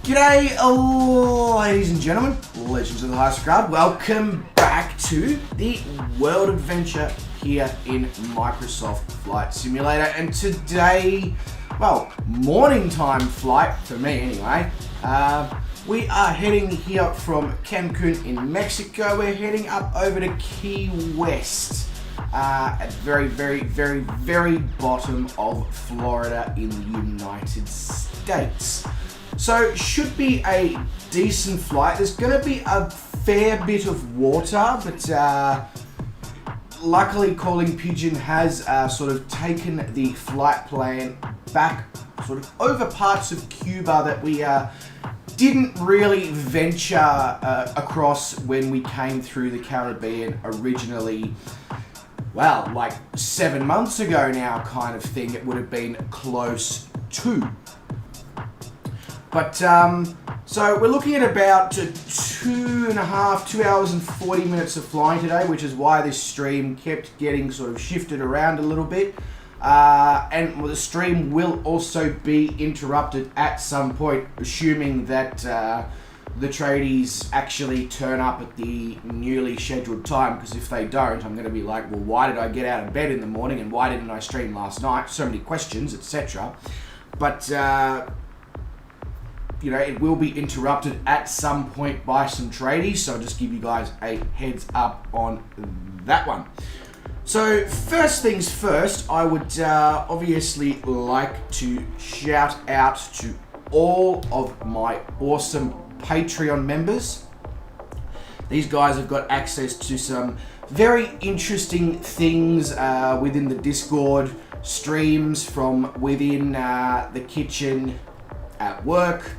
G'day, ladies and gentlemen, legends of the high scrub. Welcome back to the World Adventure here in Microsoft Flight Simulator. And today, well, morning time flight for me anyway. We are heading here from Cancun in Mexico. We're heading up over to Key West. At very bottom of Florida in the United States. So should be a decent flight. There's going to be a fair bit of water, but luckily Calling Pigeon has sort of taken the flight plan back sort of over parts of Cuba that we didn't really venture across when we came through the Caribbean originally. Well, like 7 months ago now kind of thing, it would have been close to. But, so we're looking at about 2 hours and 40 minutes of flying today, which is why this stream kept getting sort of shifted around a little bit. And the stream will also be interrupted at some point, assuming that the tradies actually turn up at the newly scheduled time, because if they don't, I'm going to be like, well, why did I get out of bed in the morning and why didn't I stream last night? So many questions, etc. But, you know, it will be interrupted at some point by some tradies, so I'll just give you guys a heads up on that one. So, first things first, I would obviously like to shout out to all of my awesome Patreon members. These guys have got access to some very interesting things within the Discord, streams from within the kitchen at work,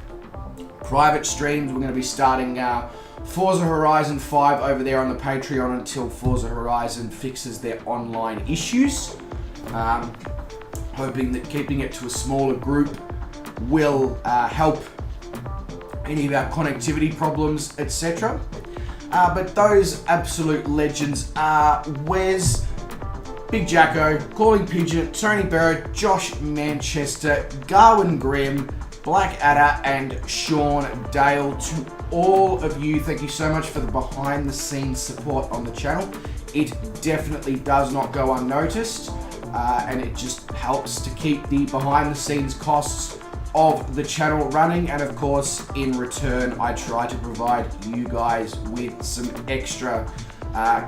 private streams. We're going to be starting Forza Horizon 5 over there on the Patreon until Forza Horizon fixes their online issues. Hoping that keeping it to a smaller group will help any of our connectivity problems, etc. But those absolute legends are Wes, Big Jacko, Calling Pigeon, Tony Barrow, Josh Manchester, Garwin Grimm, Black Adder, and Sean Dale. To all of you, thank you so much for the behind the scenes support on the channel. It definitely does not go unnoticed, and it just helps to keep the behind the scenes costs of the channel running, and of course in return I try to provide you guys with some extra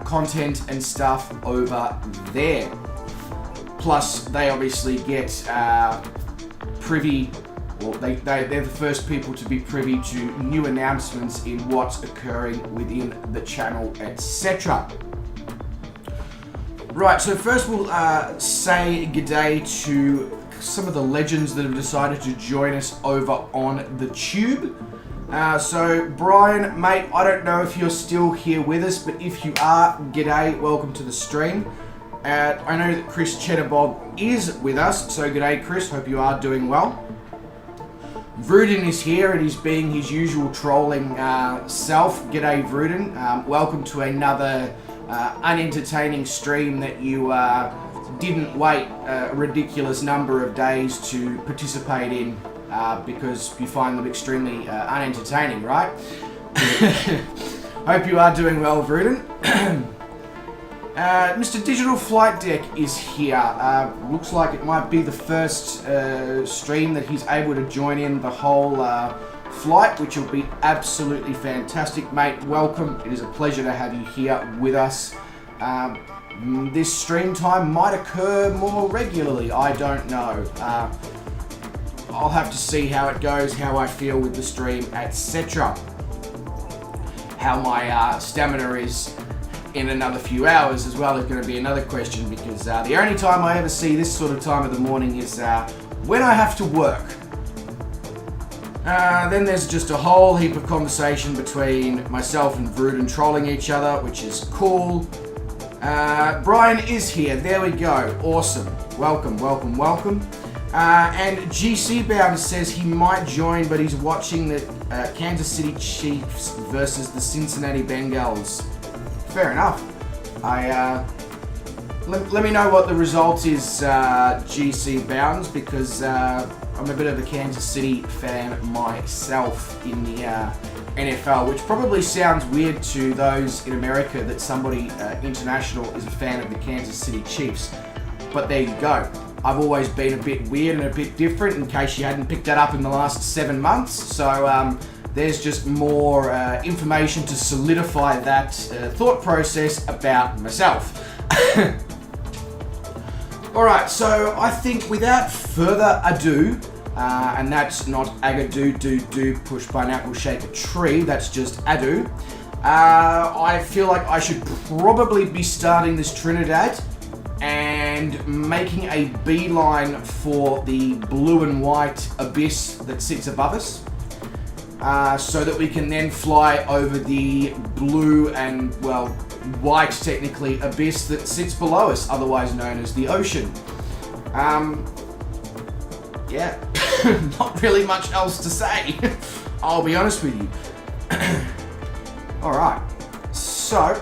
content and stuff over there. Plus they obviously get privy, or they're the first people to be privy to new announcements in what's occurring within the channel, etc. Right, so first we'll say g'day to some of the legends that have decided to join us over on the tube. So Brian, mate, I don't know if you're still here with us, but if you are, g'day, welcome to the stream. I know that Chris Cheddarbob is with us, so g'day Chris, hope you are doing well. Vruden is here and he's being his usual trolling self. G'day Vruden, welcome to another unentertaining stream that you didn't wait a ridiculous number of days to participate in because you find them extremely unentertaining, right? Hope you are doing well, Vruden. Mr. Digital Flight Deck is here. Looks like it might be the first stream that he's able to join in the whole flight, which will be absolutely fantastic, mate. Welcome. It is a pleasure to have you here with us. This stream time might occur more regularly, I don't know. I'll have to see how it goes, how I feel with the stream, etc. How my stamina is in another few hours as well is going to be another question, because the only time I ever see this sort of time of the morning is when I have to work. Then there's just a whole heap of conversation between myself and Vruden trolling each other, which is cool. Brian is here. There we go. Awesome. Welcome, welcome, welcome. And GC Bound says he might join, but he's watching the Kansas City Chiefs versus the Cincinnati Bengals. Fair enough. Let me know what the result is, GC Bounds, because I'm a bit of a Kansas City fan myself in the NFL, which probably sounds weird to those in America that somebody international is a fan of the Kansas City Chiefs. But there you go. I've always been a bit weird and a bit different, in case you hadn't picked that up in the last 7 months. So there's just more information to solidify that thought process about myself. Alright, so I think without further ado, and that's not agadoo, do, push pineapple, shake a tree, that's just ado. I feel like I should probably be starting this Trinidad and making a beeline for the blue and white abyss that sits above us, so that we can then fly over the blue and, well, white technically abyss that sits below us, otherwise known as the ocean. Yeah, not really much else to say. I'll be honest with you. Alright, so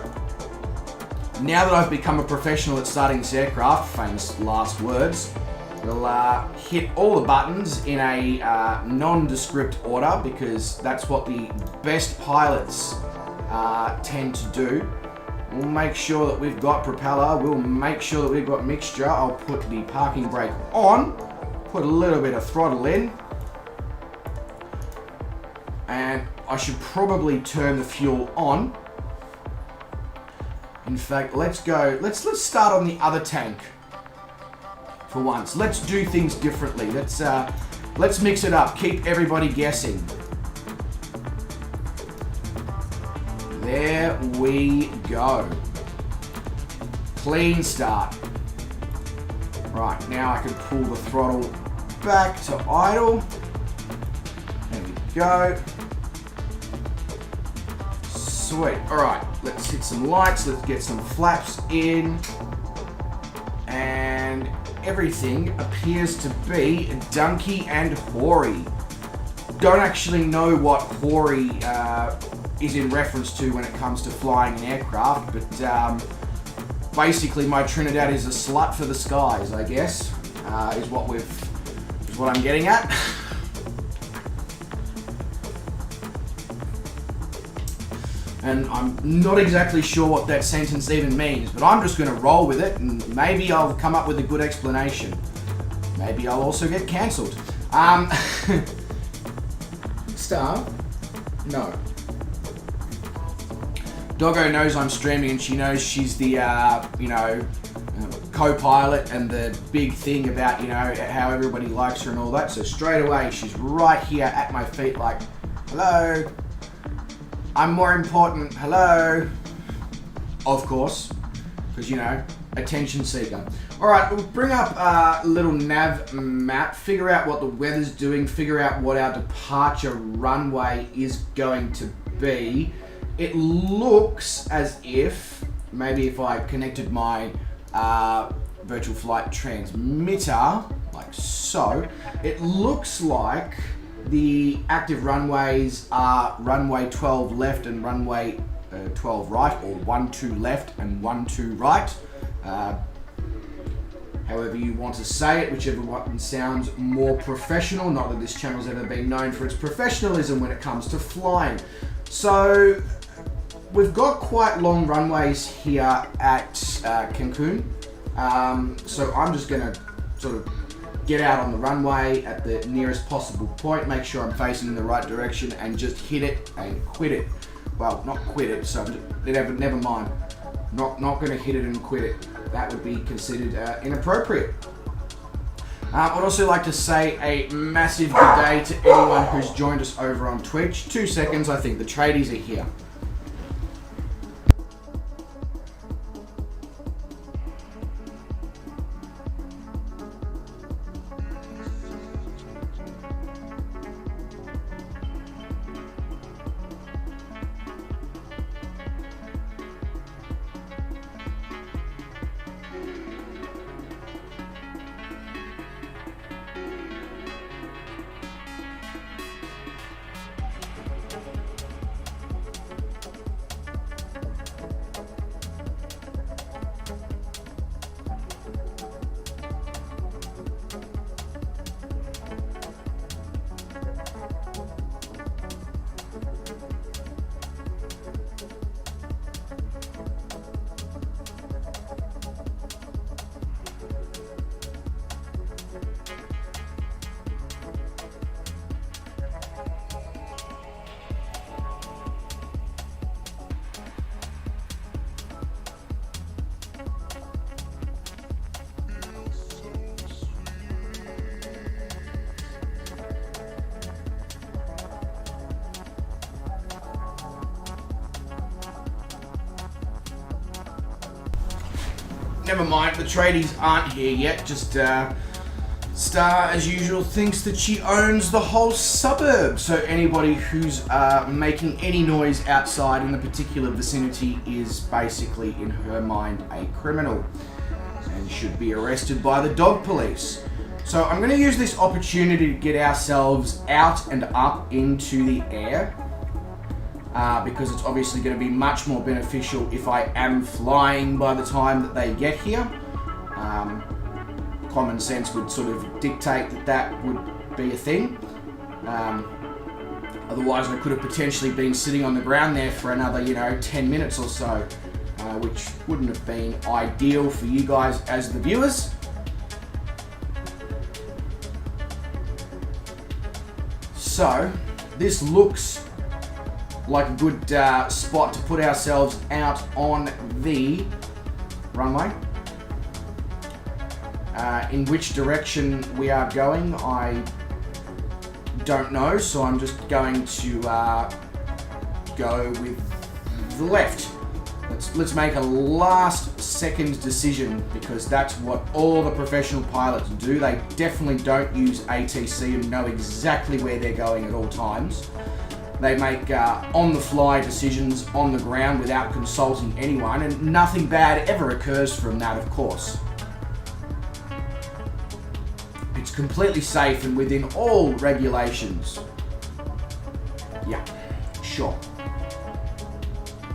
now that I've become a professional at starting this aircraft, famous last words, we'll hit all the buttons in a nondescript order, because that's what the best pilots tend to do. We'll make sure that we've got propeller, we'll make sure that we've got mixture. I'll put the parking brake on, put a little bit of throttle in, and I should probably turn the fuel on. In fact, let's start on the other tank for once. Let's do things differently. Let's mix it up, keep everybody guessing. There we go. Clean start. Right, now I can pull the throttle back to idle. There we go. Sweet. Alright, let's hit some lights, let's get some flaps in. And everything appears to be dunky and hoary. Don't actually know what hoary is in reference to when it comes to flying an aircraft, but basically my Trinidad is a slut for the skies, I guess, is what I'm getting at. And I'm not exactly sure what that sentence even means, but I'm just going to roll with it, and maybe I'll come up with a good explanation. Maybe I'll also get cancelled. Star? No. Doggo knows I'm streaming, and she knows she's the, co-pilot and the big thing about, how everybody likes her and all that. So straight away, she's right here at my feet like, hello, I'm more important, hello. Of course, because, attention seeker. All right, we'll bring up a little nav map, figure out what the weather's doing, figure out what our departure runway is going to be. It looks as if, maybe if I connected my virtual flight transmitter, like so, it looks like the active runways are runway 12 left and runway 12 right, or 12 left and 12 right. However you want to say it, whichever one sounds more professional. Not that this channel's ever been known for its professionalism when it comes to flying. So we've got quite long runways here at Cancun. So I'm just going to sort of get out on the runway at the nearest possible point, make sure I'm facing in the right direction, and just hit it and quit it. Well, not quit it, so never mind. Not going to hit it and quit it. That would be considered inappropriate. I'd also like to say a massive good day to anyone who's joined us over on Twitch. 2 seconds, I think the tradies are here. never mind, the tradies aren't here yet. Just Star, as usual, thinks that she owns the whole suburb. So anybody who's making any noise outside in the particular vicinity is basically, in her mind, a criminal and should be arrested by the dog police. So I'm going to use this opportunity to get ourselves out and up into the air. Because it's obviously going to be much more beneficial if I am flying by the time that they get here. Common sense would sort of dictate that that would be a thing. Otherwise, I could have potentially been sitting on the ground there for another, 10 minutes or so, which wouldn't have been ideal for you guys as the viewers. So, this looks like a good spot to put ourselves out on the runway. In which direction we are going, I don't know, so I'm just going to go with the left. Let's make a last second decision, because that's what all the professional pilots do. They definitely don't use ATC and know exactly where they're going at all times. They make on-the-fly decisions on the ground without consulting anyone, and nothing bad ever occurs from that, of course. It's completely safe and within all regulations. Yeah, sure.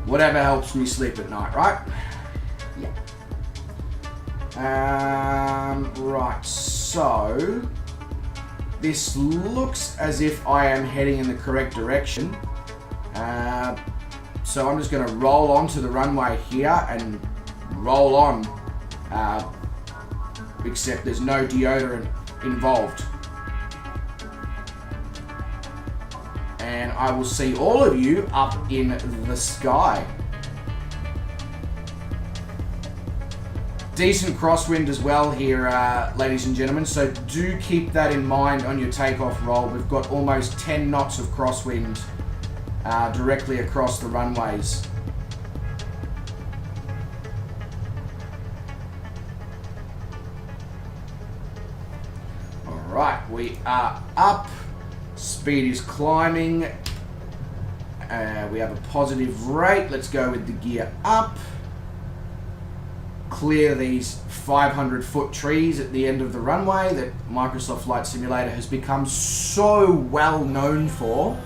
Whatever helps me sleep at night, right? Yeah. Right, so this looks as if I am heading in the correct direction. So I'm just going to roll onto the runway here and roll on. Except there's no deodorant involved. And I will see all of you up in the sky. Decent crosswind as well here, ladies and gentlemen, so do keep that in mind on your takeoff roll. We've got almost 10 knots of crosswind directly across the runways. Alright, we are up. Speed is climbing. We have a positive rate. Let's go with the gear up. Clear these 500-foot trees at the end of the runway that Microsoft Flight Simulator has become so well known for.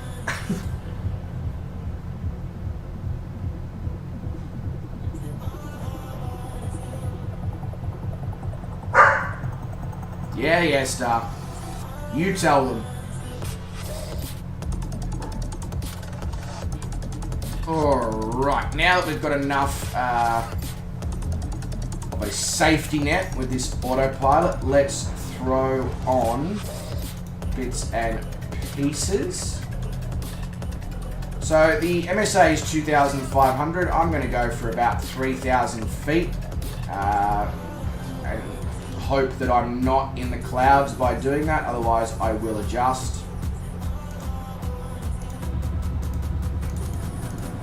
Yeah, Star. You tell them. Alright, now that we've got enough of a safety net with this autopilot, let's throw on bits and pieces. So the MSA is 2,500. I'm going to go for about 3,000 feet and hope that I'm not in the clouds by doing that, otherwise I will adjust.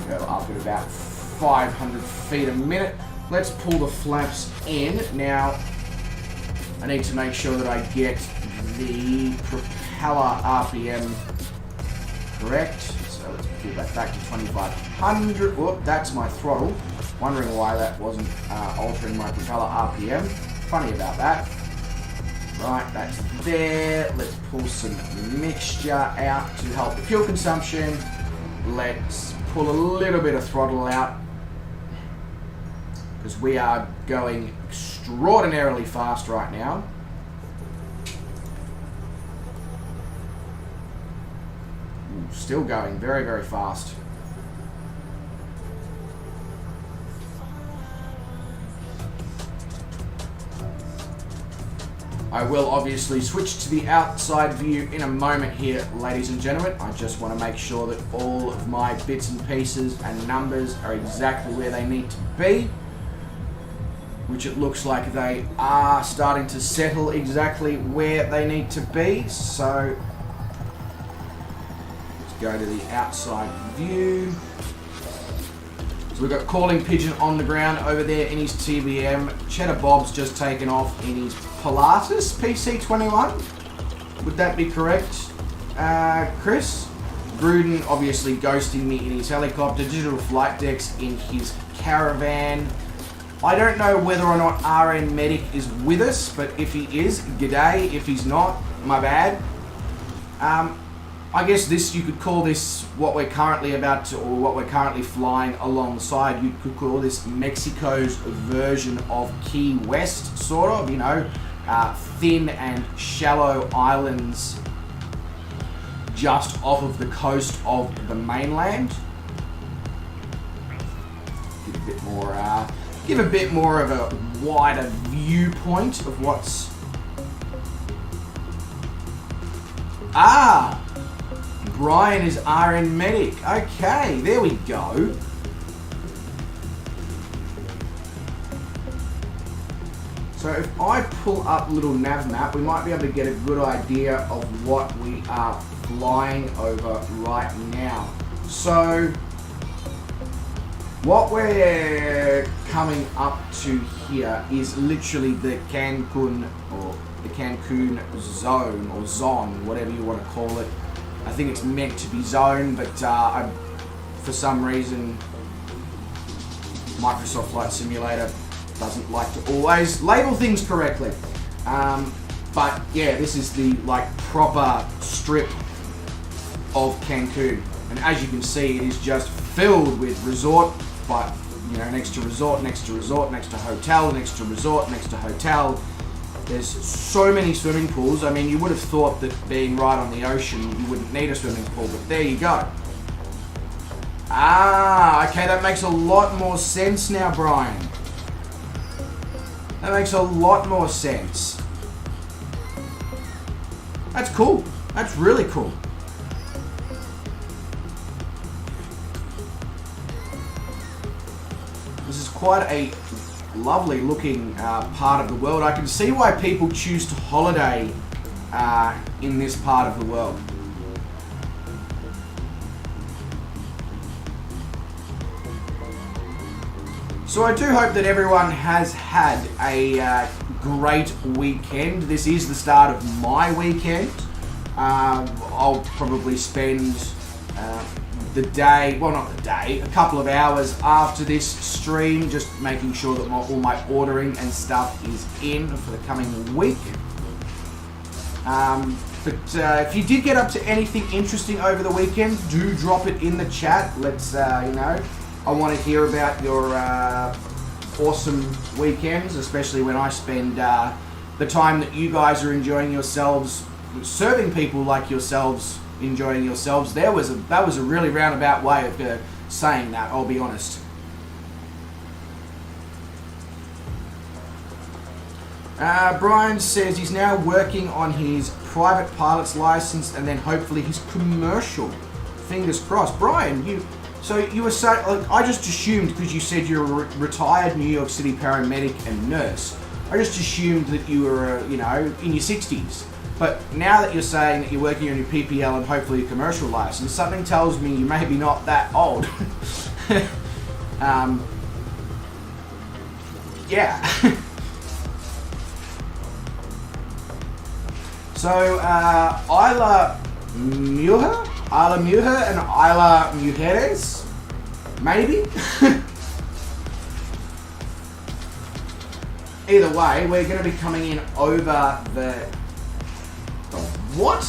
Go up at about 500 feet a minute. Let's pull the flaps in. Now, I need to make sure that I get the propeller RPM correct. So let's pull that back to 2,500. Whoop, that's my throttle. Wondering why that wasn't altering my propeller RPM. Funny about that. Right, that's there. Let's pull some mixture out to help the fuel consumption. Let's pull a little bit of throttle out, because we are going extraordinarily fast right now. Ooh, still going very, very fast. I will obviously switch to the outside view in a moment here, ladies and gentlemen. I just want to make sure that all of my bits and pieces and numbers are exactly where they need to be, which it looks like they are starting to settle exactly where they need to be. So let's go to the outside view. So we've got Calling Pigeon on the ground over there in his TBM. Cheddar Bob's just taken off in his Pilatus PC21. Would that be correct, Chris? Gruden obviously ghosting me in his helicopter. Digital Flight Decks in his Caravan. I don't know whether or not RN Medic is with us, but if he is, g'day. If he's not, my bad. I guess you could call this what we're currently about to, or what we're currently flying alongside. You could call this Mexico's version of Key West, sort of, you know, thin and shallow islands just off of the coast of the mainland. Give a bit more of a wider viewpoint of what's... Brian is RN Medic. Okay, there we go. So if I pull up a little nav map, we might be able to get a good idea of what we are flying over right now. So what we're coming up to here is literally the Cancun, or the Cancun zone, or zone, whatever you want to call it. I think it's meant to be zone, but for some reason Microsoft Flight Simulator doesn't like to always label things correctly. But yeah, this is the proper strip of Cancun, and as you can see, it is just filled with resort, but you know, next to resort, next to resort, next to hotel, next to resort, next to hotel. There's so many swimming pools. I mean, you would have thought that being right on the ocean, you wouldn't need a swimming pool, but there you go. Okay, that makes a lot more sense now, Brian. That makes a lot more sense. That's cool. That's really cool. This is quite a lovely looking part of the world. I can see why people choose to holiday in this part of the world. So I do hope that everyone has had a great weekend. This is the start of my weekend. I'll probably spend the day, well not the day, a couple of hours after this stream, just making sure that all my ordering and stuff is in for the coming week. But if you did get up to anything interesting over the weekend, do drop it in the chat. Let's, you know, I want to hear about your awesome weekends, especially when I spend the time that you guys are enjoying yourselves, serving people like yourselves, enjoying yourselves. That was a really roundabout way of saying that, I'll be honest. Brian says he's now working on his private pilot's license and then hopefully his commercial. Fingers crossed. Brian, you were saying, I just assumed, because you said you're a retired New York City paramedic and nurse, I just assumed that you were, you know, in your 60s. But now that you're saying that you're working on your PPL and hopefully a commercial license, something tells me you may be not that old. Yeah. So, Isla Mujer and Isla Mujeres, maybe? Either way, we're going to be coming in over the what?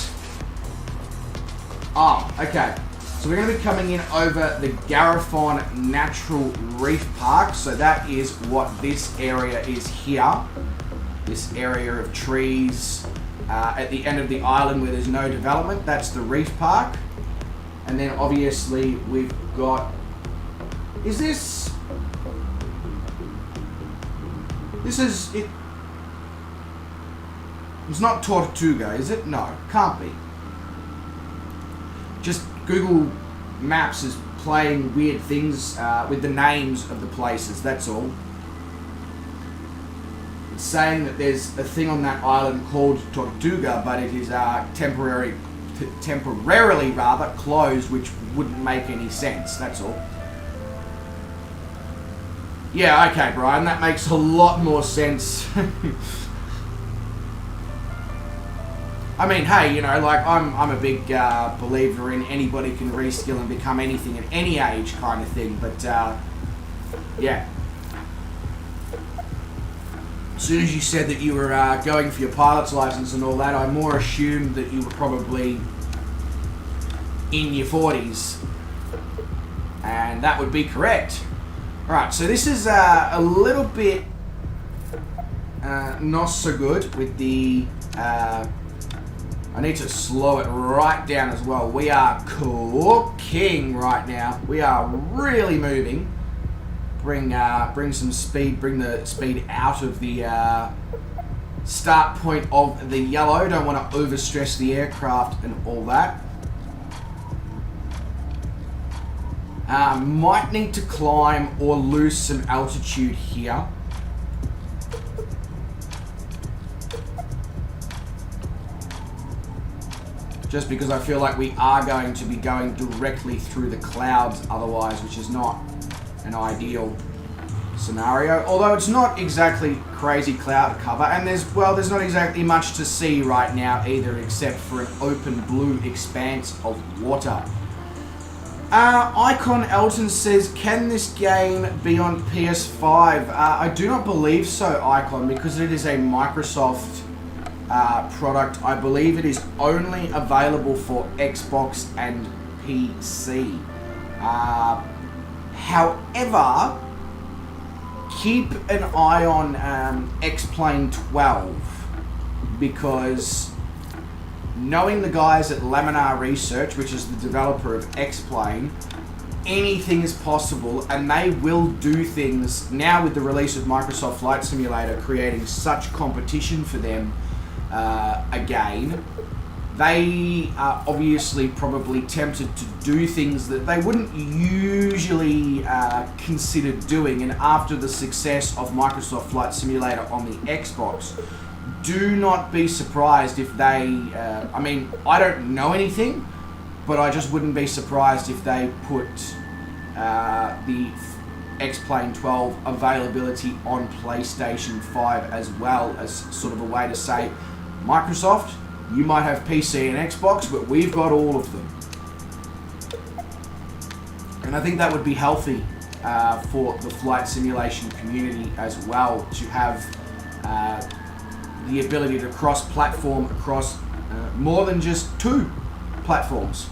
Oh, okay. So we're going to be coming in over the Garifon Natural Reef Park. So that is what this area is here. This area of trees at the end of the island where there's no development. That's the reef park. And then obviously we've got... Is this... This is... It's not Tortuga, is it? No, can't be. Just Google Maps is playing weird things with the names of the places, that's all. It's saying that there's a thing on that island called Tortuga, but it is temporarily closed, which wouldn't make any sense, that's all. Yeah, okay, Brian, that makes a lot more sense. I mean, hey, you know, like, I'm a big believer in anybody can reskill and become anything at any age kind of thing, but, yeah. As soon as you said that you were going for your pilot's license and all that, I more assumed that you were probably in your 40s. And that would be correct. Alright, so this is a little bit not so good with the... I need to slow it right down as well. We are cooking right now. We are really moving. Bring some speed, bring the speed out of the start point of the yellow. Don't want to overstress the aircraft and all that. Might need to climb or lose some altitude here. Just because I feel like we are going to be going directly through the clouds otherwise, which is not an ideal scenario. Although it's not exactly crazy cloud cover, and there's not exactly much to see right now either, except for an open blue expanse of water. Icon Elton says, can this game be on PS5? I do not believe so, Icon, because it is a Microsoft product. I believe it is only available for Xbox and PC. However, keep an eye on X-Plane 12, because knowing the guys at Laminar Research, which is the developer of X-Plane, anything is possible, and they will do things now with the release of Microsoft Flight Simulator, creating such competition for them again. They are obviously probably tempted to do things that they wouldn't usually consider doing, and after the success of Microsoft Flight Simulator on the Xbox, do not be surprised if they, I mean, I don't know anything, but I just wouldn't be surprised if they put the X-Plane 12 availability on PlayStation 5 as well, as sort of a way to say, Microsoft, you might have PC and Xbox, but we've got all of them. And I think that would be healthy for the flight simulation community as well, to have the ability to cross-platform across more than just two platforms.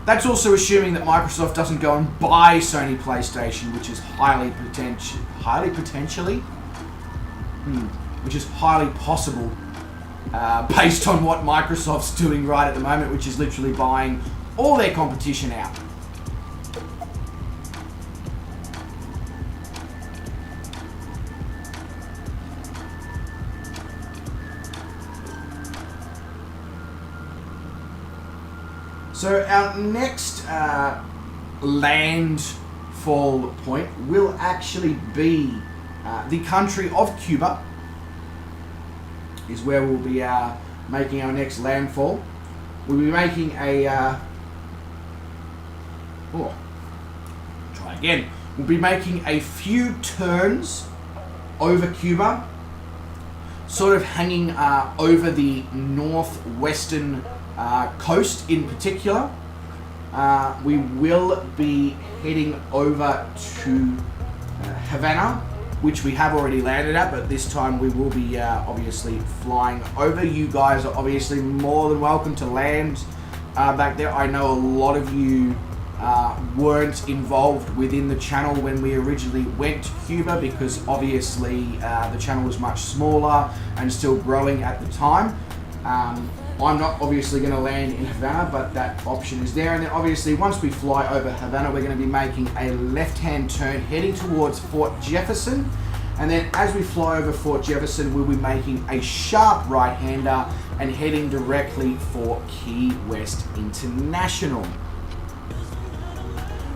That's also assuming that Microsoft doesn't go and buy Sony PlayStation, which is highly possible, based on what Microsoft's doing right at the moment, which is literally buying all their competition out. So our next landfall point will actually be the country of Cuba, is where we'll be making our next landfall. We'll be making a... try again. We'll be making a few turns over Cuba, sort of hanging over the northwestern coast in particular. We will be heading over to Havana, which we have already landed at, but this time we will be obviously flying over. You guys are obviously more than welcome to land back there. I know a lot of you weren't involved within the channel when we originally went to Cuba, because obviously the channel was much smaller and still growing at the time. I'm not obviously going to land in Havana, but that option is there. And then obviously once we fly over Havana, we're going to be making a left-hand turn heading towards Fort Jefferson. And then as we fly over Fort Jefferson, we'll be making a sharp right-hander and heading directly for Key West International.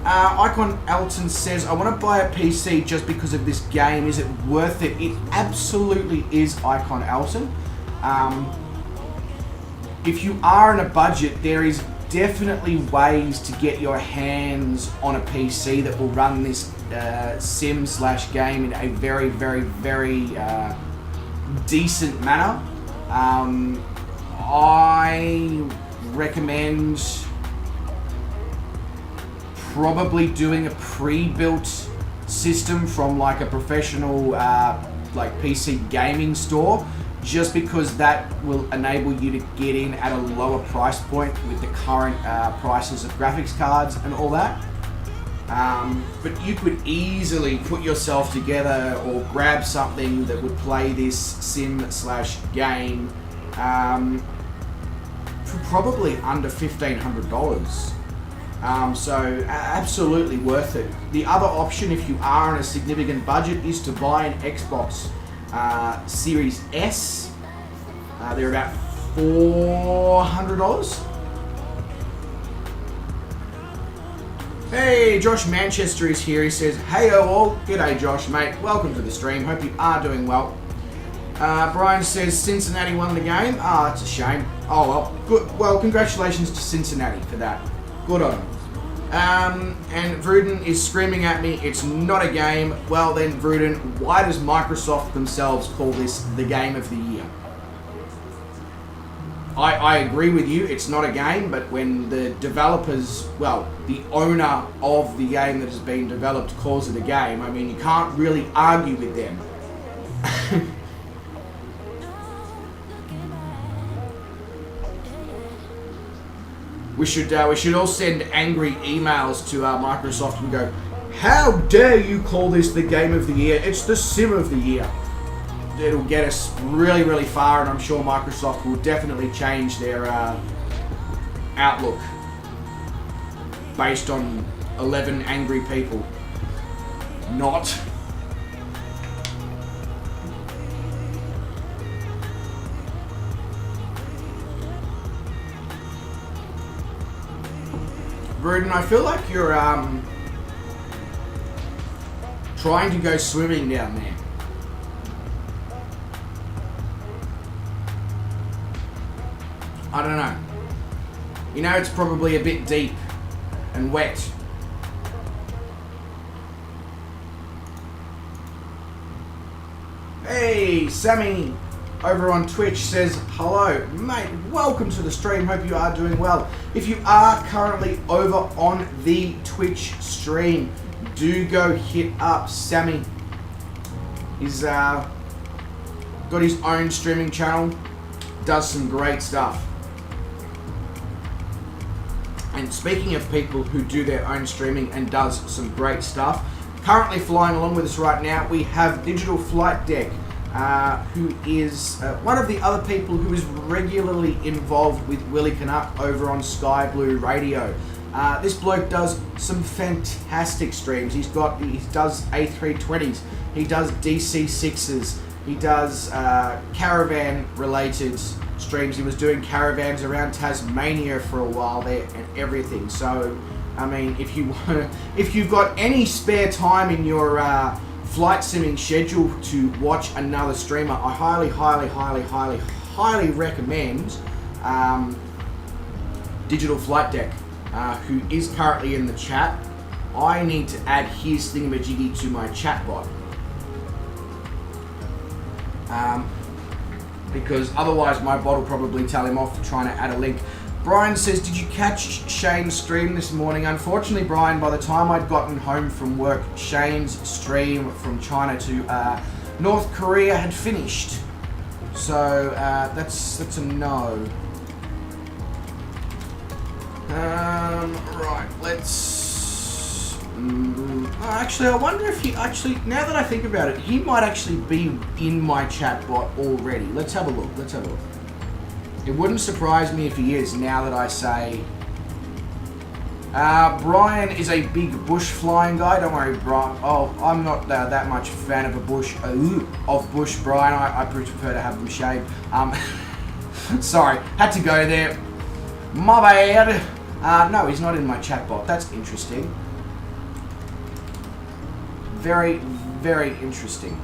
Icon Elton says, I want to buy a PC just because of this game. Is it worth it? It absolutely is, Icon Elton. If you are in a budget, there is definitely ways to get your hands on a PC that will run this sim/game in a very, very, very decent manner. I recommend probably doing a pre-built system from like a professional like PC gaming store, just because that will enable you to get in at a lower price point with the current prices of graphics cards and all that. But you could easily put yourself together or grab something that would play this sim/game for probably under $1,500. So absolutely worth it. The other option, if you are on a significant budget, is to buy an Xbox Series S. They're about $400. Hey, Josh Manchester is here. He says, hey all. G'day Josh, mate. Welcome to the stream. Hope you are doing well. Brian says Cincinnati won the game. Ah, that's a shame. Oh well, good. Well, congratulations to Cincinnati for that. Good on them. And Vruden is screaming at me, it's not a game. Well then, Vruden, why does Microsoft themselves call this the game of the year? I agree with you, it's not a game, but when the developers, well, the owner of the game that has been developed calls it a game, I mean, you can't really argue with them. We should all send angry emails to Microsoft and go, how dare you call this the game of the year? It's the sim of the year. It'll get us really, really far, and I'm sure Microsoft will definitely change their outlook based on 11 angry people. Not. Bruden, I feel like you're trying to go swimming down there. I don't know. You know, it's probably a bit deep and wet. Hey, Sammy over on Twitch says, hello, mate, welcome to the stream, hope you are doing well. If you are currently over on the Twitch stream, do go hit up Sammy. He's got his own streaming channel, does some great stuff. And speaking of people who do their own streaming and does some great stuff, currently flying along with us right now, we have Digital Flight Deck, who is one of the other people who is regularly involved with Willie Canuck over on Sky Blue Radio. This bloke does some fantastic streams. He does A320s, he does DC6s, he does caravan related streams. He was doing caravans around Tasmania for a while there and everything. So, I mean, if you've got any spare time in your flight simming schedule to watch another streamer, I highly recommend Digital Flight Deck, who is currently in the chat. I need to add his thingamajiggy to my chat bot. Because otherwise my bot will probably tell him off for trying to add a link. Brian says, did you catch Shane's stream this morning? Unfortunately, Brian, by the time I'd gotten home from work, Shane's stream from China to North Korea had finished. So that's a no. Right, let's... actually, I wonder if he actually, now that I think about it, he might actually be in my chat bot already. Let's have a look. It wouldn't surprise me if he is, now that I say... Brian is a big bush flying guy. Don't worry, Brian. Oh, I'm not that much fan of bush, Brian. I prefer to have them shaved. Sorry, had to go there. My bad. No, he's not in my chat bot. That's interesting. Very, very interesting.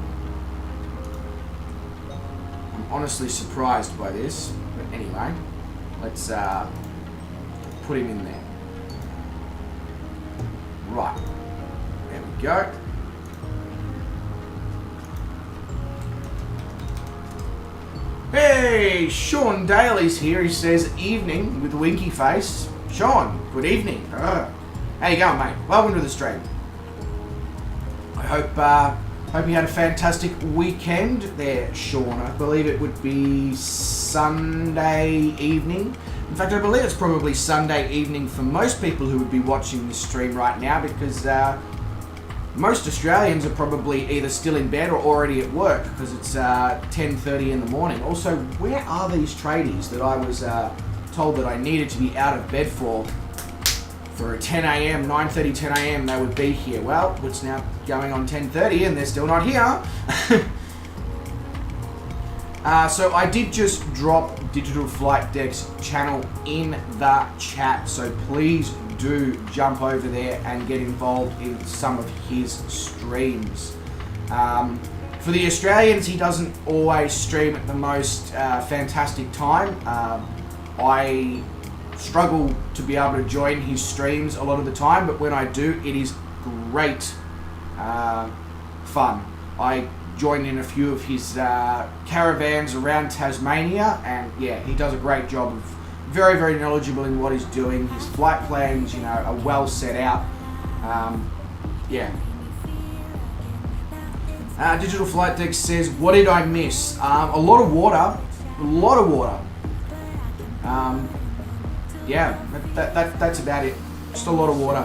I'm honestly surprised by this. But anyway, let's put him in there. Right. There we go. Hey, Sean Daly's here. He says, evening with a winky face. Sean, good evening. How you going, mate? Welcome to the stream. I hope you had a fantastic weekend there, Sean. I believe it would be Sunday evening. In fact, I believe it's probably Sunday evening for most people who would be watching this stream right now, because most Australians are probably either still in bed or already at work, because it's 10:30 in the morning. Also, where are these tradies that I was told that I needed to be out of bed for 10 a.m., 9:30, 10 a.m. they would be here? Well, it's now going on 10:30 and they're still not here. So I did just drop Digital Flight Deck's channel in the chat, so please do jump over there and get involved in some of his streams. For the Australians, he doesn't always stream at the most fantastic time. I struggle to be able to join his streams a lot of the time, but when I do, it is great fun. I joined in a few of his caravans around Tasmania, and yeah, he does a great job of very, very knowledgeable in what he's doing. His flight plans, you know, are well set out. Yeah. Digital Flight Deck says, what did I miss? A lot of water. A lot of water. Yeah, that's about it. Just a lot of water.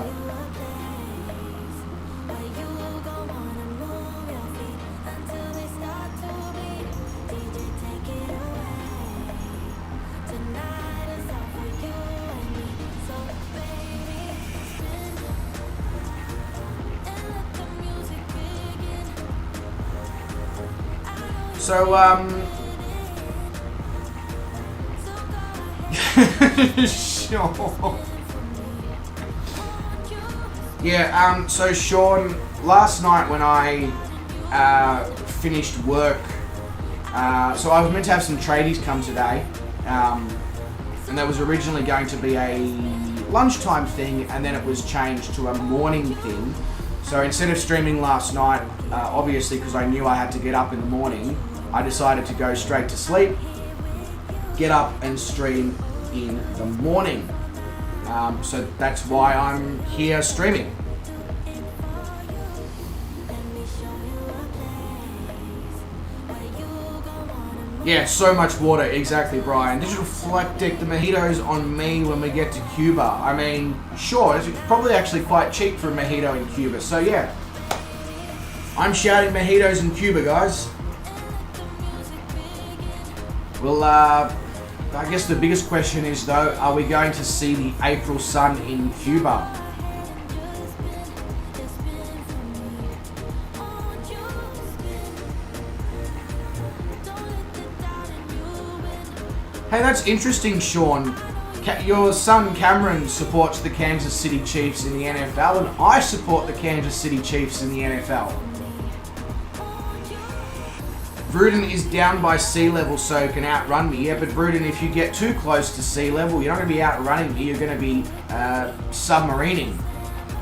So, sure. Yeah, so Sean, last night when I finished work, so I was meant to have some tradies come today, and that was originally going to be a lunchtime thing, and then it was changed to a morning thing. So instead of streaming last night, obviously because I knew I had to get up in the morning, I decided to go straight to sleep, get up and stream in the morning. So that's why I'm here streaming. Yeah, so much water, exactly, Brian. Digital Flight Deck, the mojitos on me when we get to Cuba. I mean, sure, it's probably actually quite cheap for a mojito in Cuba. So yeah, I'm shouting mojitos in Cuba, guys. Well, I guess the biggest question is, though, are we going to see the April sun in Cuba? Hey, that's interesting, Sean. Your son Cameron supports the Kansas City Chiefs in the NFL, and I support the Kansas City Chiefs in the NFL. Bruden is down by sea level, so can outrun me. Yeah, but Bruden, if you get too close to sea level, you're not going to be outrunning me, you're going to be submarining.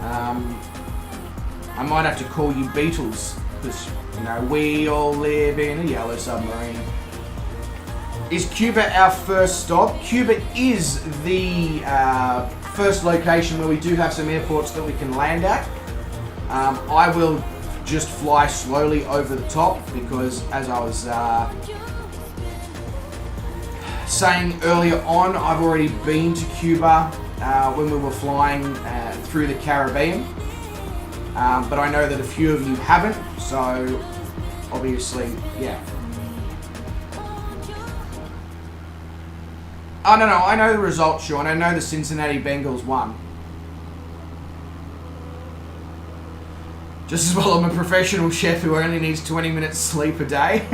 I might have to call you Beatles, because, you know, we all live in a yellow submarine. Is Cuba our first stop? Cuba is the first location where we do have some airports that we can land at. I will just fly slowly over the top because, as I was saying earlier on, I've already been to Cuba when we were flying through the Caribbean, but I know that a few of you haven't, so obviously, yeah. Oh, no, I know the results, Sean. I know the Cincinnati Bengals won. Just as well I'm a professional chef who only needs 20 minutes sleep a day.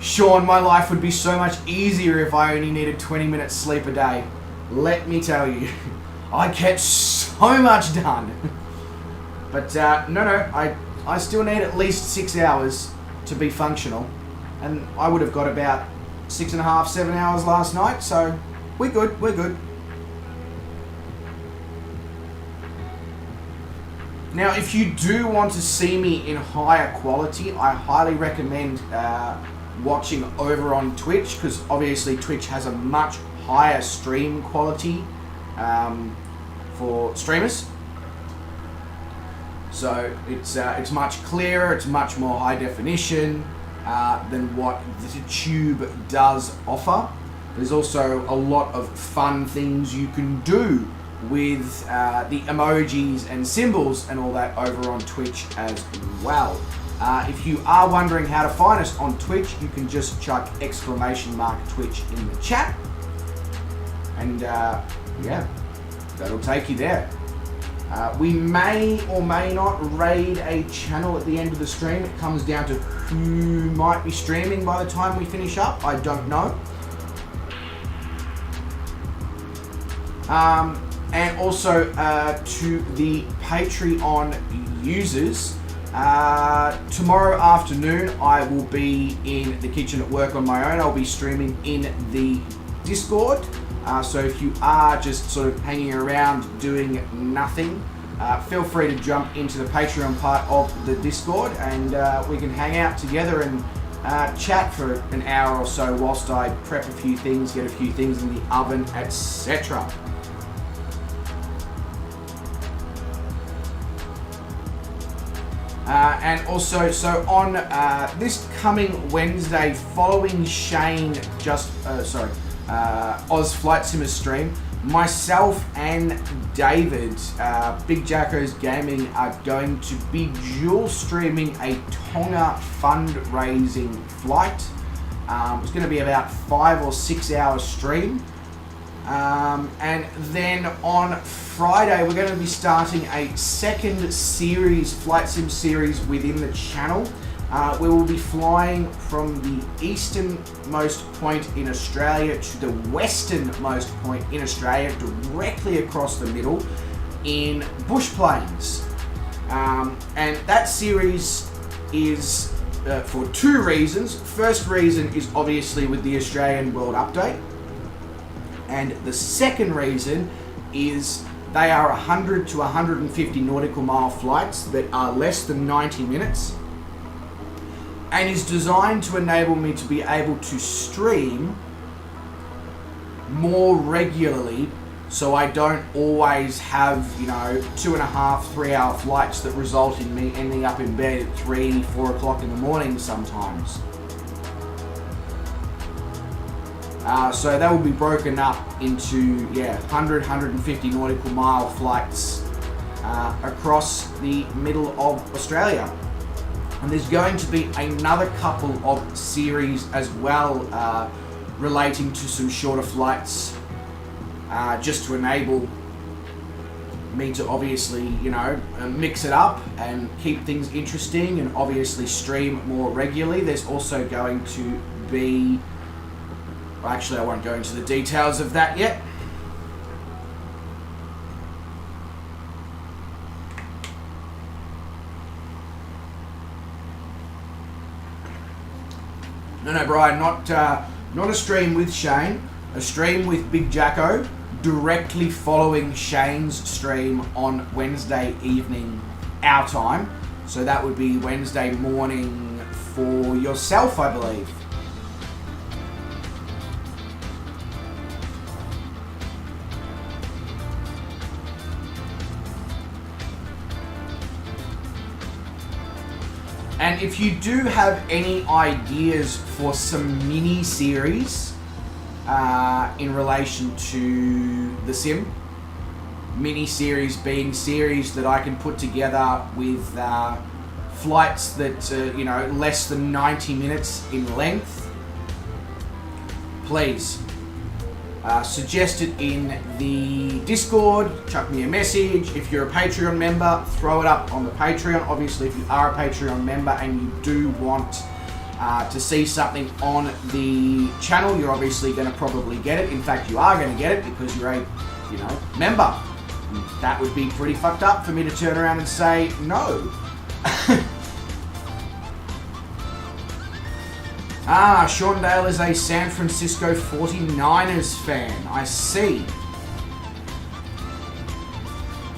Sean, my life would be so much easier if I only needed 20 minutes sleep a day. Let me tell you, I get so much done. But no, I still need at least 6 hours to be functional. And I would have got about 6.5, 7 hours last night, so we're good. Now, if you do want to see me in higher quality, I highly recommend watching over on Twitch, because obviously Twitch has a much higher stream quality for streamers. So it's much clearer, it's much more high definition than what the tube does offer. There's also a lot of fun things you can do with the emojis and symbols and all that over on Twitch as well. If you are wondering how to find us on Twitch, you can just chuck !Twitch in the chat, and yeah, that'll take you there. We may or may not raid a channel at the end of the stream. It comes down to who might be streaming by the time we finish up. I don't know. And also to the Patreon users, tomorrow afternoon I will be in the kitchen at work on my own. I'll be streaming in the Discord. So if you are just sort of hanging around doing nothing, feel free to jump into the Patreon part of the Discord, and we can hang out together and chat for an hour or so whilst I prep a few things, get a few things in the oven, etc. And also, so on this coming Wednesday, following Shane Oz Flight Simmer stream, myself and David, Big Jacko's Gaming, are going to be dual streaming a Tonga fundraising flight. It's going to be about 5 or 6 hour stream. And then on Friday, we're going to be starting a second series, Flight Sim series within the channel. We will be flying from the easternmost point in Australia to the westernmost point in Australia, directly across the middle in bush planes. And that series is for two reasons. First reason is obviously with the Australian World Update. And the second reason is they are 100 to 150 nautical mile flights that are less than 90 minutes. And is designed to enable me to be able to stream more regularly, so I don't always have, 2.5, 3 hour flights that result in me ending up in bed at 3, 4 o'clock in the morning sometimes. So that will be broken up into 100, 150 nautical mile flights across the middle of Australia. And there's going to be another couple of series as well relating to some shorter flights, just to enable me to obviously, mix it up and keep things interesting and obviously stream more regularly. There's also going to be, well, actually I won't go into the details of that yet. No, Brian, not a stream with Shane, a stream with Big Jacko, directly following Shane's stream on Wednesday evening, our time. So that would be Wednesday morning for yourself, I believe. And if you do have any ideas for some mini-series in relation to the sim, mini-series being series that I can put together with flights that, less than 90 minutes in length, please suggest it in the Discord, chuck me a message. If you're a Patreon member, throw it up on the Patreon. Obviously, if you are a Patreon member and you do want to see something on the channel, you're obviously going to probably get it. In fact, you are going to get it because you're a, member. That would be pretty fucked up for me to turn around and say no. Sean Dale is a San Francisco 49ers fan. I see.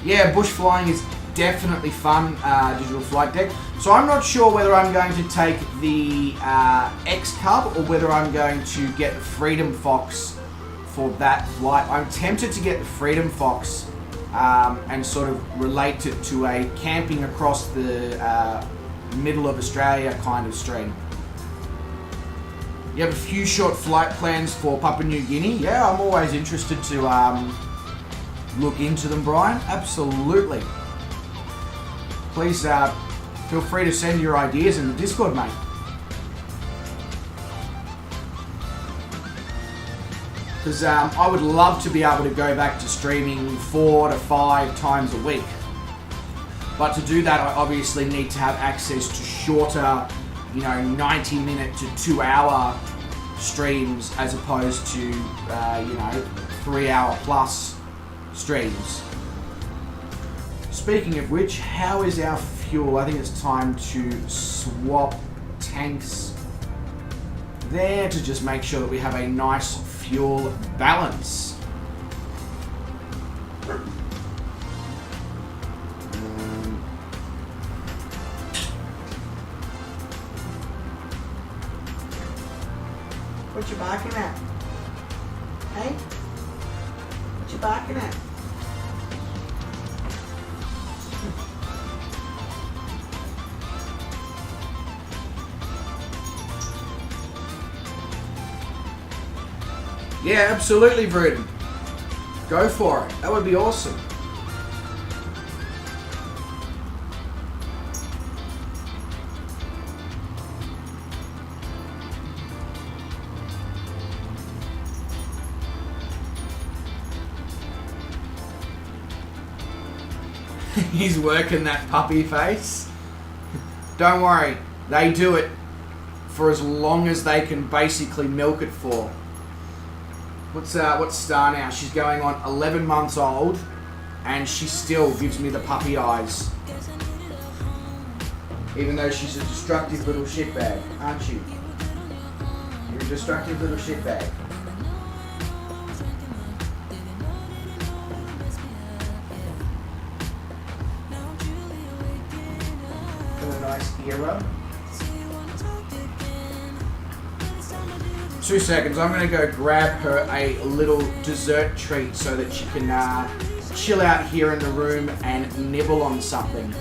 Yeah, bush flying is definitely fun digital flight deck. So I'm not sure whether I'm going to take the X Cub or whether I'm going to get the Freedom Fox for that flight. I'm tempted to get the Freedom Fox and sort of relate it to a camping across the middle of Australia kind of stream. You have a few short flight plans for Papua New Guinea? Yeah, I'm always interested to look into them, Brian. Absolutely. Please feel free to send your ideas in the Discord, mate. Because I would love to be able to go back to streaming 4 to 5 times a week. But to do that, I obviously need to have access to shorter, 90-minute to 2-hour streams as opposed to, 3-hour plus streams. Speaking of which, how is our fuel? I think it's time to swap tanks there to just make sure that we have a nice fuel balance. What you barking at? Hey? What you barking at? Yeah, absolutely, Vruden. Go for it. That would be awesome. He's working that puppy face. Don't worry, they do it for as long as they can basically milk it for. What's Star now? She's going on 11 months old, and she still gives me the puppy eyes. Even though she's a destructive little shitbag, aren't you? You're a destructive little shitbag. A nice ear rub. 2 seconds. I'm going to go grab her a little dessert treat so that she can chill out here in the room and nibble on something.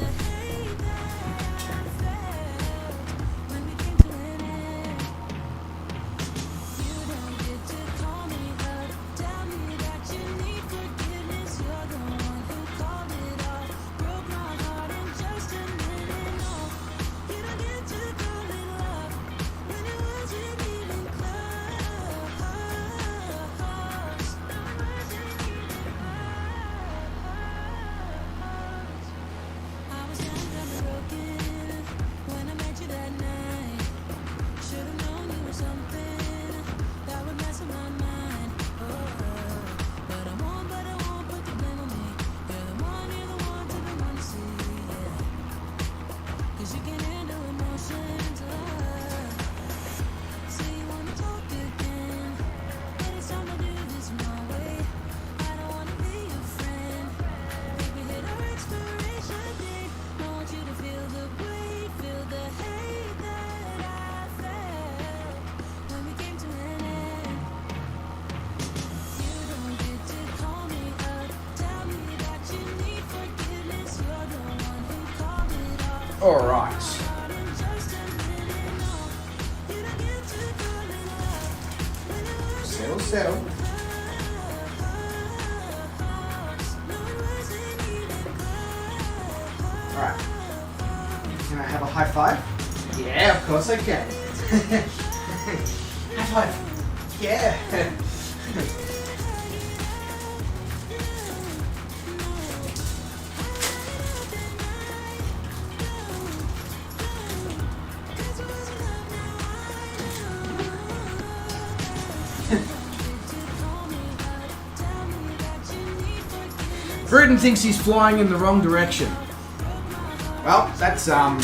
All right. Settle, settle. All right. Can I have a high five? Yeah, of course I can. High five. Yeah. Vruden thinks he's flying in the wrong direction. Well, that's not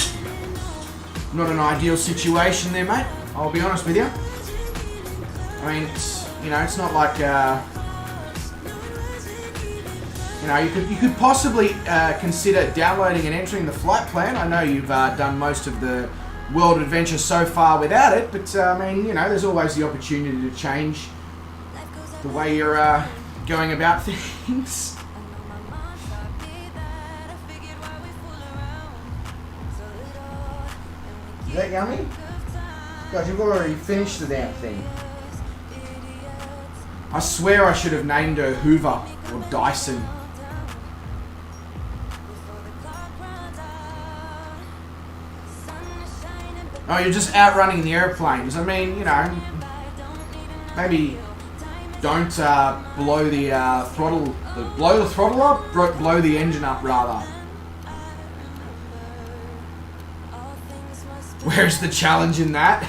an ideal situation there, mate. I'll be honest with you. I mean, it's not like you know, you could possibly consider downloading and entering the flight plan. I know you've done most of the world adventure so far without it, but I mean, you know, there's always the opportunity to change the way you're going about things. Is that yummy? God, you've already finished the damn thing. I swear I should have named her Hoover or Dyson. Oh, you're just outrunning the airplanes. I mean, you know, maybe don't blow the throttle. Blow the throttle up. Blow the engine up, rather. Where's the challenge in that?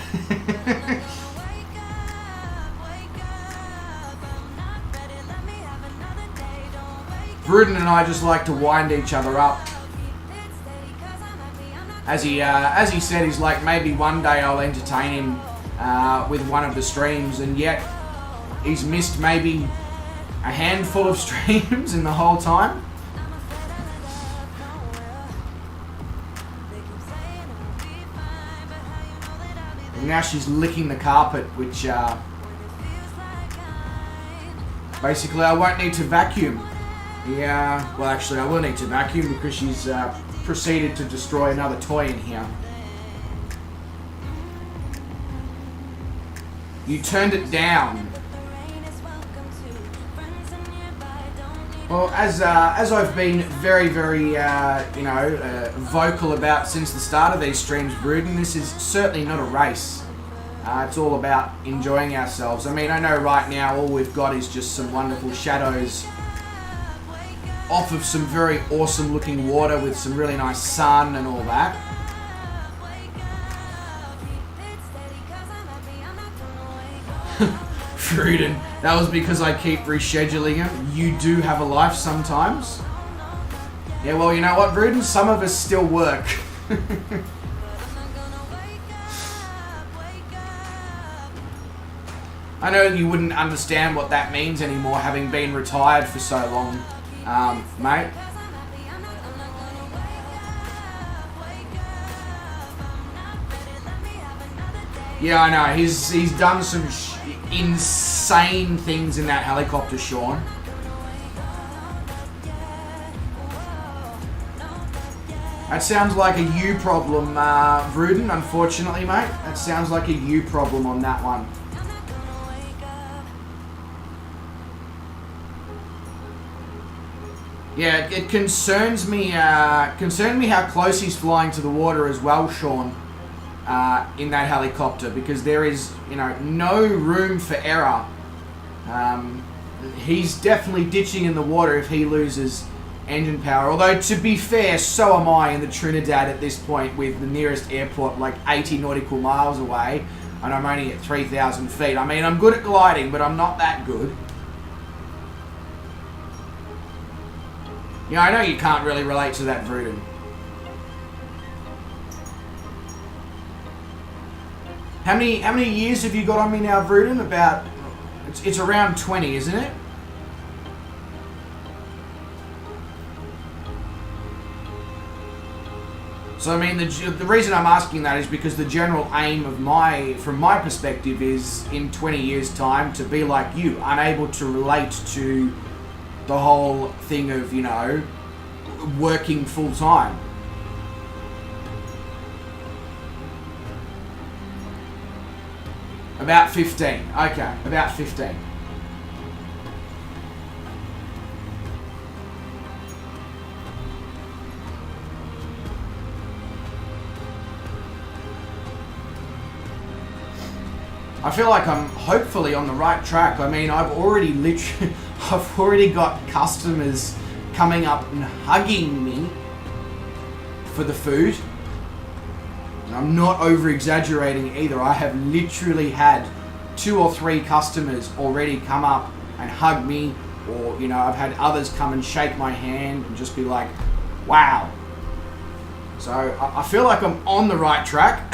Bruden and I just like to wind each other up. As he said, he's like, maybe one day I'll entertain him with one of the streams, and yet he's missed maybe a handful of streams in the whole time. And now she's licking the carpet, which basically I won't need to vacuum. Yeah, well actually I will need to vacuum because she's proceeded to destroy another toy in here. You turned it down. Well, as I've been very, vocal about since the start of these streams, Bruden, this is certainly not a race. It's all about enjoying ourselves. I mean, I know right now all we've got is just some wonderful shadows off of some very awesome looking water with some really nice sun and all that. Bruden, that was because I keep rescheduling him. You do have a life sometimes. Yeah, well, you know what, Bruden? Some of us still work. I know you wouldn't understand what that means anymore, having been retired for so long, mate. Yeah, I know. He's done some insane things in that helicopter, Sean. That sounds like a you problem, Bruden, unfortunately, mate. That sounds like a you problem on that one. Yeah, it concerns me how close he's flying to the water as well, Sean, in that helicopter, because there is, you know, no room for error. He's definitely ditching in the water if he loses engine power. Although, to be fair, so am I in the Trinidad at this point, with the nearest airport like 80 nautical miles away, and I'm only at 3,000 feet. I mean, I'm good at gliding, but I'm not that good. Yeah, I know you can't really relate to that, Bruden. How many years have you got on me now, Bruden? About, it's around 20, isn't it? So I mean, the reason I'm asking that is because the general aim of from my perspective, is in 20 years' time to be like you, unable to relate to the whole thing of, you know, working full time. About 15. Okay, about 15. I feel like I'm hopefully on the right track. I mean, I've already got customers coming up and hugging me for the food. And I'm not over exaggerating either. I have literally had 2 or 3 customers already come up and hug me, or, you know, I've had others come and shake my hand and just be like, wow. So I feel like I'm on the right track.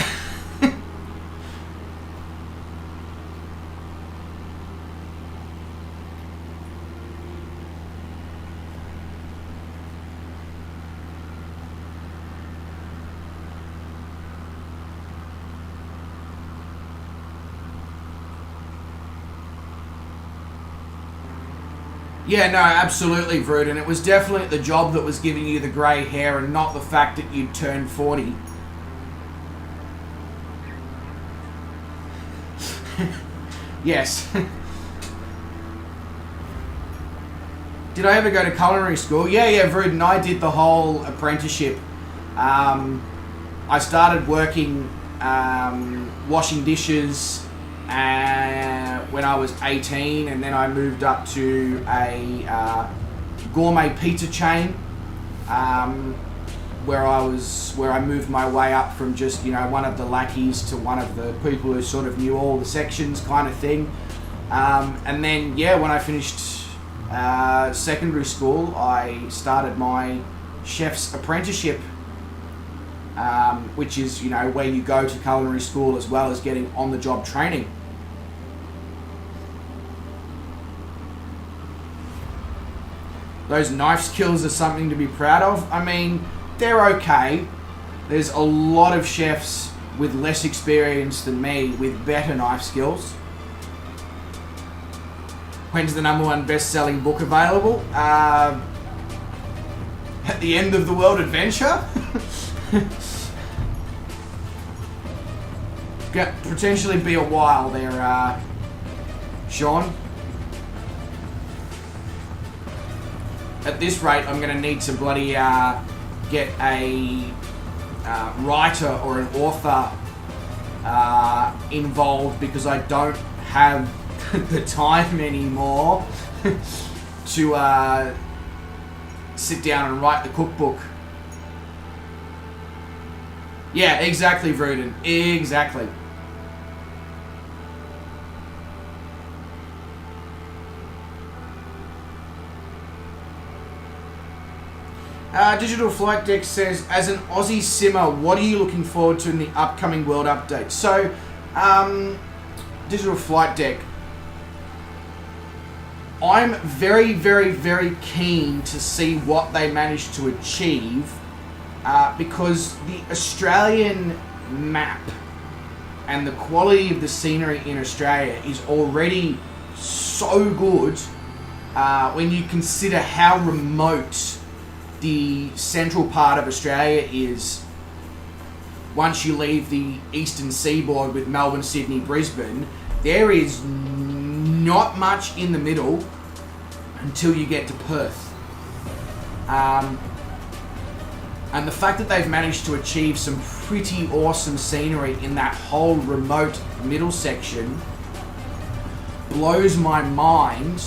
Yeah, no, absolutely, Vrood, and it was definitely the job that was giving you the grey hair and not the fact that you'd turned 40. Yes. Did I ever go to culinary school? Yeah, Vrood, and I did the whole apprenticeship. I started working washing dishes when I was 18, and then I moved up to a gourmet pizza chain where I moved my way up from just, you know, one of the lackeys to one of the people who sort of knew all the sections kind of thing. And then, yeah, when I finished secondary school, I started my chef's apprenticeship, which is, you know, where you go to culinary school as well as getting on-the-job training. Those knife skills are something to be proud of. I mean, they're okay. There's a lot of chefs with less experience than me with better knife skills. When's the #1 best-selling book available? At the end of the world adventure? Could potentially be a while there, Sean. At this rate, I'm going to need to bloody get a writer or an author involved, because I don't have the time anymore to sit down and write the cookbook. Yeah, exactly, Vruden. Exactly. Digital Flight Deck says, as an Aussie simmer, what are you looking forward to in the upcoming world update? So, Digital Flight Deck, I'm very, very, very keen to see what they managed to achieve, because the Australian map and the quality of the scenery in Australia is already so good when you consider how remote the central part of Australia is. Once you leave the eastern seaboard with Melbourne, Sydney, Brisbane, there is not much in the middle until you get to Perth. And the fact that they've managed to achieve some pretty awesome scenery in that whole remote middle section blows my mind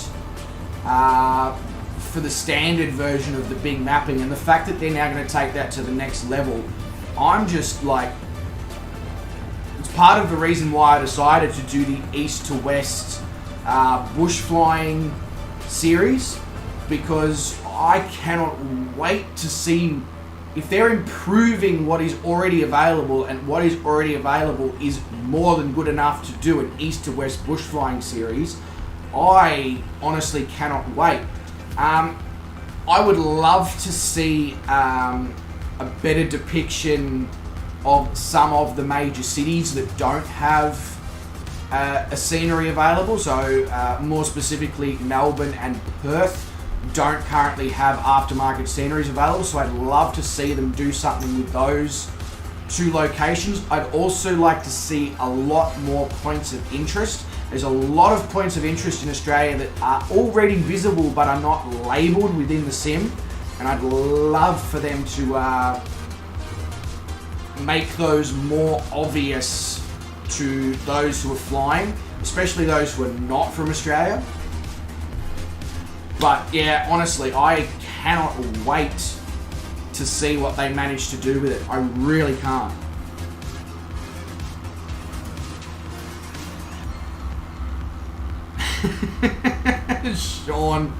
for the standard version of the big mapping, and the fact that they're now going to take that to the next level, I'm just like, it's part of the reason why I decided to do the east to west bush flying series, because I cannot wait to see if they're improving what is already available, and what is already available is more than good enough to do an east to west bush flying series. I honestly cannot wait. I would love to see a better depiction of some of the major cities that don't have a scenery available. So more specifically, Melbourne and Perth don't currently have aftermarket sceneries available. So I'd love to see them do something with those two locations. I'd also like to see a lot more points of interest. There's a lot of points of interest in Australia that are already visible but are not labelled within the sim, and I'd love for them to make those more obvious to those who are flying, especially those who are not from Australia. But yeah, honestly, I cannot wait to see what they manage to do with it. I really can't. Sean.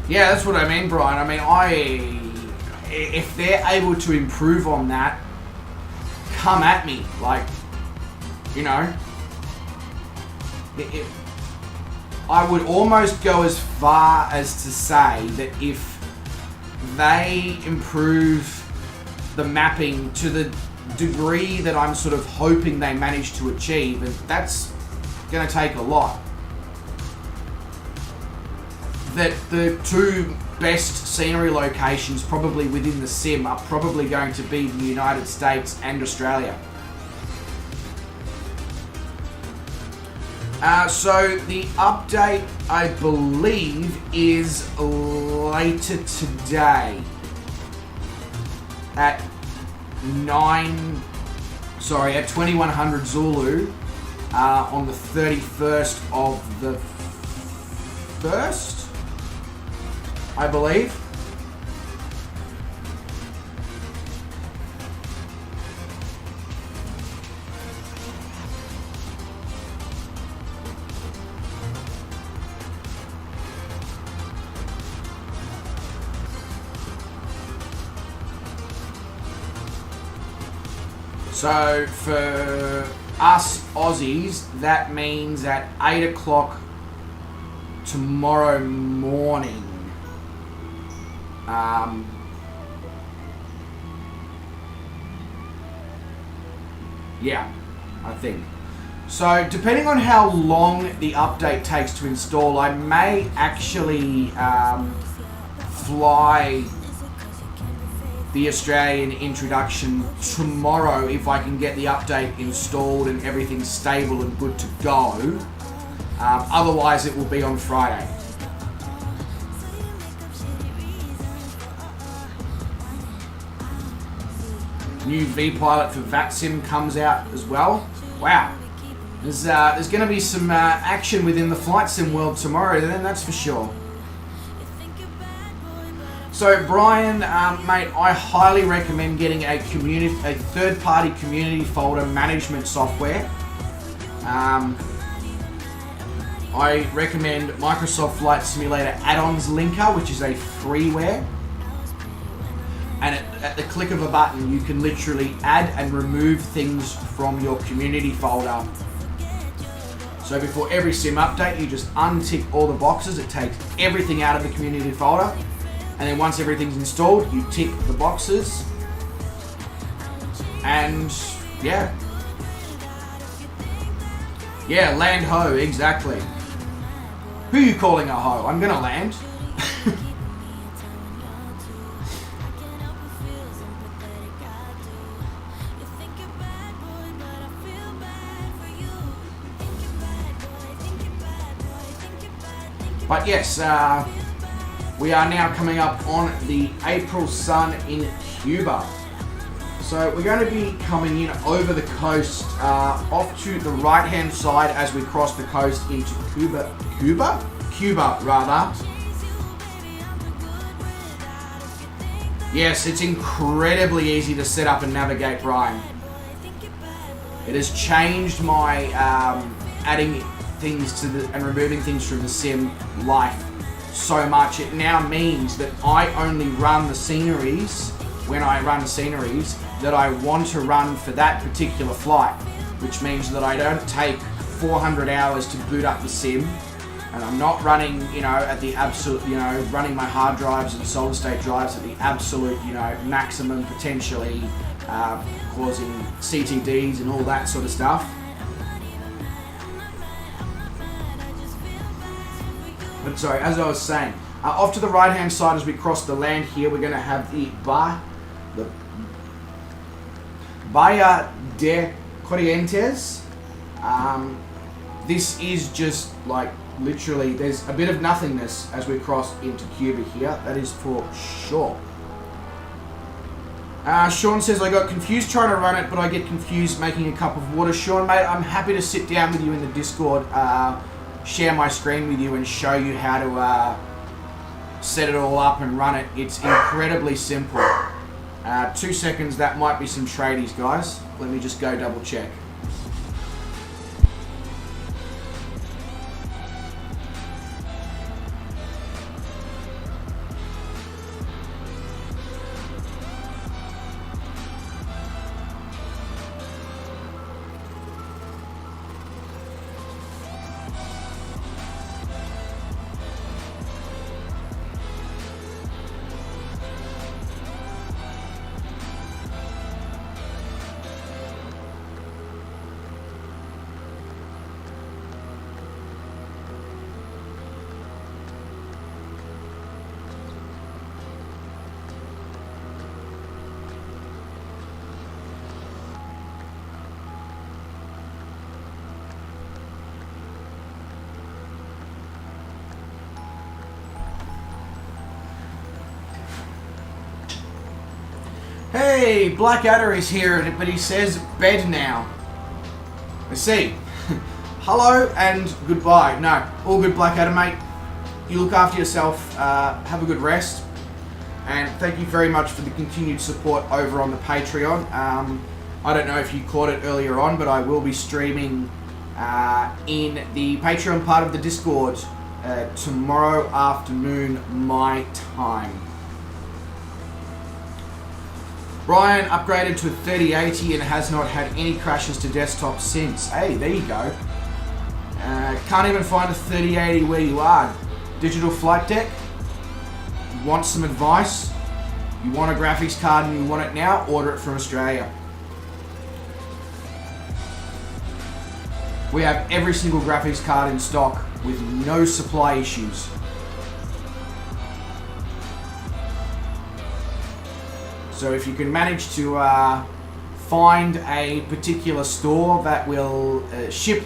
Yeah, that's what I mean, Brian. I mean, if they're able to improve on that, come at me. Like, you know, I would almost go as far as to say that if they improve the mapping to the degree that I'm sort of hoping they manage to achieve, and that's going to take a lot, that the two best scenery locations probably within the sim are probably going to be the United States and Australia. So the update, I believe, is later today at 2100 Zulu on the 31st of the 1st, I believe. So for us Aussies, that means at 8 o'clock tomorrow morning. Yeah, I think. So depending on how long the update takes to install, I may actually fly the Australian introduction tomorrow if I can get the update installed and everything's stable and good to go. Otherwise it will be on Friday. New V-Pilot for VATSIM comes out as well. Wow. There's going to be some action within the flight sim world tomorrow then, that's for sure. So Brian, mate, I highly recommend getting a third-party community folder management software. I recommend Microsoft Flight Simulator Add-ons Linker, which is a freeware. And at the click of a button, you can literally add and remove things from your community folder. So before every sim update, you just untick all the boxes. It takes everything out of the community folder. And then once everything's installed, you tick the boxes. And yeah. Yeah, land ho, exactly. Who are you calling a ho? I'm gonna land. But yes, we are now coming up on the April sun in Cuba. So we're going to be coming in over the coast, off to the right hand side as we cross the coast into Cuba rather. Yes, it's incredibly easy to set up and navigate, Brian. It has changed my adding things to and removing things from the sim life so much. It now means that I only run the sceneries when I run sceneries that I want to run for that particular flight, which means that I don't take 400 hours to boot up the sim, and I'm not running, at the absolute, running my hard drives and solid state drives at the absolute, maximum, potentially causing CTDs and all that sort of stuff. But sorry, as I was saying, off to the right hand side as we cross the land here, we're going to have the Bahia de Corrientes. This is just like literally, there's a bit of nothingness as we cross into Cuba here, that is for sure. Sean says, I got confused trying to run it, but I get confused making a cup of water. Sean, mate, I'm happy to sit down with you in the Discord, share my screen with you and show you how to set it all up and run it. It's incredibly simple. 2 seconds, that might be some tradies, guys. Let me just go double check. Hey, Blackadder is here, but he says bed now. Let's see. Hello and goodbye. No, all good, Blackadder, mate. You look after yourself. Have a good rest. And thank you very much for the continued support over on the Patreon. I don't know if you caught it earlier on, but I will be streaming in the Patreon part of the Discord tomorrow afternoon, my time. Brian upgraded to a 3080 and has not had any crashes to desktop since. Hey, there you go. Can't even find a 3080 where you are. Digital Flight Deck? Want some advice? You want a graphics card and you want it now? Order it from Australia. We have every single graphics card in stock with no supply issues. So if you can manage to find a particular store that will ship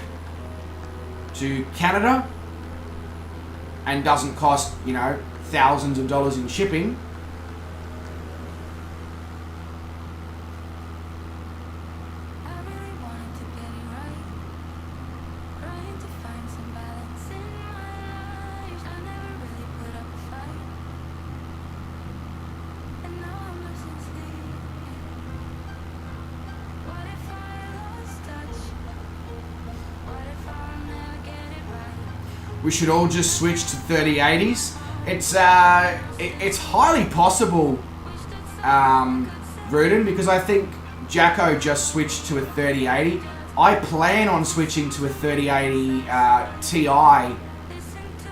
to Canada and doesn't cost, you know, thousands of dollars in shipping, we should all just switch to 3080s. It's highly possible, Rudin, because I think Jacko just switched to a 3080. I plan on switching to a 3080 Ti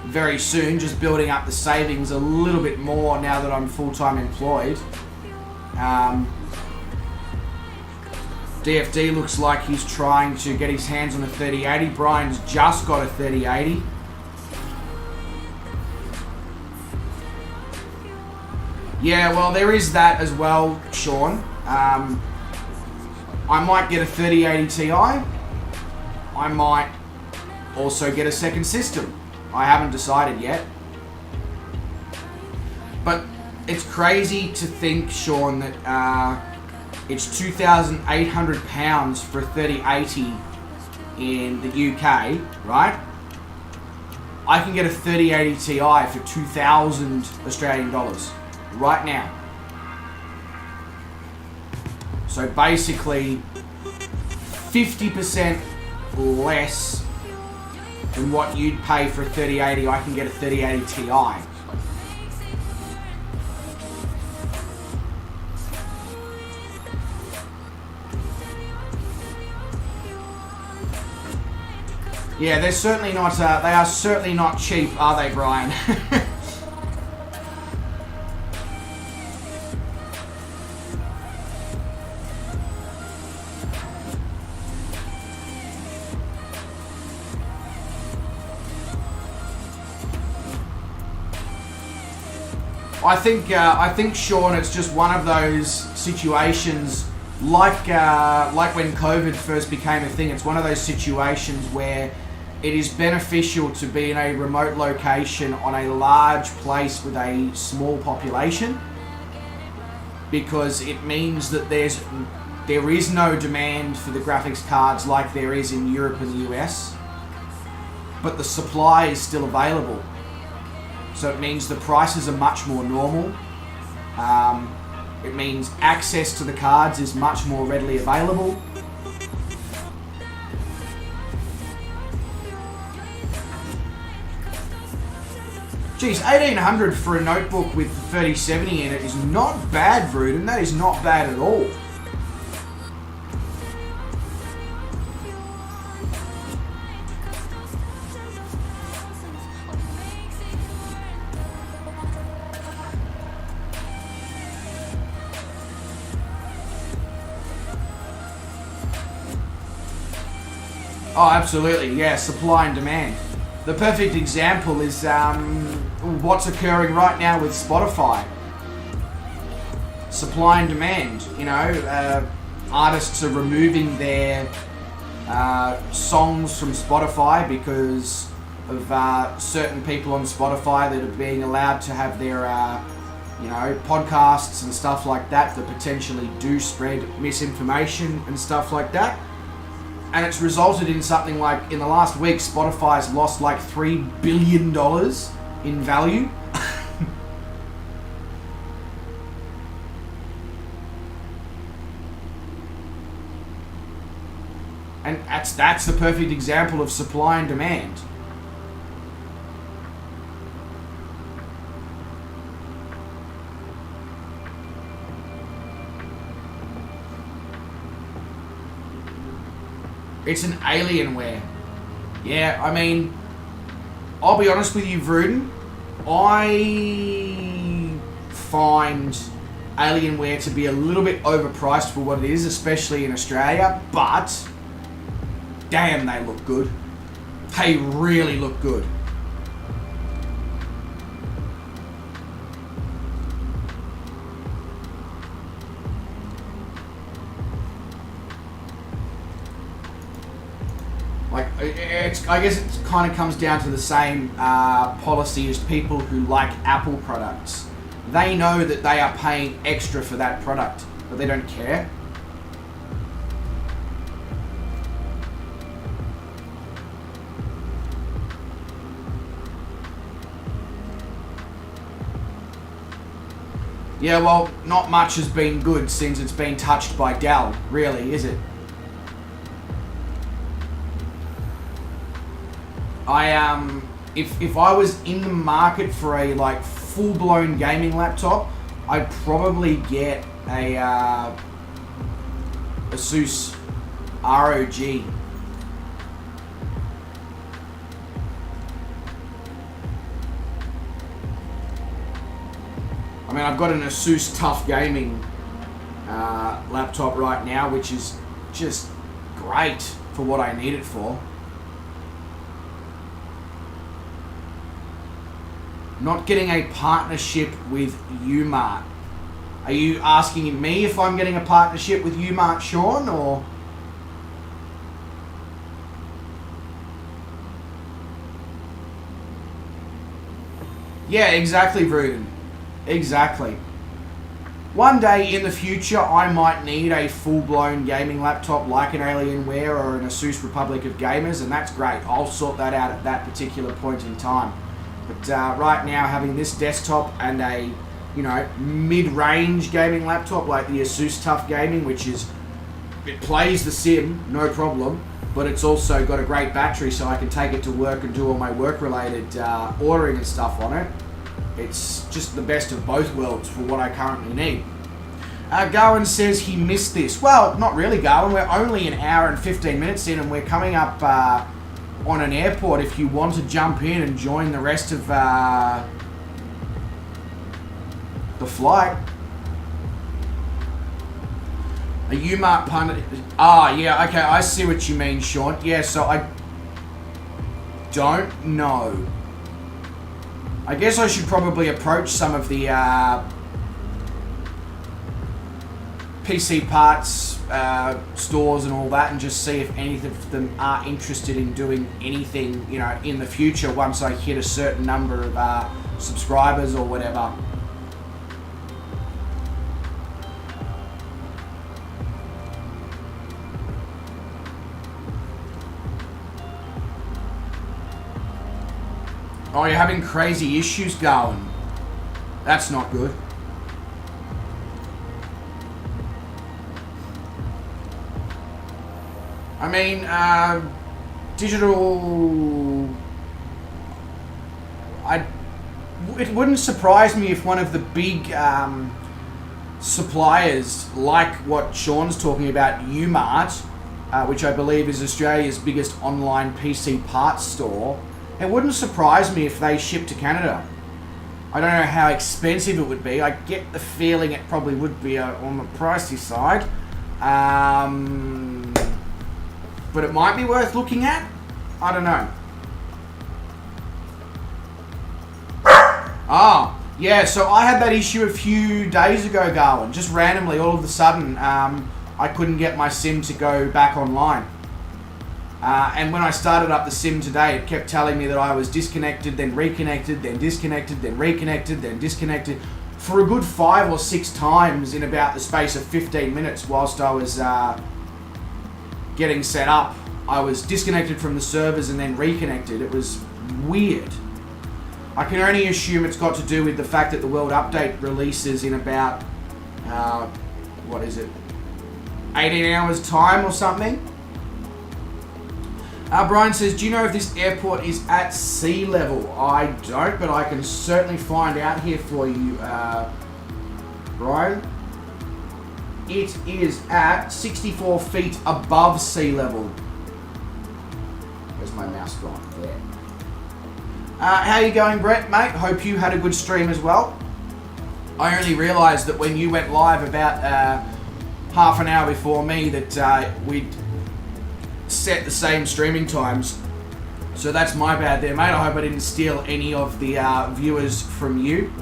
very soon, just building up the savings a little bit more now that I'm full-time employed. DFD looks like he's trying to get his hands on a 3080. Brian's just got a 3080. Yeah, well, there is that as well, Sean. I might get a 3080 Ti. I might also get a second system. I haven't decided yet. But it's crazy to think, Sean, that it's £2,800 for a 3080 in the UK, right? I can get a 3080 Ti for 2,000 Australian dollars. Right now. So basically 50% less than what you'd pay for a 3080, I can get a 3080 Ti. Yeah, they're certainly not, they are certainly not cheap, are they, Brian? I think, Sean, it's just one of those situations, like when COVID first became a thing. It's one of those situations where it is beneficial to be in a remote location on a large place with a small population, because it means that there is no demand for the graphics cards like there is in Europe and the US, but the supply is still available. So it means the prices are much more normal. It means access to the cards is much more readily available. Geez, 1,800 for a notebook with the 3070 in it is not bad, Rudin. That is not bad at all. Oh, absolutely, yeah, supply and demand. The perfect example is what's occurring right now with Spotify. Supply and demand, you know, artists are removing their songs from Spotify because of certain people on Spotify that are being allowed to have their podcasts and stuff like that potentially do spread misinformation and stuff like that. And it's resulted in something like, in the last week, Spotify's lost like $3 billion in value. And that's the perfect example of supply and demand. It's an Alienware. Yeah, I mean, I'll be honest with you, Vruden. I find Alienware to be a little bit overpriced for what it is, especially in Australia, but damn, they look good. They really look good. I guess it kind of comes down to the same policy as people who like Apple products. They know that they are paying extra for that product, but they don't care. Yeah, well, not much has been good since it's been touched by Dell, really, is it? If I was in the market for a like full-blown gaming laptop, I'd probably get a Asus ROG. I mean, I've got an Asus Tough Gaming laptop right now, which is just great for what I need it for. Not getting a partnership with Umart. Are you asking me if I'm getting a partnership with Umart, Sean, or? Yeah, exactly, Vruden. Exactly. One day in the future, I might need a full-blown gaming laptop like an Alienware or an Asus Republic of Gamers, and that's great. I'll sort that out at that particular point in time. But right now, having this desktop and a, mid-range gaming laptop like the Asus Tough Gaming, it plays the sim, no problem, but it's also got a great battery so I can take it to work and do all my work-related ordering and stuff on it. It's just the best of both worlds for what I currently need. Garwin says he missed this. Well, not really, Garwin. We're only an hour and 15 minutes in, and we're coming up on an airport if you want to jump in and join the rest of the flight. A Umart pundit. Yeah, okay, I see what you mean, Sean. Yeah, so I don't know. I guess I should probably approach some of the PC parts stores and all that, and just see if any of them are interested in doing anything, in the future once I hit a certain number of subscribers or whatever. Oh, you're having crazy issues going. That's not good. I mean, digital... It wouldn't surprise me if one of the big suppliers, like what Sean's talking about, Umart, which I believe is Australia's biggest online PC parts store, it wouldn't surprise me if they ship to Canada. I don't know how expensive it would be. I get the feeling it probably would be on the pricey side. But it might be worth looking at. I don't know. Yeah, so I had that issue a few days ago, Garwin. Just randomly, all of a sudden, I couldn't get my SIM to go back online. And when I started up the SIM today, it kept telling me that I was disconnected, then reconnected, then disconnected, then reconnected, then disconnected. for a good 5 or 6 times in about the space of 15 minutes whilst I was getting set up. I was disconnected from the servers and then reconnected. It was weird. I can only assume it's got to do with the fact that the World Update releases in about, what is it, 18 hours time or something. Brian says, do you know if this airport is at sea level? I don't, but I can certainly find out here for you, Brian. It is at 64 feet above sea level. Where's my mouse gone? There. How you going, Brett, mate? Hope you had a good stream as well. I only realised that when you went live about half an hour before me that we'd set the same streaming times. So that's my bad there, mate. I hope I didn't steal any of the viewers from you.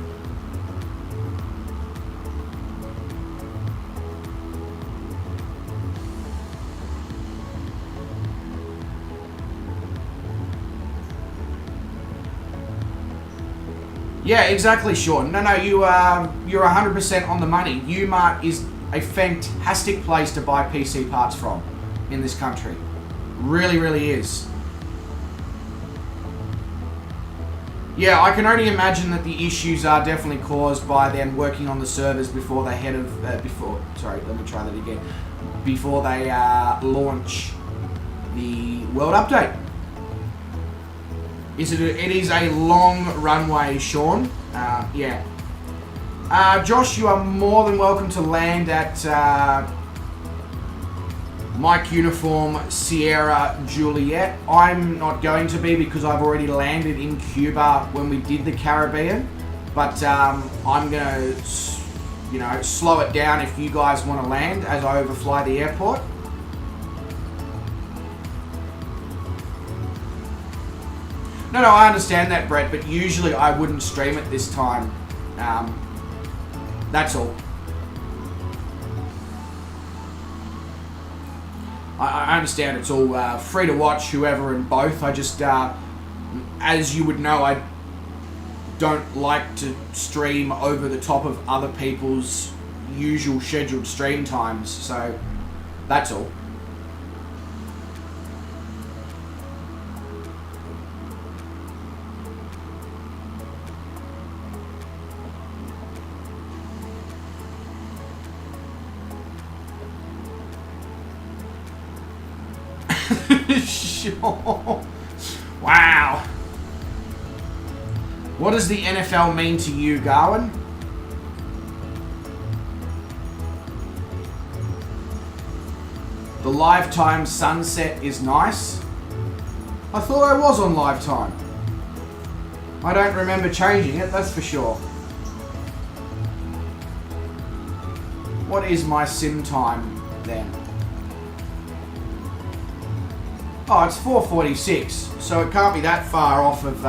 Yeah, exactly, Sean. No, you're 100% on the money. Umart is a fantastic place to buy PC parts from in this country. Really, really is. Yeah, I can only imagine that the issues are definitely caused by them working on the servers before they before they launch the World Update. It is a long runway, Sean. Yeah. Josh, you are more than welcome to land at Mike Uniform Sierra Juliet. I'm not going to be because I've already landed in Cuba when we did the Caribbean. But I'm going to, slow it down if you guys want to land as I overfly the airport. No, I understand that, Brett, but usually I wouldn't stream at this time. That's all. I understand it's all free to watch, whoever and both. I just, as you would know, I don't like to stream over the top of other people's usual scheduled stream times, so that's all. Sure. Wow. What does the NFL mean to you, Garwin? The lifetime sunset is nice. I thought I was on lifetime. I don't remember changing it, that's for sure. What is my sim time then? Oh, it's 4:46, so it can't be that far off of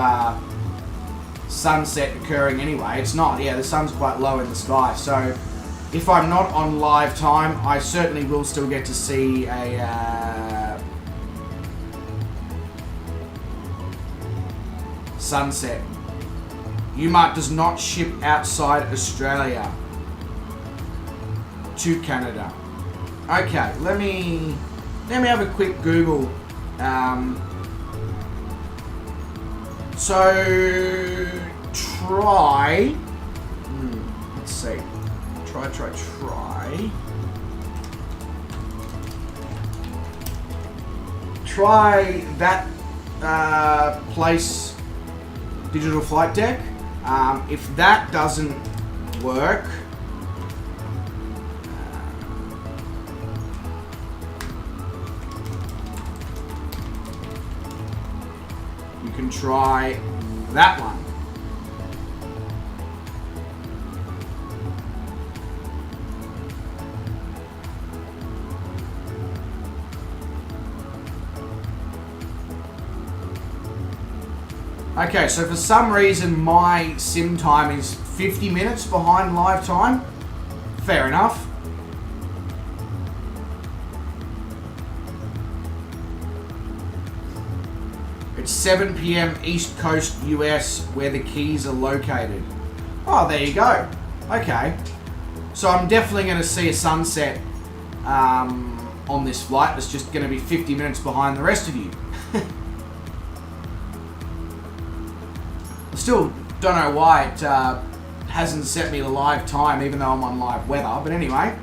sunset occurring anyway. It's not, yeah, the sun's quite low in the sky, so if I'm not on live time, I certainly will still get to see a sunset. Umart does not ship outside Australia to Canada. Okay, let me have a quick Google. So try. Let's see. Try that place, digital flight deck. If that doesn't work, you can try that one. Okay, so for some reason my sim time is 50 minutes behind live time. Fair enough. It's 7 p.m. East Coast US where the keys are located. Oh, there you go. Okay. So I'm definitely going to see a sunset on this flight. It's just going to be 50 minutes behind the rest of you. I still don't know why it hasn't set me to live time, even though I'm on live weather. But anyway,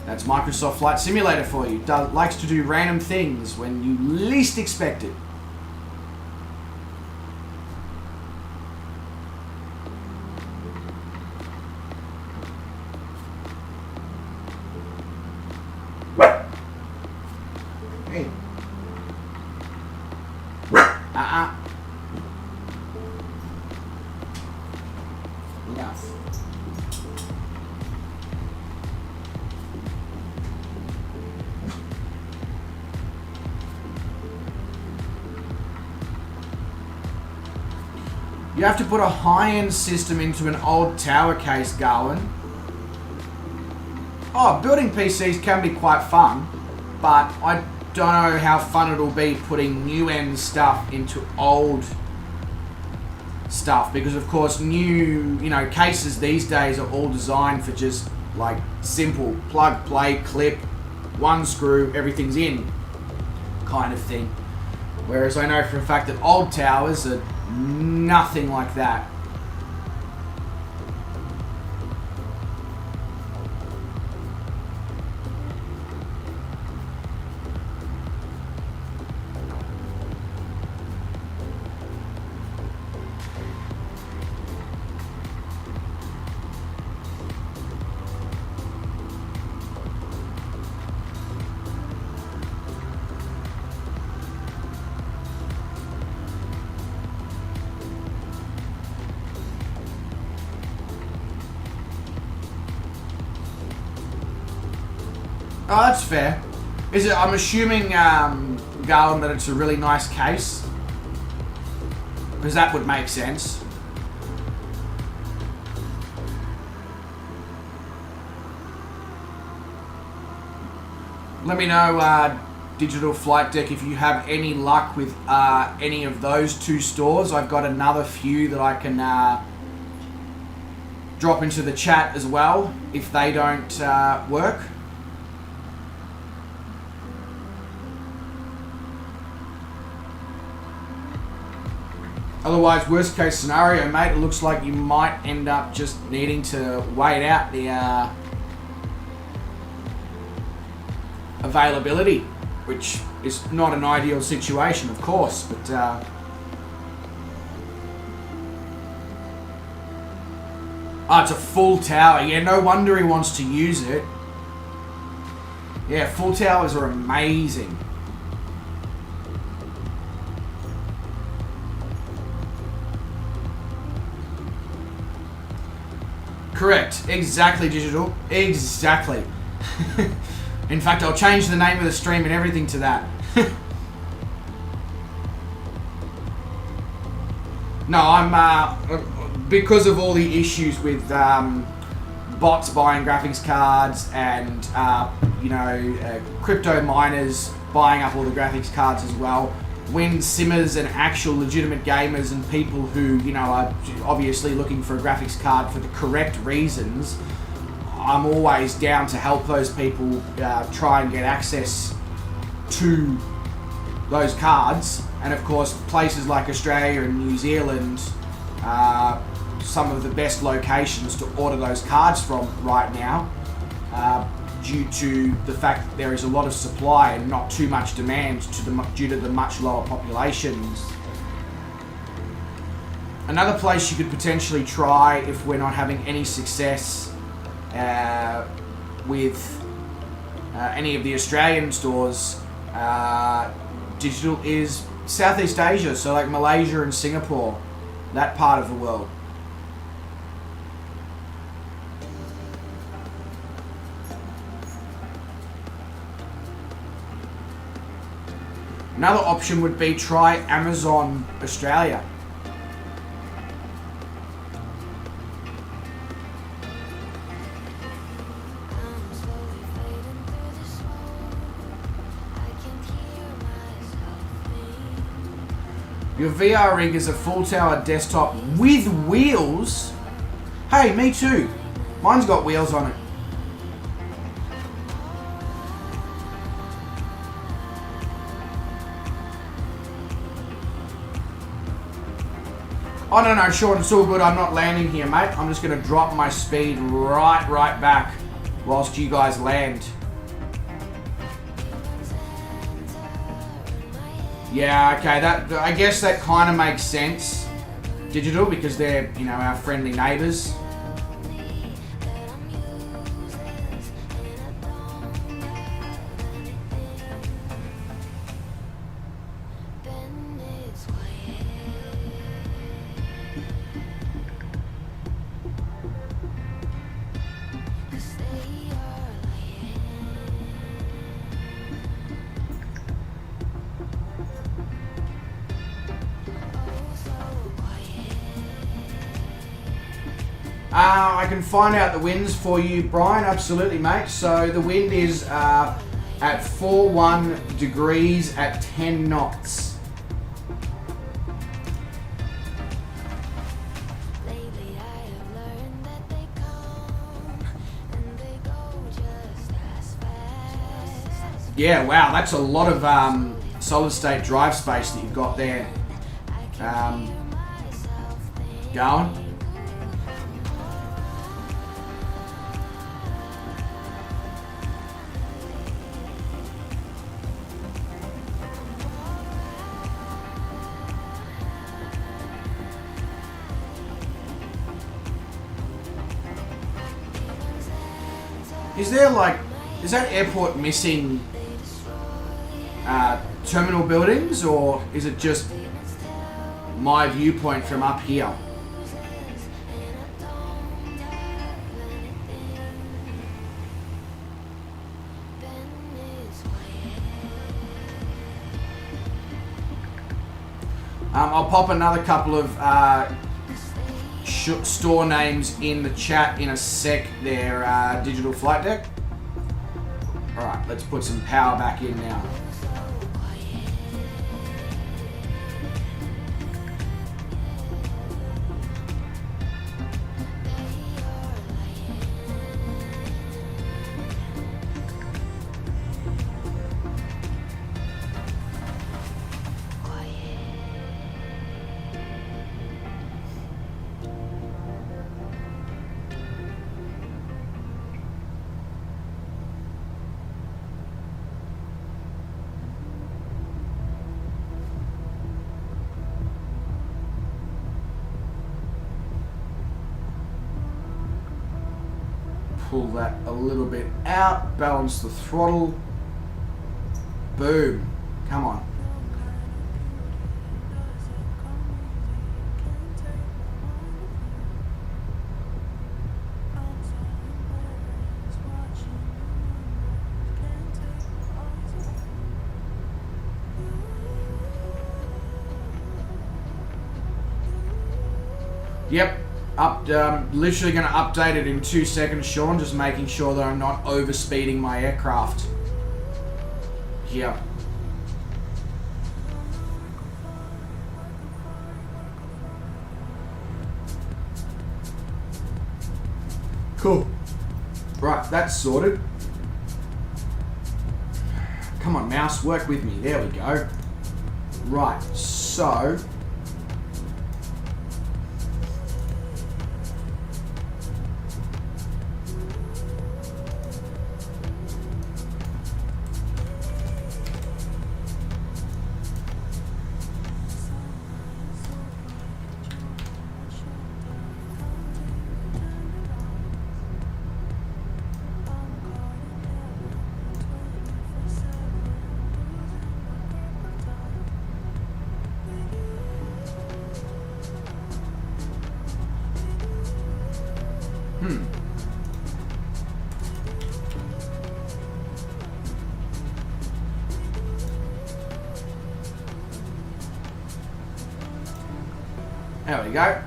that's Microsoft Flight Simulator for you. Likes to do random things when you least expect it. Hey. Enough. You have to put a high-end system into an old tower case, Garwin. Oh, building PCs can be quite fun, but I don't know how fun it'll be putting new-end stuff into old stuff, because of course new, cases these days are all designed for just like simple plug, play, clip, one screw, everything's in kind of thing. Whereas I know for a fact that old towers are nothing like that. Oh, that's fair. Is it? I'm assuming, Garland, that it's a really nice case, because that would make sense. Let me know, Digital Flight Deck, if you have any luck with any of those two stores. I've got another few that I can drop into the chat as well if they don't work. Otherwise, worst case scenario, mate, it looks like you might end up just needing to wait out the availability, which is not an ideal situation, of course, but oh, it's a full tower. Yeah, no wonder he wants to use it. Yeah, full towers are amazing. Correct. Exactly, Digital. Exactly. In fact, I'll change the name of the stream and everything to that. No, I'm because of all the issues with bots buying graphics cards and crypto miners buying up all the graphics cards as well. When simmers and actual legitimate gamers and people who, are obviously looking for a graphics card for the correct reasons, I'm always down to help those people try and get access to those cards. And of course, places like Australia and New Zealand are some of the best locations to order those cards from right now, due to the fact that there is a lot of supply and not too much demand due to the much lower populations. Another place you could potentially try if we're not having any success with any of the Australian stores, Digital, is Southeast Asia, so like Malaysia and Singapore, that part of the world. Another option would be try Amazon Australia. Your VR rig is a full tower desktop with wheels. Hey, me too. Mine's got wheels on it. Oh, no, Sean, it's all good. I'm not landing here, mate. I'm just going to drop my speed right back whilst you guys land. Yeah, okay, I guess that kind of makes sense, Digital, because they're, you know, our friendly neighbours. I can find out the winds for you, Brian. Absolutely, mate. So the wind is at 41 degrees at 10 knots. Yeah, wow, that's a lot of solid state drive space that you've got there. Going. Is that airport missing terminal buildings, or is it just my viewpoint from up here? I'll pop another couple of store names in the chat in a sec there, Digital Flight Deck. Alright, let's put some power back in now. Pull that a little bit out, balance the throttle. Boom. Come on. Yep. Literally going to update it in 2 seconds, Sean. Just making sure that I'm not overspeeding my aircraft. Here. Cool. Right, that's sorted. Come on, mouse, work with me. There we go. Right, so... There we go.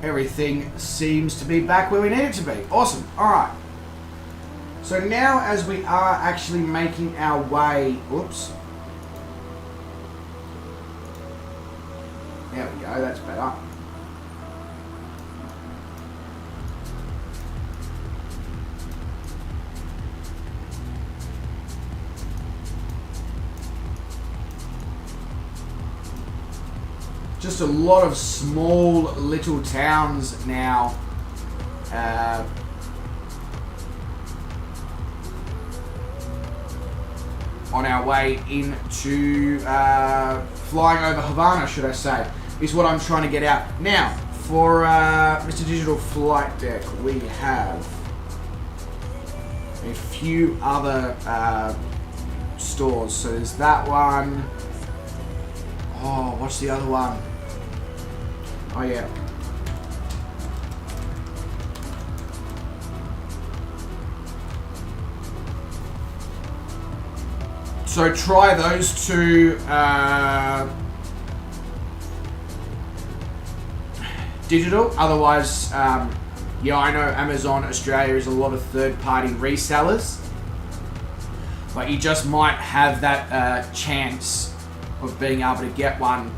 Everything seems to be back where we need it to be. Awesome. Alright. So now as we are actually making our way... Oops. There we go. That's better. just a lot of small little towns now. On our way into flying over Havana, should I say, is what I'm trying to get out. Now, for Mr. Digital Flight Deck, we have a few other stores. So there's that one. Oh, what's the other one? Oh yeah. So try those two digital. Otherwise, yeah, I know Amazon Australia is a lot of third-party resellers, but you just might have that chance of being able to get one.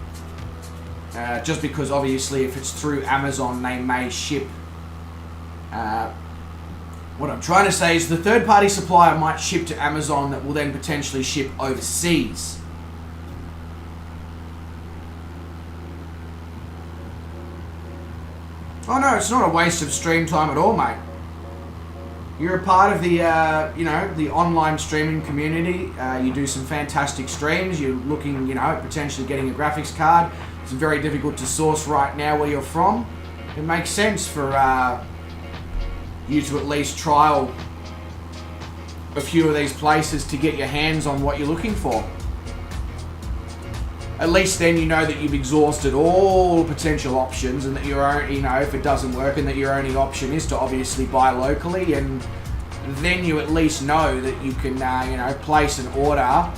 Just because obviously if it's through Amazon, they may ship. What I'm trying to say is the third-party supplier might ship to Amazon that will then potentially ship overseas. Oh no, it's not a waste of stream time at all, mate. You're a part of the, the online streaming community. You do some fantastic streams. You're looking, at potentially getting a graphics card. It's very difficult to source right now where you're from. It makes sense for you to at least trial a few of these places to get your hands on what you're looking for. At least then you know that you've exhausted all potential options, and that your only, if it doesn't work, and that your only option is to obviously buy locally, and then you at least know that you can, place an order,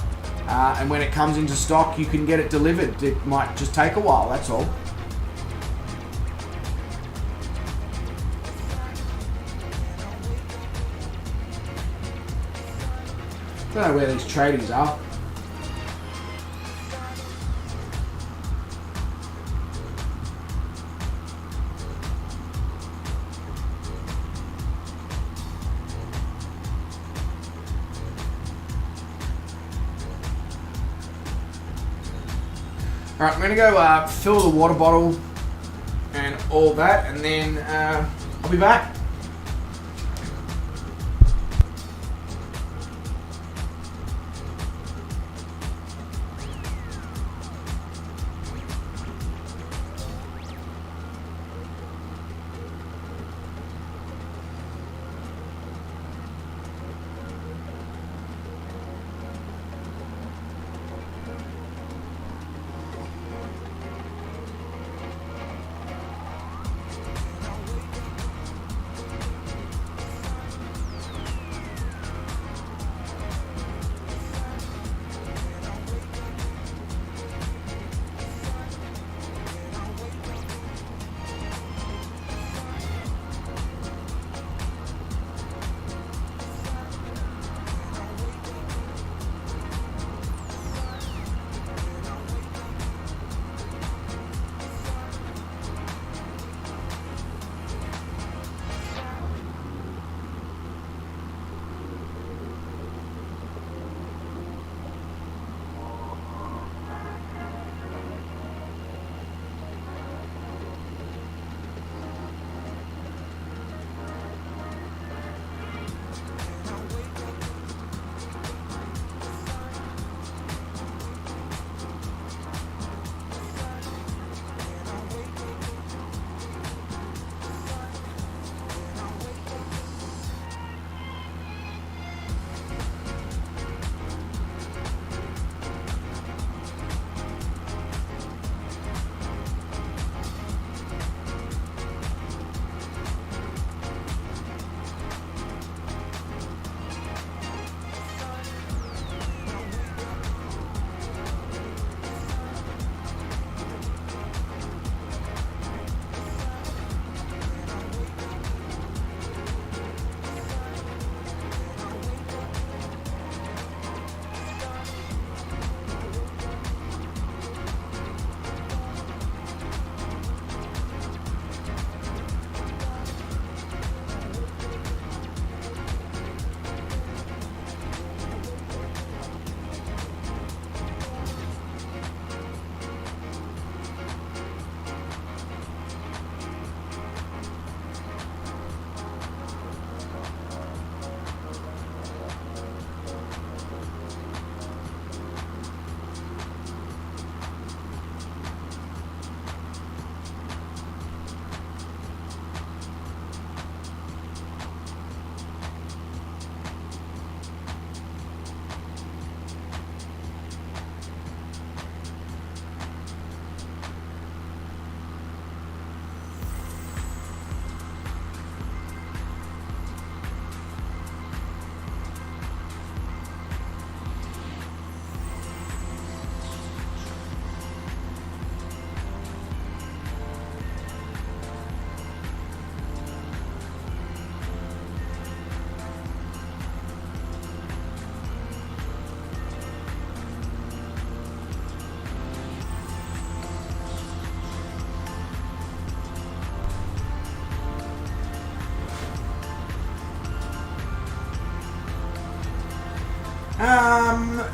and when it comes into stock, you can get it delivered. It might just take a while, that's all. Don't know where these tradies are. Alright, I'm going to go fill the water bottle and all that, and then I'll be back.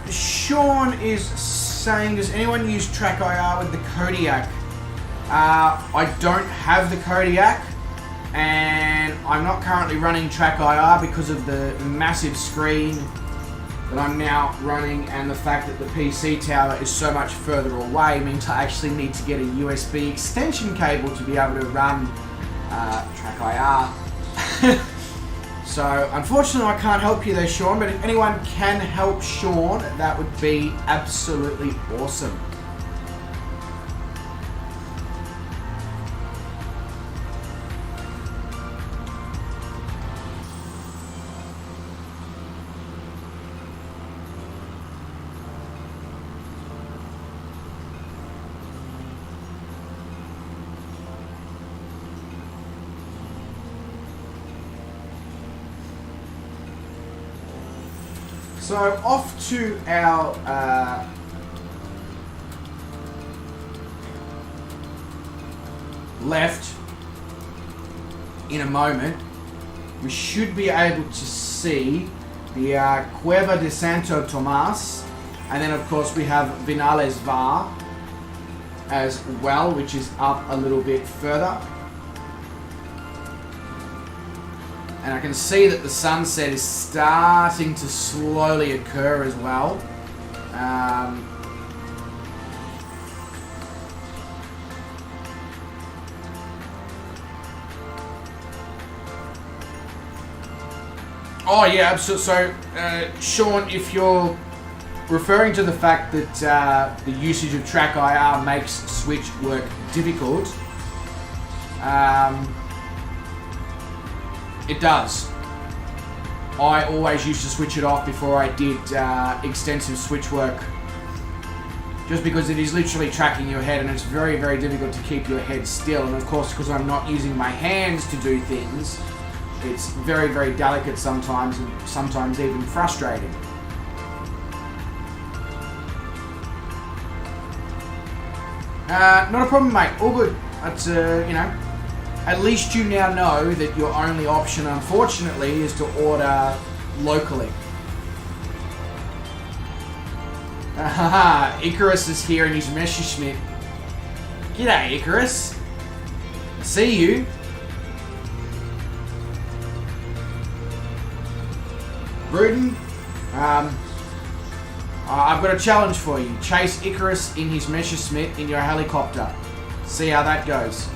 Sean is saying, does anyone use Track IR with the Kodiak? I don't have the Kodiak, and I'm not currently running Track IR because of the massive screen that I'm now running, and the fact that the PC tower is so much further away means I actually need to get a USB extension cable to be able to run Track IR. So unfortunately I can't help you there, Sean, but if anyone can help Sean, that would be absolutely awesome. So off to our left in a moment. We should be able to see the Cueva de Santo Tomas, and then of course we have Vinales Var as well, which is up a little bit further. And I can see that the sunset is starting to slowly occur as well. Oh yeah, absolutely. So, Sean, if you're referring to the fact that the usage of Track IR makes Switch work difficult, it does. I always used to switch it off before I did extensive Switch work, just because it is literally tracking your head, and it's very, very difficult to keep your head still. And of course, because I'm not using my hands to do things, it's very, very delicate sometimes, and sometimes even frustrating. Not a problem, mate. All good. That's, you know, at least you now know that your only option, unfortunately, is to order locally. Icarus is here in his Messerschmitt. G'day, Icarus. I see you. Bruden, I've got a challenge for you. Chase Icarus in his Messerschmitt in your helicopter. See how that goes.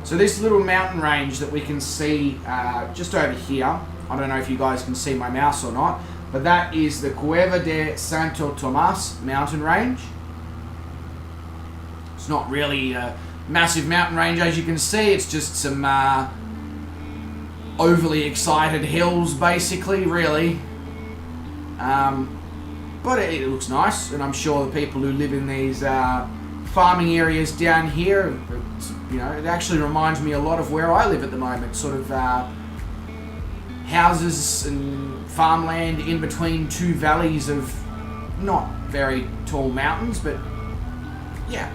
So this little mountain range that we can see just over here, I don't know if you guys can see my mouse or not, but that is the Cueva de Santo Tomas mountain range. It's not really a massive mountain range, as you can see. It's just some overly excited hills, basically, really. But it looks nice, and I'm sure the people who live in these farming areas down here, you know, it actually reminds me a lot of where I live at the moment. Sort of houses and farmland in between two valleys of not very tall mountains, but yeah.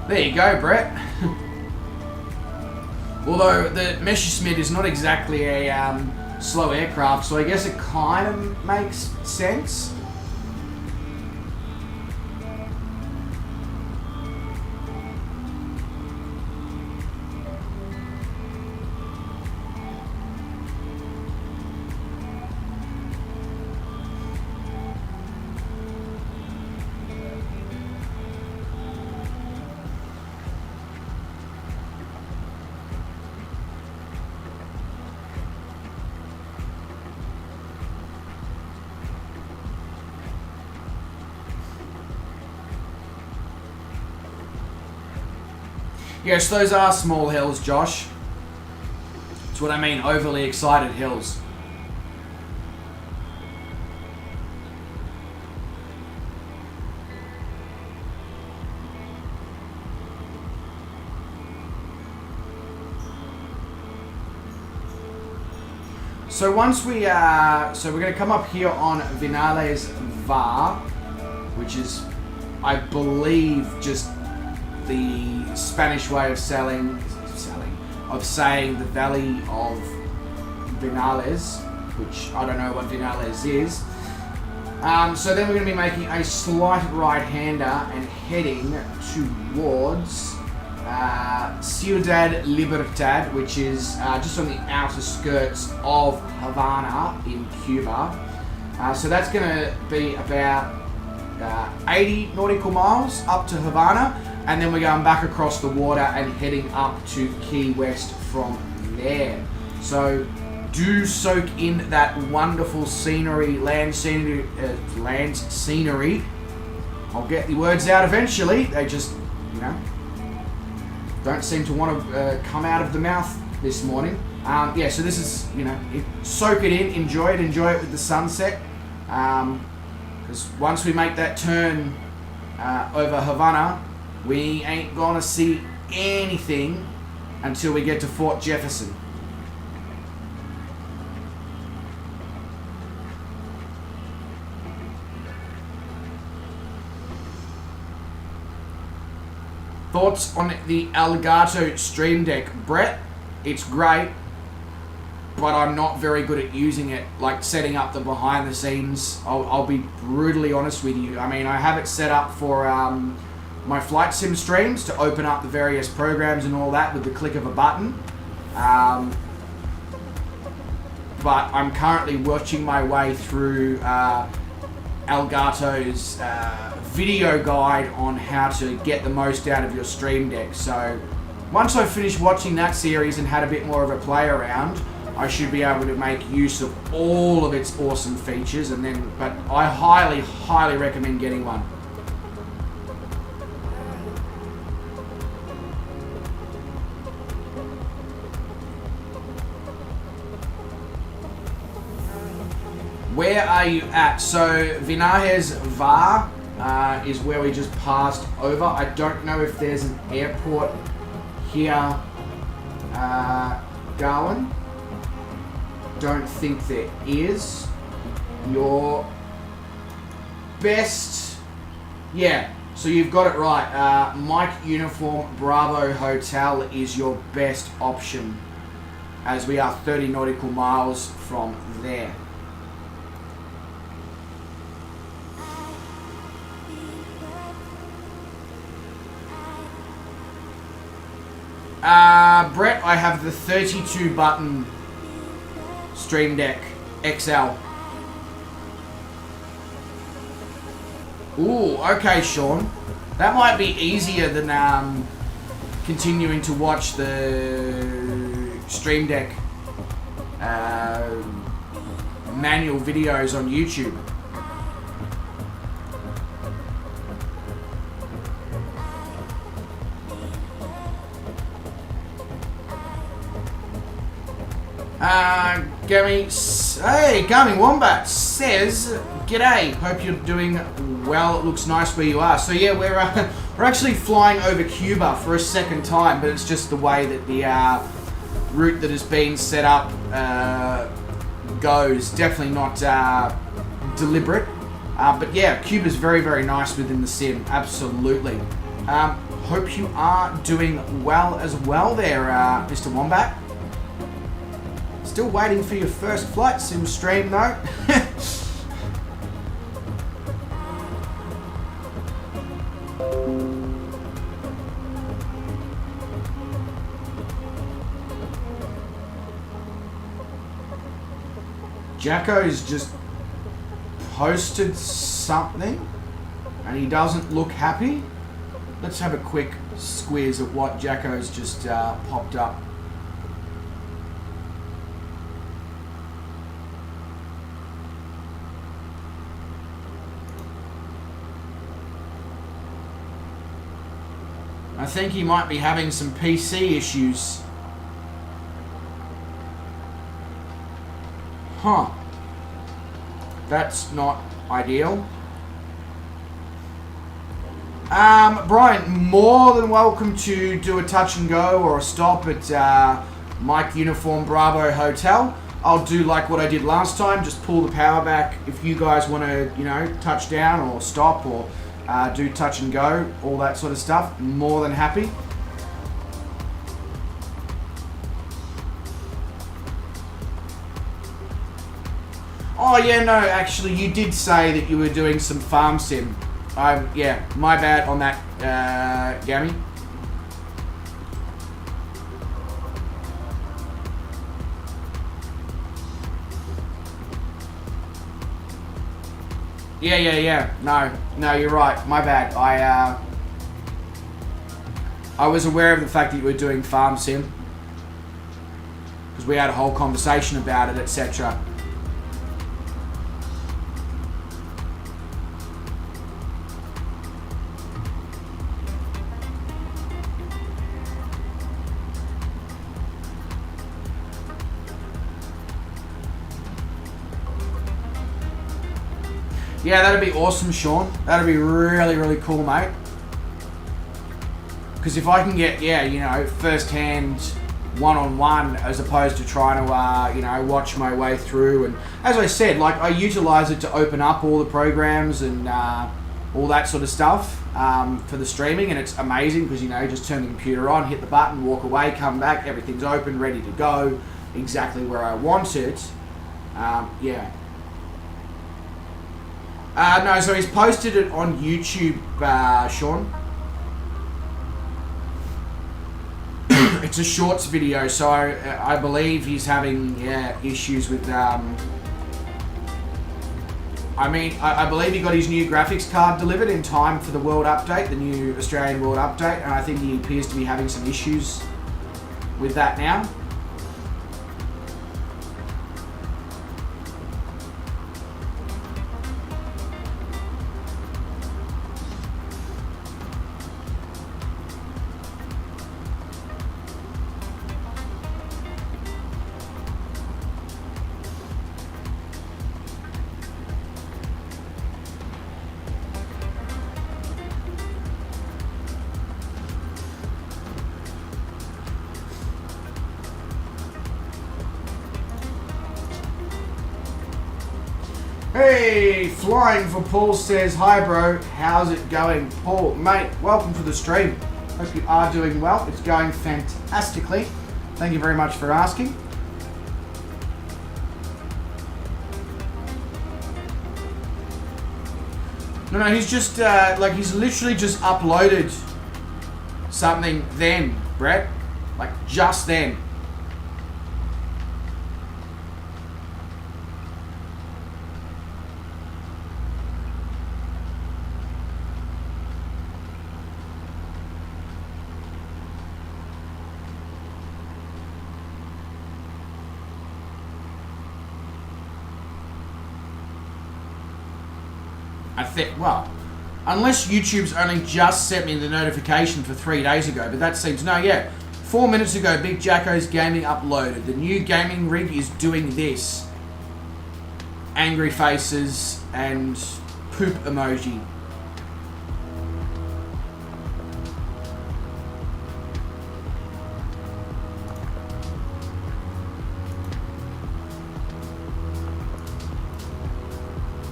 There you go, Brett. Although the Messerschmitt is not exactly a slow aircraft, so I guess it kind of makes sense. Yes, those are small hills, Josh. That's what I mean, overly excited hills. So once we, so we're going to come up here on Vinales VAR, which is, I believe, just the Spanish way of saying the Valley of Vinales, which I don't know what Vinales is. So then we're going to be making a slight right-hander and heading towards Ciudad Libertad, which is just on the outer skirts of Havana in Cuba. So that's going to be about 80 nautical miles up to Havana, and then we're going back across the water and heading up to Key West from there. So do soak in that wonderful scenery, land scenery. I'll get the words out eventually. They just, don't seem to want to come out of the mouth this morning. Yeah, so this is, soak it in, enjoy it with the sunset. Because once we make that turn over Havana, we ain't gonna see anything until we get to Fort Jefferson. Thoughts on the Elgato Stream Deck? Brett, it's great, but I'm not very good at using it, like setting up the behind the scenes. I'll be brutally honest with you. I mean, I have it set up for my flight sim streams to open up the various programs and all that with the click of a button. But I'm currently watching my way through Elgato's video guide on how to get the most out of your Stream Deck. So once I finish watching that series and had a bit more of a play around, I should be able to make use of all of its awesome features. But I highly recommend getting one. Where are you at? So Vinales VAR is where we just passed over. I don't know if there's an airport here, Darwin. Don't think there is. Your best, yeah, so you've got it right. Mike Uniform Bravo Hotel is your best option, as we are 30 nautical miles from there. Brett, I have the 32 button Stream Deck XL. Ooh, okay, Sean. That might be easier than continuing to watch the Stream Deck manual videos on YouTube. Gaming Wombat says, "G'day, hope you're doing well. It looks nice where you are." So yeah, we're actually flying over Cuba for a second time, but it's just the way that the route that has been set up goes. Definitely not deliberate, but yeah, Cuba's very nice within the sim. Absolutely. Hope you are doing well as well there, Mr. Wombat. Still waiting for your first flight sim stream though. Jacko's just posted something and he doesn't look happy. Let's have a quick squeeze at what Jacko's just popped up. I think he might be having some PC issues. Huh. That's not ideal. Brian, more than welcome to do a touch and go or a stop at Mike Uniform Bravo Hotel. I'll do like what I did last time, just pull the power back. If you guys want to, you know, touch down or stop or do touch and go, all that sort of stuff, more than happy. Oh yeah, no, actually you did say that you were doing some farm sim. Yeah, my bad on that, Gammy. Yeah. No, you're right. My bad. I was aware of the fact that you were doing farm sim because we had a whole conversation about it, etc. Yeah, that'd be awesome, Sean. That'd be really, really cool, mate. Because if I can get, yeah, you know, first-hand, one-on-one, as opposed to trying to, you know, watch my way through. And as I said, like, I utilize it to open up all the programs and all that sort of stuff for the streaming. And it's amazing because, you know, just turn the computer on, hit the button, walk away, come back, everything's open, ready to go, exactly where I want it. Yeah. No, so he's posted it on YouTube, Sean. It's a shorts video, so I believe he's having issues with. I believe he got his new graphics card delivered in time for the World Update, the new Australian World Update, and I think he appears to be having some issues with that now. Hey, Flying for Paul says, hi bro, how's it going? Paul, mate, welcome to the stream. Hope you are doing well. It's going fantastically. Thank you very much for asking. No, he's just, he's literally just uploaded something then, Brett. Like, just then. Well, unless YouTube's only just sent me the notification for 3 days ago, but that seems, 4 minutes ago, Big Jacko's Gaming uploaded. The new gaming rig is doing this. Angry faces and poop emoji.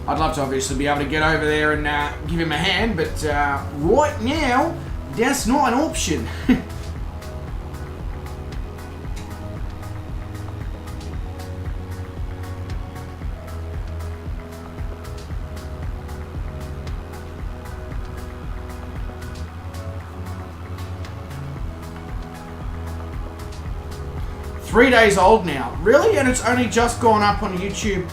I'd love to obviously be able to get over there and give him a hand, but right now, that's not an option. Three days old now. Really? And it's only just gone up on YouTube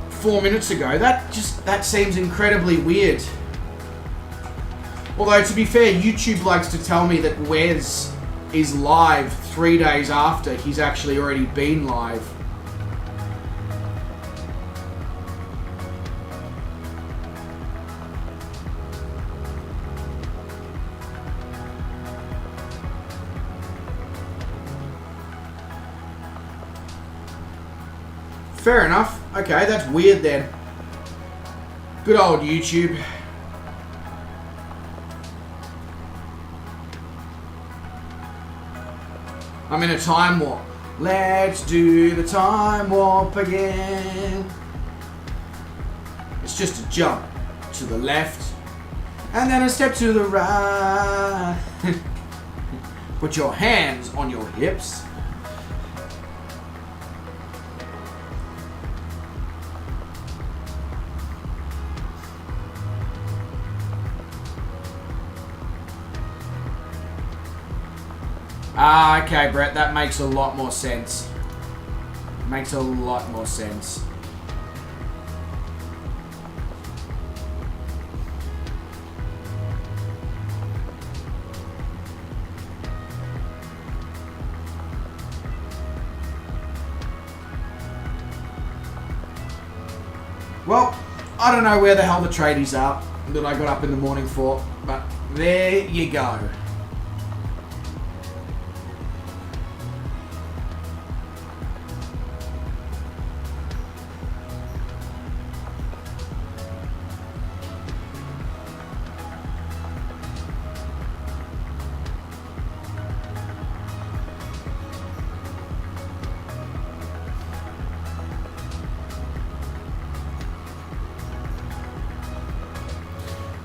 4 minutes ago. That seems incredibly weird. Although, to be fair, YouTube likes to tell me that Wes is live 3 days after he's actually already been live. Fair enough. Okay, that's weird then. Good old YouTube. I'm in a time warp. Let's do the time warp again. It's just a jump to the left and then a step to the right. Put your hands on your hips. Ah, okay, Brett, that makes a lot more sense. Makes a lot more sense. Well, I don't know where the hell the tradies are that I got up in the morning for, but there you go.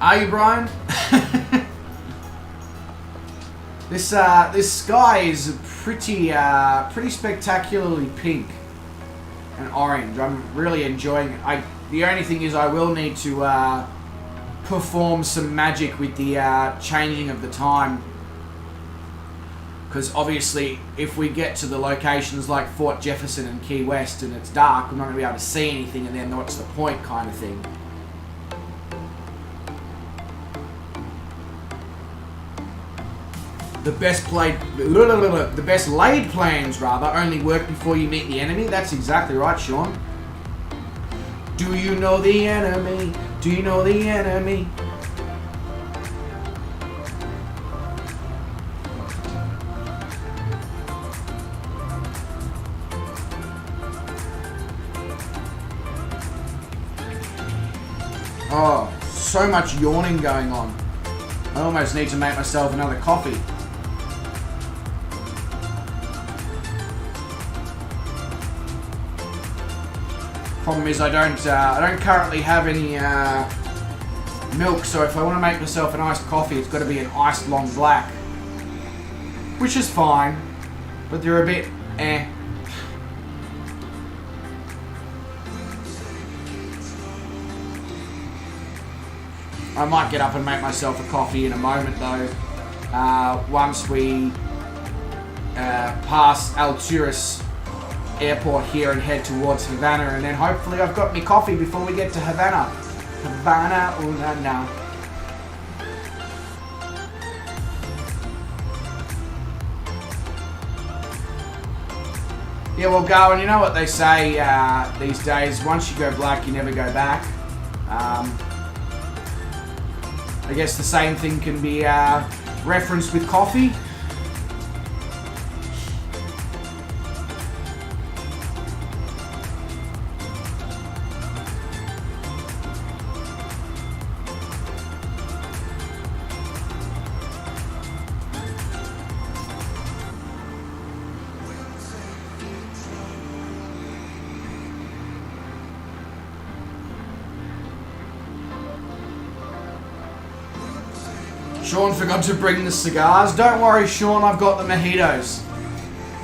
Are you, Brian? This sky is pretty spectacularly pink and orange. I'm really enjoying it. The only thing is I will need to perform some magic with the changing of the time, because obviously if we get to the locations like Fort Jefferson and Key West and it's dark, I'm not going to be able to see anything, and then what's the point kind of thing. The best laid plans, rather, only work before you meet the enemy. That's exactly right, Sean. Do you know the enemy? Do you know the enemy? Oh, so much yawning going on. I almost need to make myself another coffee. Problem is I don't currently have any milk, so if I want to make myself an iced coffee, it's got to be an iced long black, which is fine, but they're a bit eh. I might get up and make myself a coffee in a moment though, once we pass Alturas Airport here and head towards Havana, and then hopefully I've got my coffee before we get to Havana. Havana, ooh la la. Yeah, well, Garwin, you know what they say these days, once you go black, you never go back. I guess the same thing can be referenced with coffee. Sean forgot to bring the cigars. Don't worry, Sean, I've got the mojitos.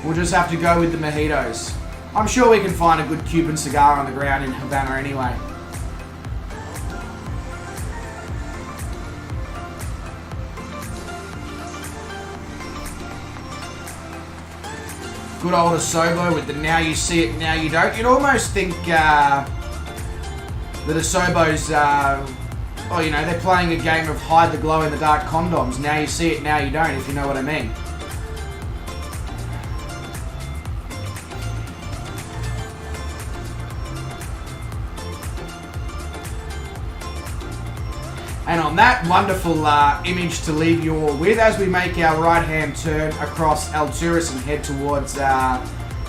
We'll just have to go with the mojitos. I'm sure we can find a good Cuban cigar on the ground in Havana anyway. Good old Asobo with the now you see it, now you don't. You'd almost think that Asobo's, oh, you know, they're playing a game of hide the glow in the dark condoms. Now you see it, now you don't, if you know what I mean. And on that wonderful image to leave you all with, as we make our right-hand turn across Alturas and head towards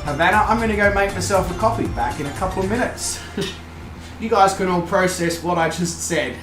Havana, I'm going to go make myself a coffee. Back in a couple of minutes. You guys can all process what I just said.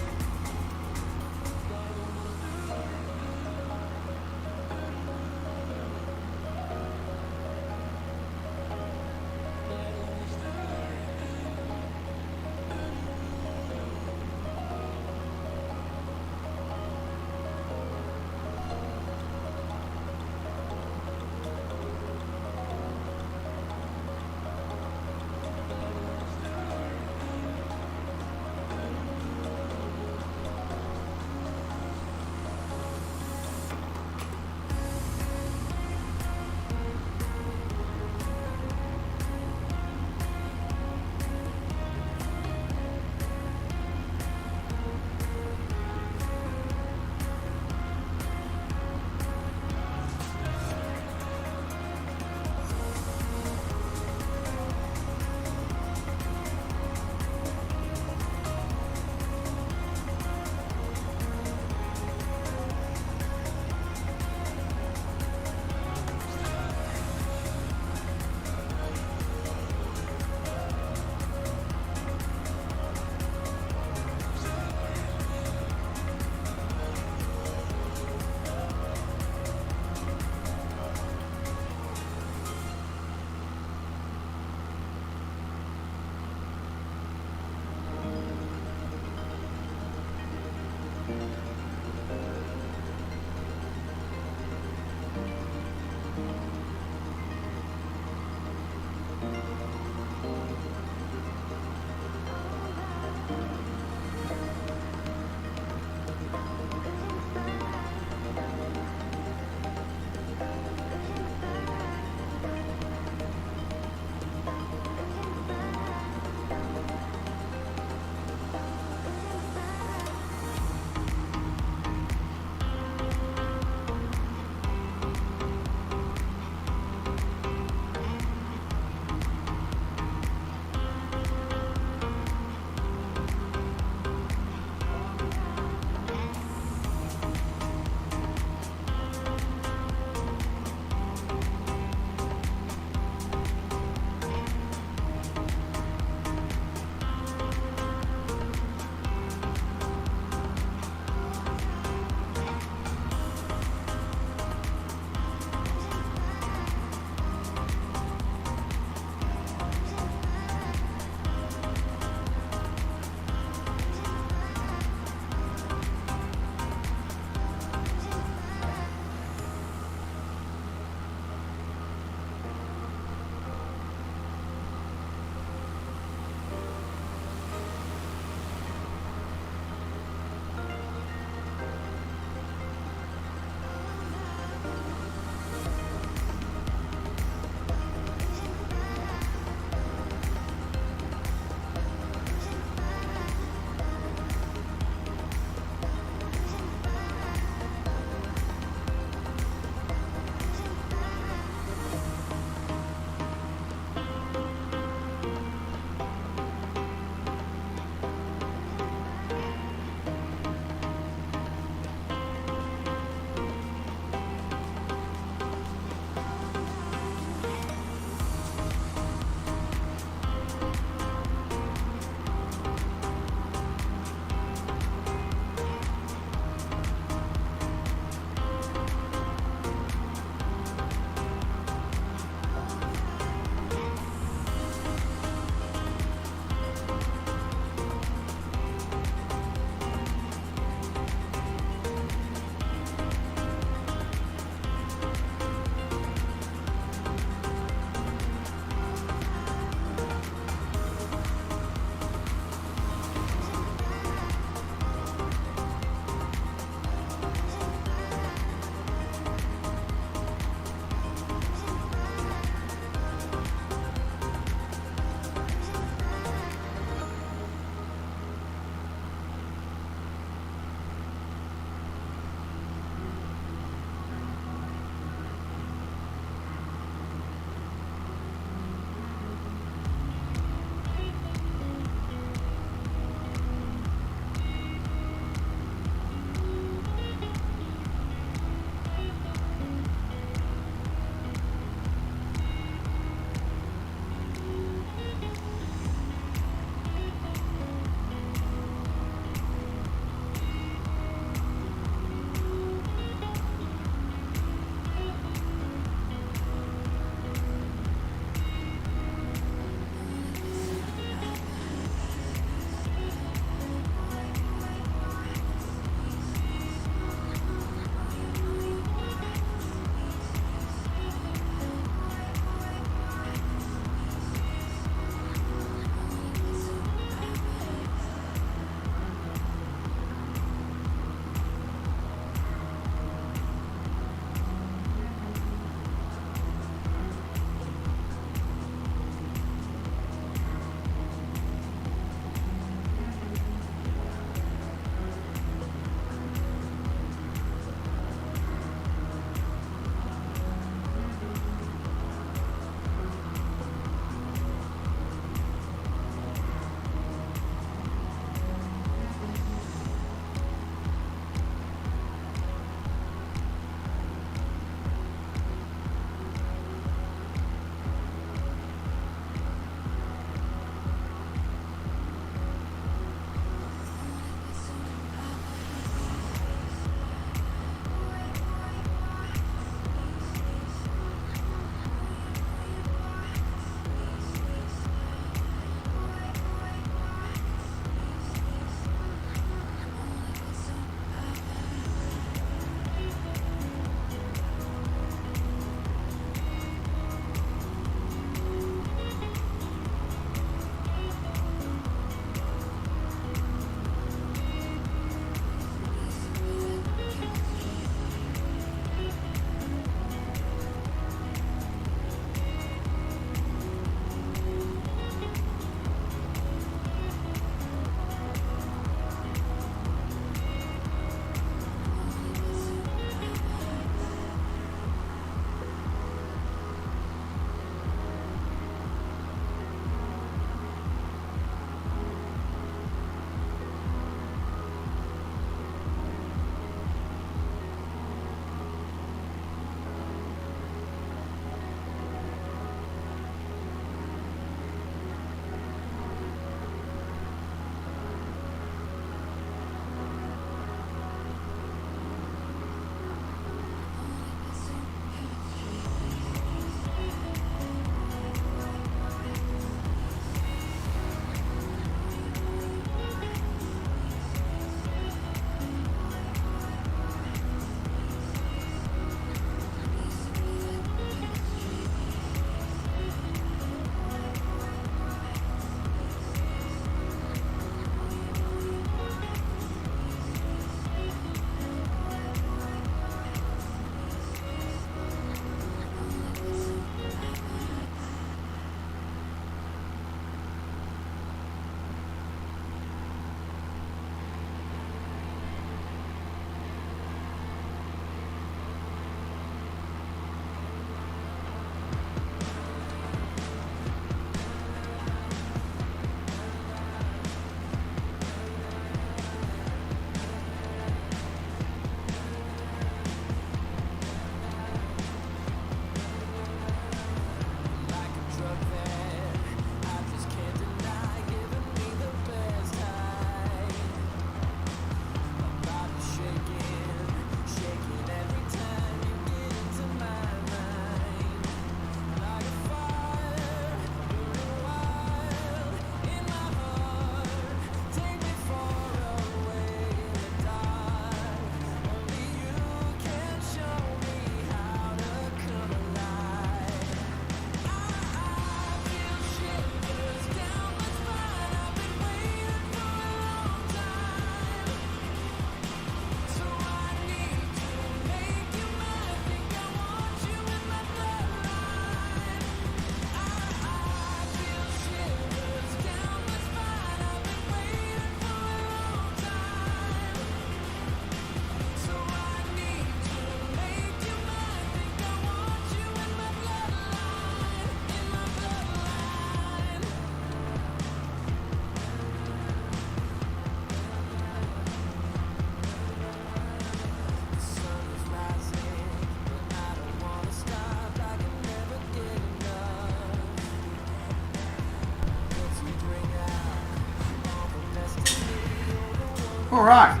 Alright.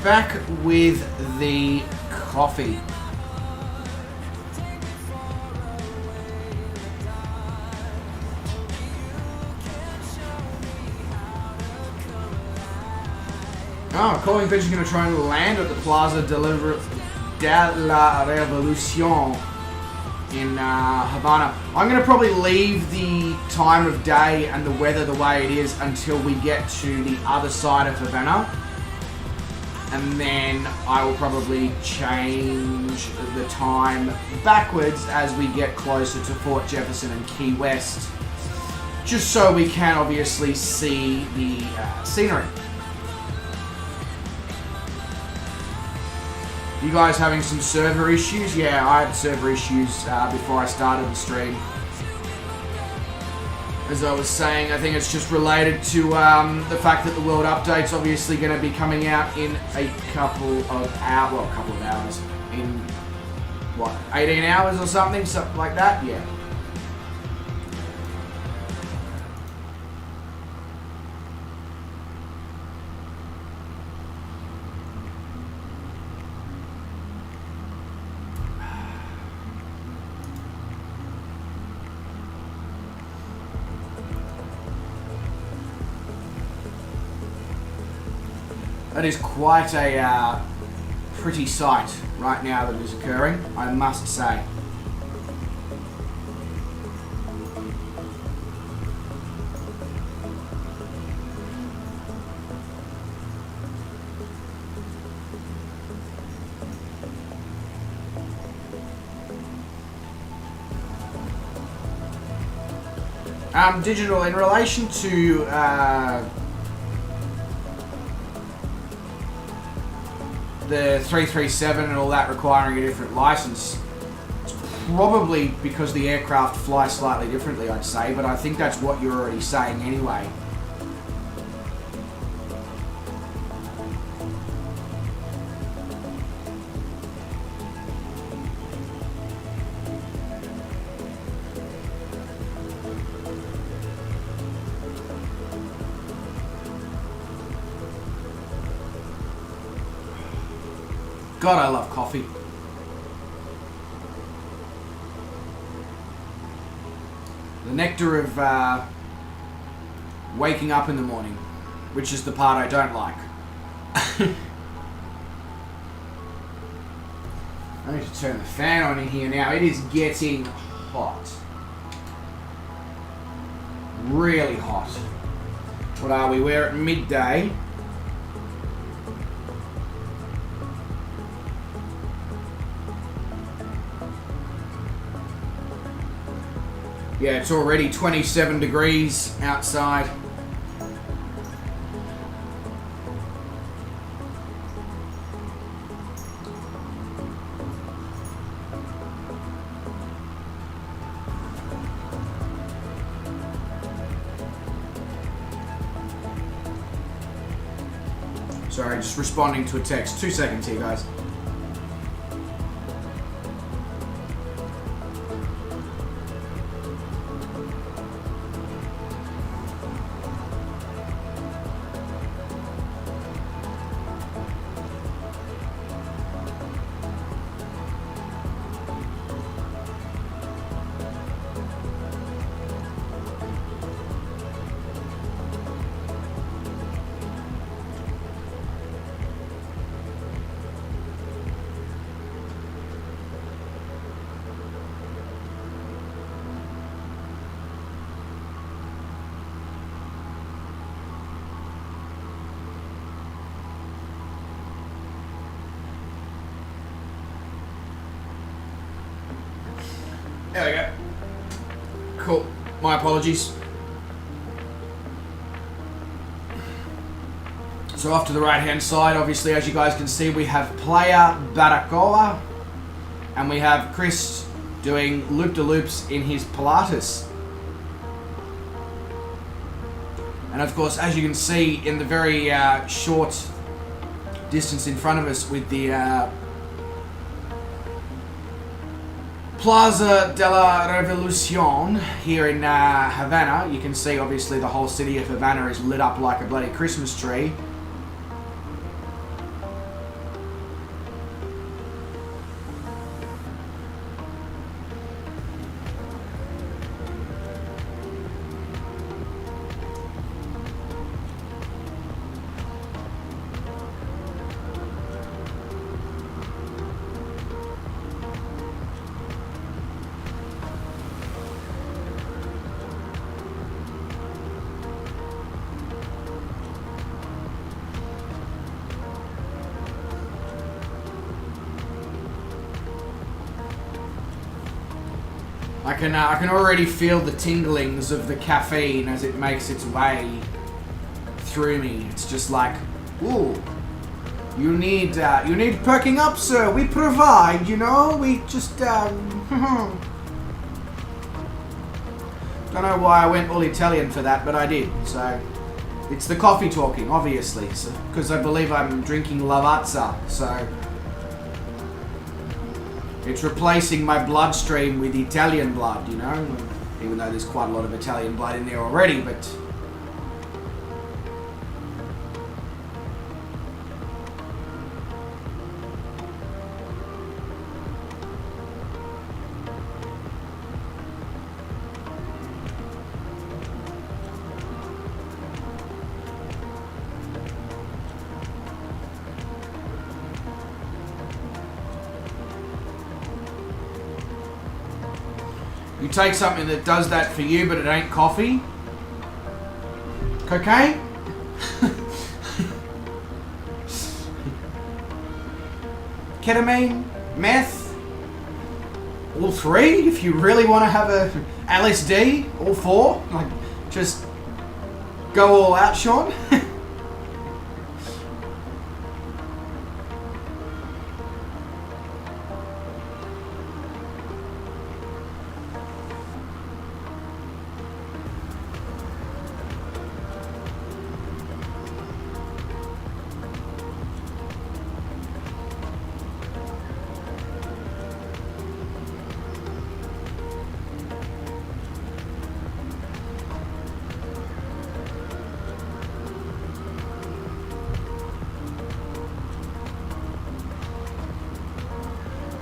Back with the coffee. Oh, Calling Fish is going to try and land at the Plaza de la Revolucion in Havana. I'm going to probably leave the time of day and the weather the way it is until we get to the other side of Havana. And then I will probably change the time backwards as we get closer to Fort Jefferson and Key West. Just so we can obviously see the scenery. You guys having some server issues? Yeah, I had server issues before I started the stream. As I was saying, I think it's just related to the fact that the world update's obviously going to be coming out in a couple of hours. Well, a couple of hours. In, what, 18 hours or something? Something like that? Yeah. That is quite a pretty sight right now that is occurring, I must say. Digital, in relation to the 337 and all that requiring a different license, it's probably because the aircraft fly slightly differently, I'd say, but I think that's what you're already saying anyway. God, I love coffee. The nectar of waking up in the morning, which is the part I don't like. I need to turn the fan on in here now. It is getting hot. Really hot. What are we? We're at midday. Yeah, it's already 27 degrees outside. Sorry, just responding to a text. 2 seconds here, guys. There we go. Cool. My apologies. So off to the right hand side, obviously, as you guys can see, we have player Baracoa and we have Chris doing loop-de-loops in his Pilates. And of course, as you can see in the very short distance in front of us with the Plaza de la Revolucion here in Havana. You can see obviously the whole city of Havana is lit up like a bloody Christmas tree. I can already feel the tinglings of the caffeine as it makes its way through me. It's just like, ooh, you need perking up, sir. We provide, you know. We just don't know why I went all Italian for that, but I did. So it's the coffee talking, obviously, because I believe I'm drinking Lavazza. So it's replacing my bloodstream with Italian blood, you know, even though there's quite a lot of Italian blood in there already, but you take something that does that for you, but it ain't coffee. Cocaine? Ketamine? Meth? All three? If you really want to have a LSD? All four? Like, just go all out, Sean?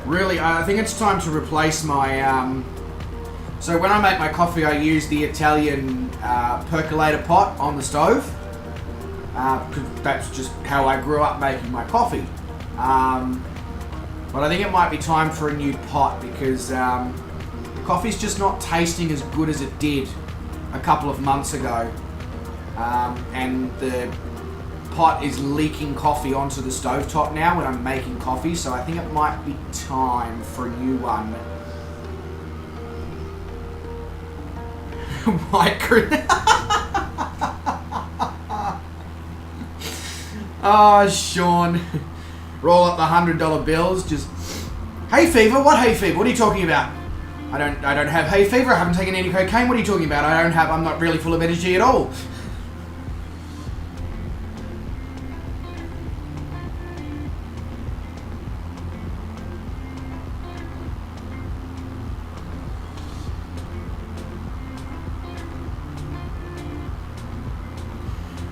Really, I think it's time to replace my, so when I make my coffee, I use the Italian percolator pot on the stove. That's just how I grew up making my coffee. But I think it might be time for a new pot because the coffee's just not tasting as good as it did a couple of months ago. And the pot is leaking coffee onto the stovetop now when I'm making coffee, so I think it might be time for a new one. White cream. Oh, Sean. Roll up the $100 bills. Just, hay fever? What hay fever? What are you talking about? I don't have hay fever. I haven't taken any cocaine. What are you talking about? I'm not really full of energy at all.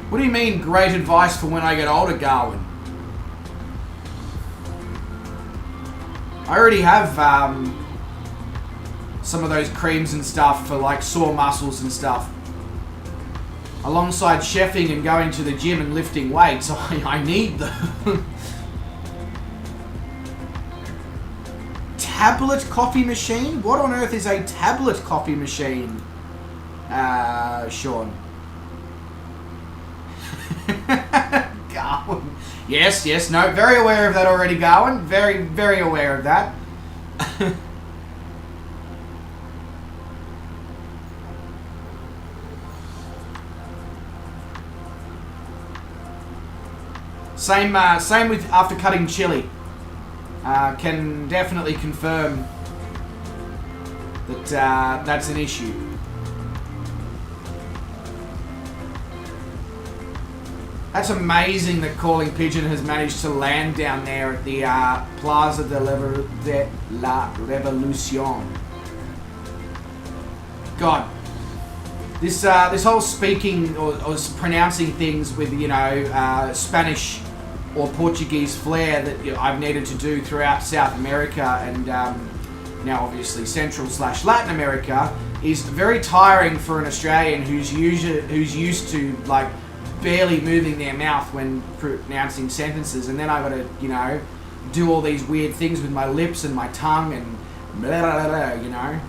What do you mean, great advice for when I get older, Garwin? I already have some of those creams and stuff for like sore muscles and stuff. Alongside chefing and going to the gym and lifting weights, I need them. Tablet coffee machine? What on earth is a tablet coffee machine, Sean? Garwin. Yes, no, very aware of that already, Garwin. Very, very aware of that. Same with after cutting chili. Can definitely confirm that that's an issue. That's amazing that Calling Pigeon has managed to land down there at the Plaza de la Revolucion. God, this whole speaking or pronouncing things with, you know, Spanish or Portuguese flair that, you know, I've needed to do throughout South America and now obviously Central/Latin America is very tiring for an Australian who's used to like barely moving their mouth when pronouncing sentences, and then I got to, you know, do all these weird things with my lips and my tongue and blah, blah, blah, blah, you know.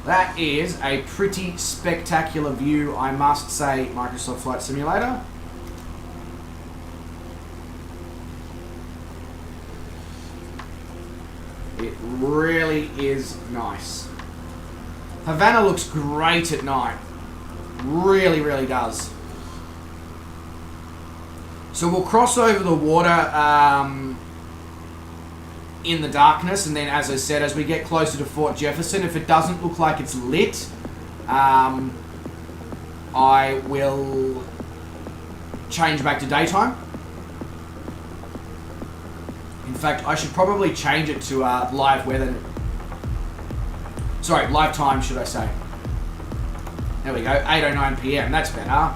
That is a pretty spectacular view, I must say, Microsoft Flight Simulator. It really is nice. Havana looks great at night. Really, really does. So we'll cross over the water in the darkness, and then, as I said, as we get closer to Fort Jefferson, if it doesn't look like it's lit, I will change back to daytime. In fact, I should probably change it to live weather. Sorry, live time, should I say. There we go, 8:09 PM, that's better.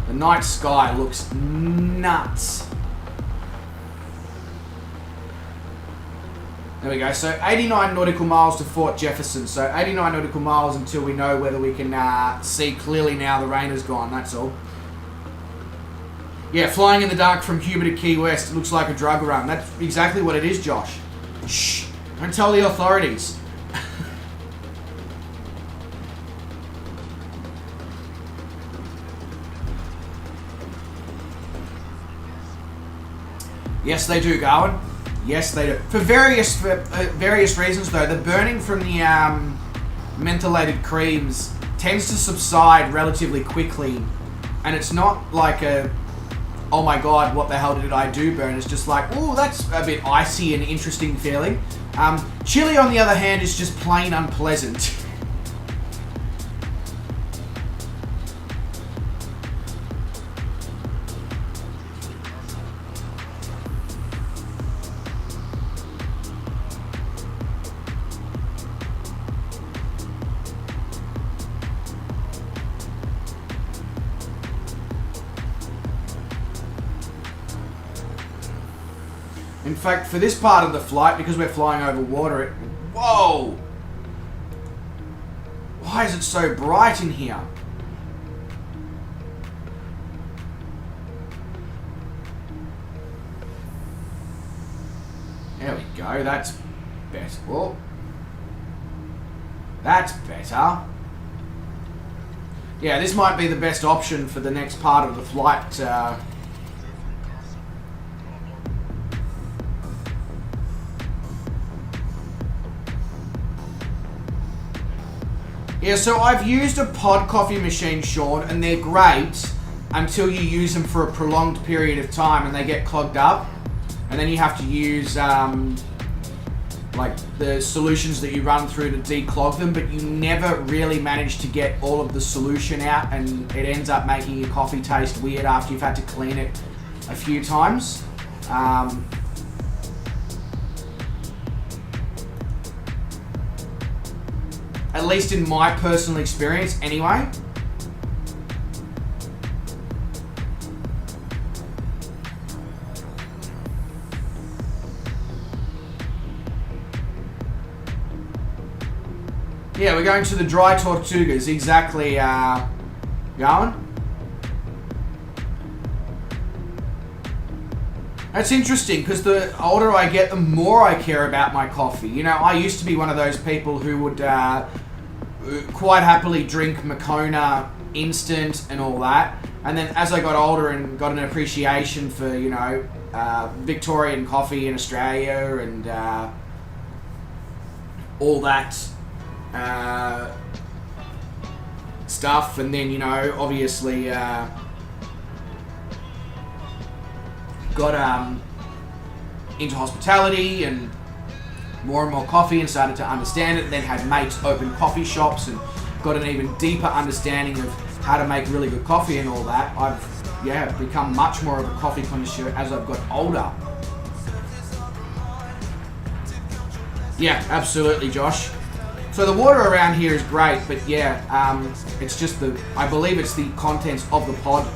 The night sky looks nuts. There we go, so 89 nautical miles to Fort Jefferson. So 89 nautical miles until we know whether we can see clearly now the rain is gone, that's all. Yeah, flying in the dark from Cuba to Key West looks like a drug run. That's exactly what it is, Josh. Shh, don't tell the authorities. Yes, they do, Garwin. Yes, they do. For various reasons, though. The burning from the mentholated creams tends to subside relatively quickly, and it's not like a, oh my god, what the hell did I do burn? It's just like, oh, that's a bit icy and interesting feeling. Chili, on the other hand, is just plain unpleasant. In fact, for this part of the flight, because we're flying over water, whoa! Why is it so bright in here? There we go, that's better. Whoa. That's better. Yeah, this might be the best option for the next part of the flight. Yeah, so I've used a pod coffee machine, Sean, and they're great until you use them for a prolonged period of time and they get clogged up. And then you have to use like the solutions that you run through to declog them, but you never really manage to get all of the solution out, and it ends up making your coffee taste weird after you've had to clean it a few times. At least in my personal experience, anyway. Yeah, we're going to the Dry Tortugas, exactly, Garwin. That's interesting, because the older I get, the more I care about my coffee. You know, I used to be one of those people who would quite happily drink Moccona instant and all that. And then as I got older and got an appreciation for, you know, Victorian coffee in Australia and all that stuff, and then, you know, obviously got into hospitality and more coffee and started to understand it, and then had mates open coffee shops and got an even deeper understanding of how to make really good coffee and all that. I've become much more of a coffee connoisseur as I've got older. Yeah, absolutely, Josh. So the water around here is great, but it's just I believe it's the contents of the pod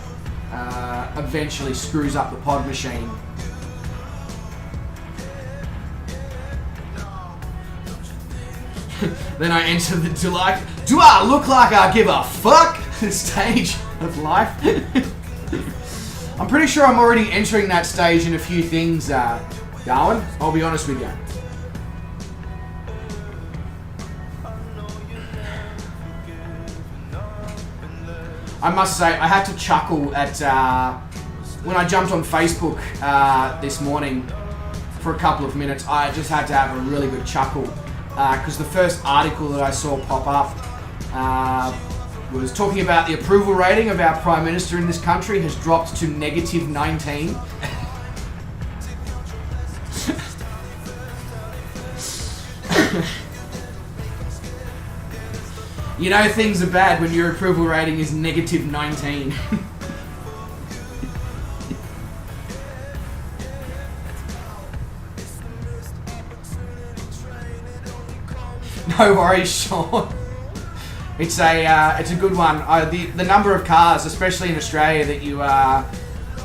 eventually screws up the pod machine. Then I enter the do I look like I give a fuck stage of life. I'm pretty sure I'm already entering that stage in a few things, Darwin. I'll be honest with you. I must say, I had to chuckle at when I jumped on Facebook this morning for a couple of minutes. I just had to have a really good chuckle because the first article that I saw pop up was talking about the approval rating of our Prime Minister in this country has dropped to -19. You know things are bad when your approval rating is -19. No worries, Sean. It's a good one. The number of cars, especially in Australia, that you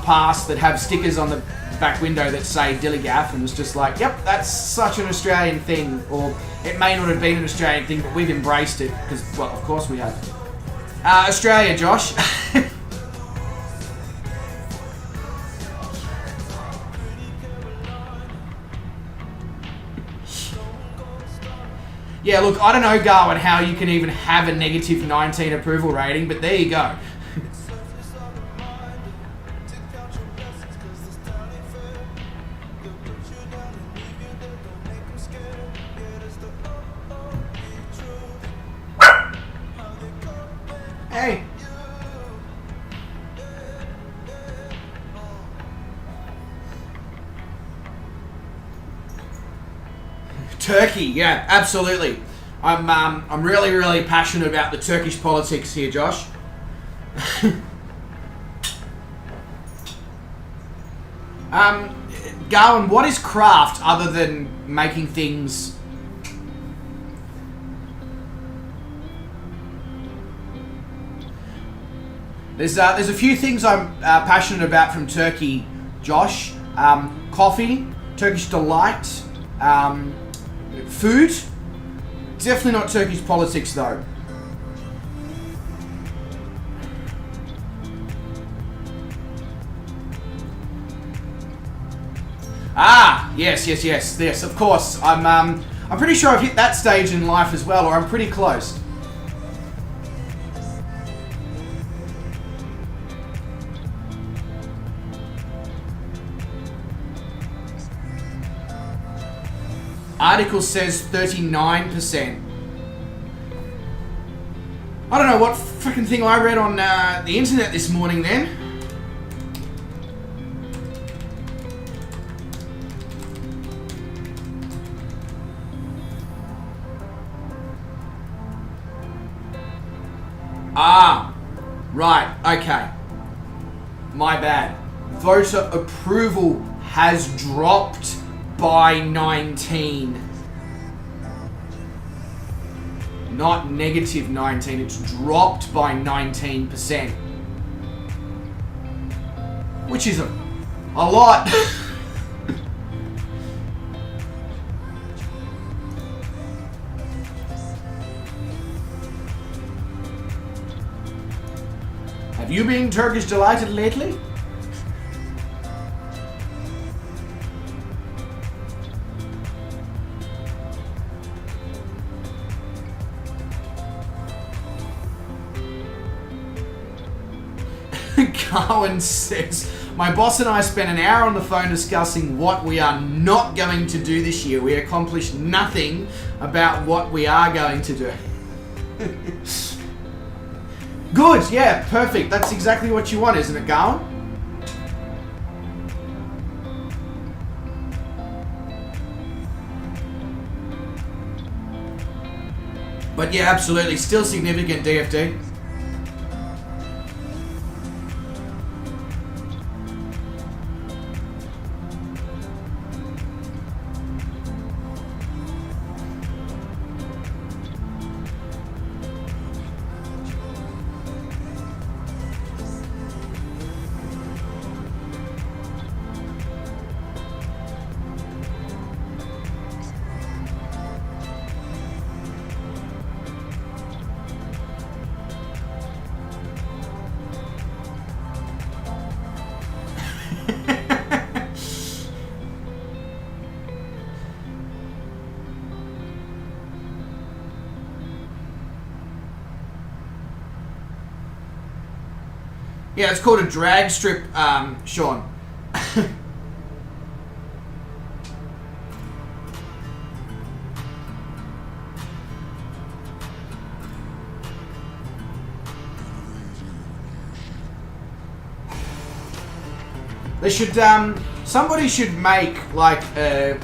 pass that have stickers on the back window that say Dillygaff, and it's just like, yep, that's such an Australian thing. Or it may not have been an Australian thing, but we've embraced it because, well, of course we have. Australia, Josh. Yeah, look, I don't know, Garwin, how you can even have a -19 approval rating, but there you go. Hey. Turkey, yeah, absolutely. I'm really passionate about the Turkish politics here, Josh. Garwin, what is craft other than making things? There's a few things I'm passionate about from Turkey, Josh. Coffee, Turkish delight, food. Definitely not Turkish politics, though. Yes, of course. I'm pretty sure I've hit that stage in life as well, or I'm pretty close. Article says 39%. I don't know what freaking thing I read on the internet this morning then. Right, okay. My bad. Voter approval has dropped by 19. Not -19, it's dropped by 19%. Which is a lot. Have you been Turkish delighted lately? Cowan says, my boss and I spent an hour on the phone discussing what we are not going to do this year. We accomplished nothing about what we are going to do. Good, yeah, perfect. That's exactly what you want, isn't it, Cowan? But yeah, absolutely, still significant DFD. Yeah, it's called a drag strip, Sean. They should, somebody should make like a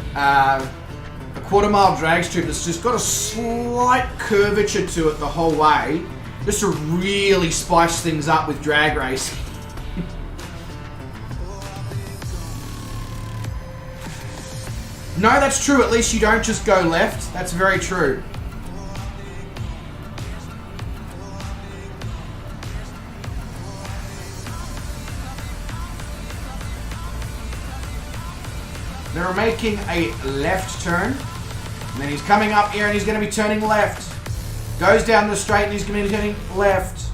quarter-mile drag strip that's just got a slight curvature to it the whole way, just to really spice things up with drag racing. No, that's true. At least you don't just go left. That's very true. They're making a left turn. And then he's coming up here and he's going to be turning left. Goes down the straight and he's going to be turning left.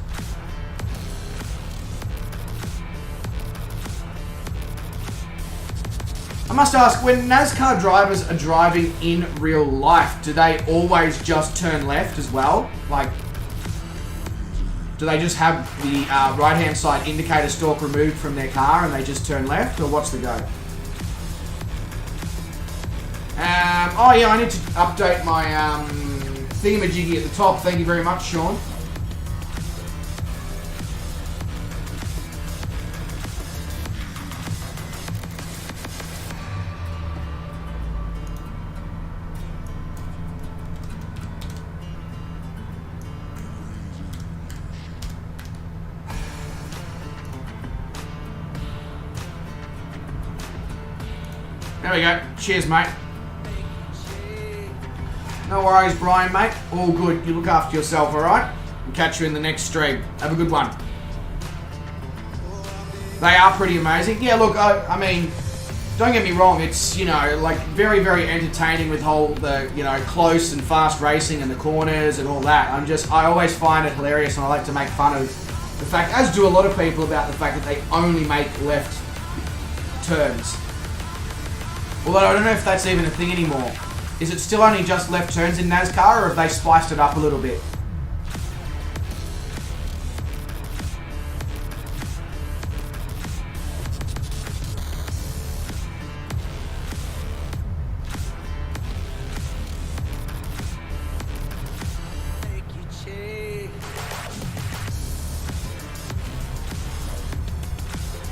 I must ask, when NASCAR drivers are driving in real life, do they always just turn left as well? Like, do they just have the right-hand side indicator stalk removed from their car and they just turn left, or what's the go? Oh yeah, I need to update my thingamajiggy at the top. Thank you very much, Sean. There we go. Cheers, mate. No worries, Brian, mate. All good. You look after yourself, alright? We'll catch you in the next stream. Have a good one. They are pretty amazing. Yeah, look, I mean, don't get me wrong. It's, you know, like very, very entertaining with whole the, you know, close and fast racing and the corners and all that. I always find it hilarious and I like to make fun of the fact, as do a lot of people, about the fact that they only make left turns. Although I don't know if that's even a thing anymore. Is it still only just left turns in NASCAR, or have they spiced it up a little bit?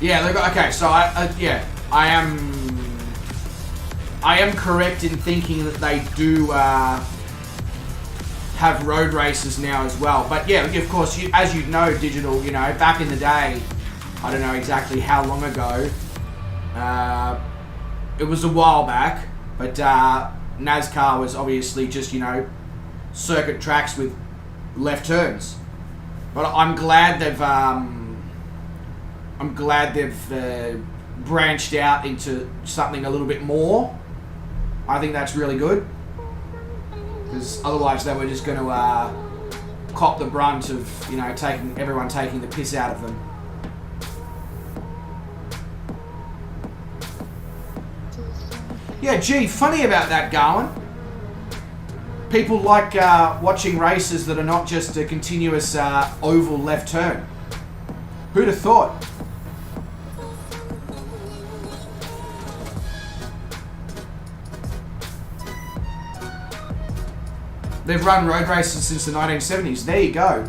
Yeah, okay, so I am correct in thinking that they do have road races now as well. But yeah, of course, as you know, Digital, you know, back in the day, I don't know exactly how long ago, it was a while back, but NASCAR was obviously just, you know, circuit tracks with left turns. But I'm glad they've branched out into something a little bit more. I think that's really good, because otherwise they were just going to cop the brunt of, you know, everyone taking the piss out of them. Yeah, gee, funny about that, Garwin. People like watching races that are not just a continuous oval left turn. Who'd have thought? They've run road races since the 1970s. There you go.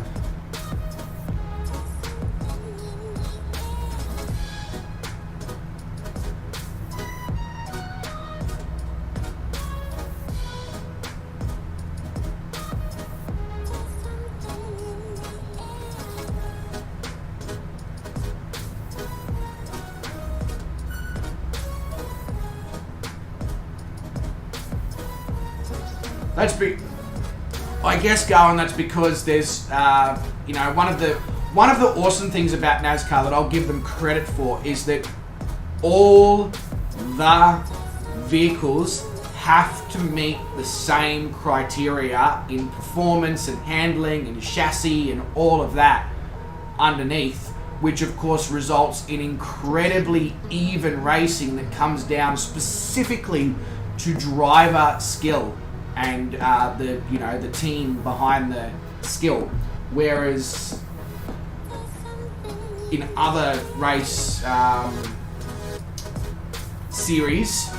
I guess, Gowan, that's because there's, you know, one of the awesome things about NASCAR that I'll give them credit for is that all the vehicles have to meet the same criteria in performance and handling and chassis and all of that underneath, which of course results in incredibly even racing that comes down specifically to driver skill and the team behind the skill. Whereas in other race series,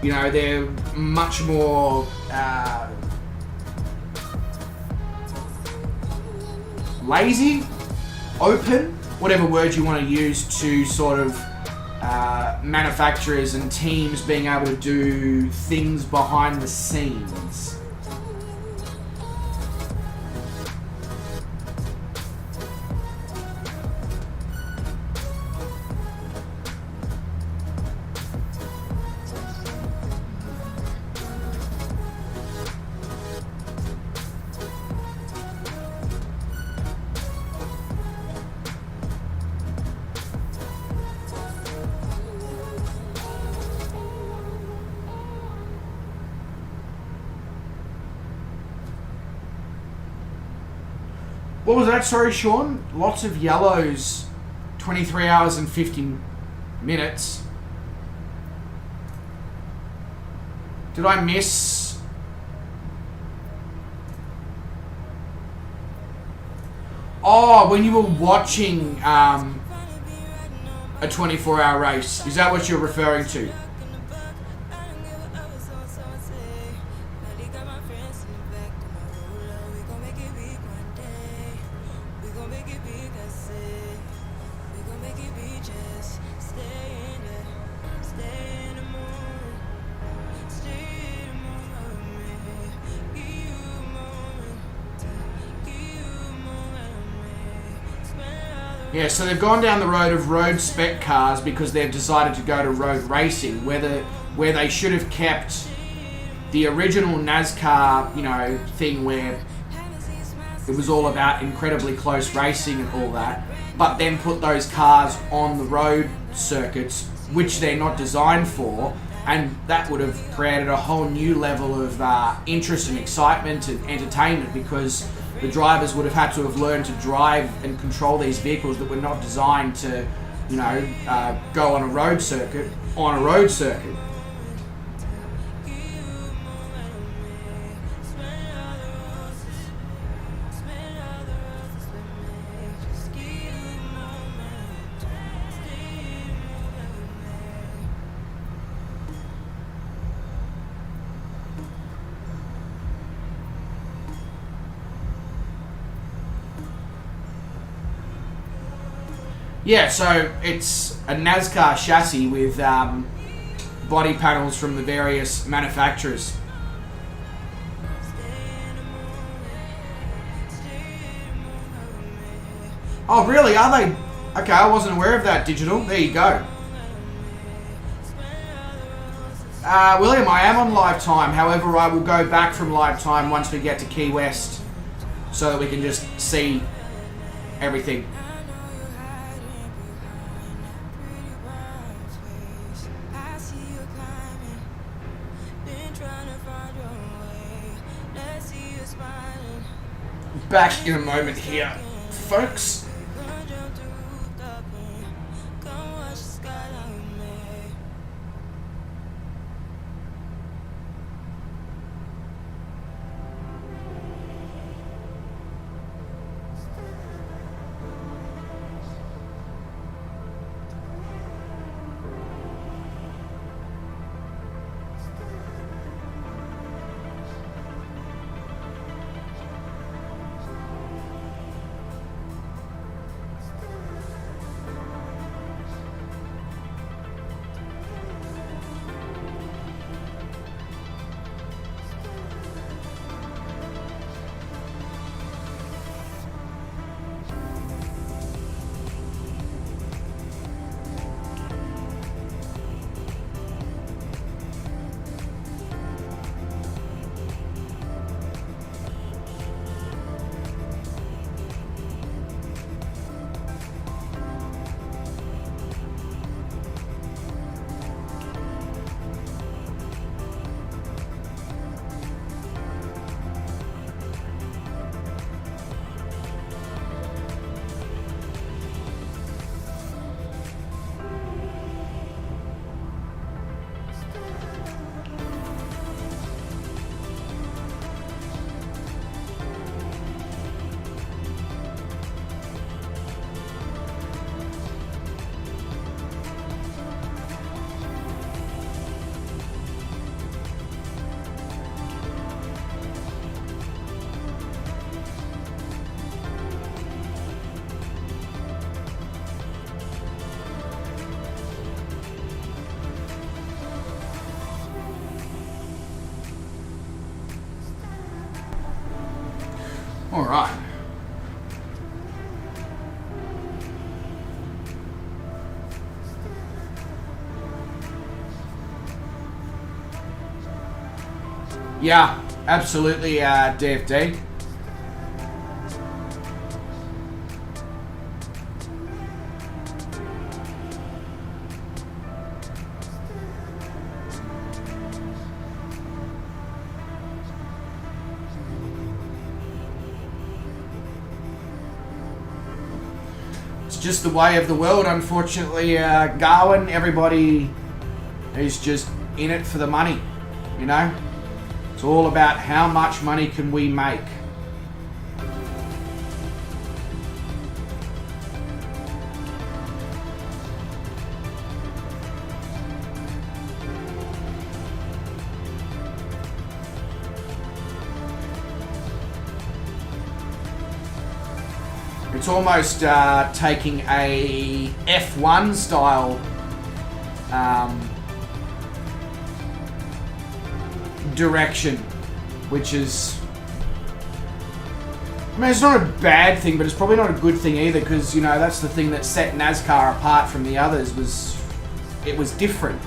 you know, they're much more lazy, open, whatever word you want to use, to sort of manufacturers and teams being able to do things behind the scenes. What was that? Sorry, Sean. Lots of yellows. 23 hours and 50 minutes. Did I miss? Oh, when you were watching a 24-hour race. Is that what you're referring to? Yeah, so they've gone down the road of road spec cars because they've decided to go to road racing, where they should have kept the original NASCAR, you know, thing where it was all about incredibly close racing and all that, but then put those cars on the road circuits, which they're not designed for, and that would have created a whole new level of interest and excitement and entertainment, because the drivers would have had to have learned to drive and control these vehicles that were not designed to, you know, go on a road circuit. Yeah, so it's a NASCAR chassis with body panels from the various manufacturers. Oh, really? Are they? Okay, I wasn't aware of that, Digital. There you go. William, I am on live time. However, I will go back from live time once we get to Key West so that we can just see everything. Back in a moment here, folks. All right. Yeah, absolutely, DFD. It's just the way of the world, unfortunately, Garwin. Everybody is just in it for the money, you know? It's all about how much money can we make. It's almost taking a F1 style direction, which is, I mean, it's not a bad thing, but it's probably not a good thing either, because, you know, that's the thing that set NASCAR apart from the others, was it was different.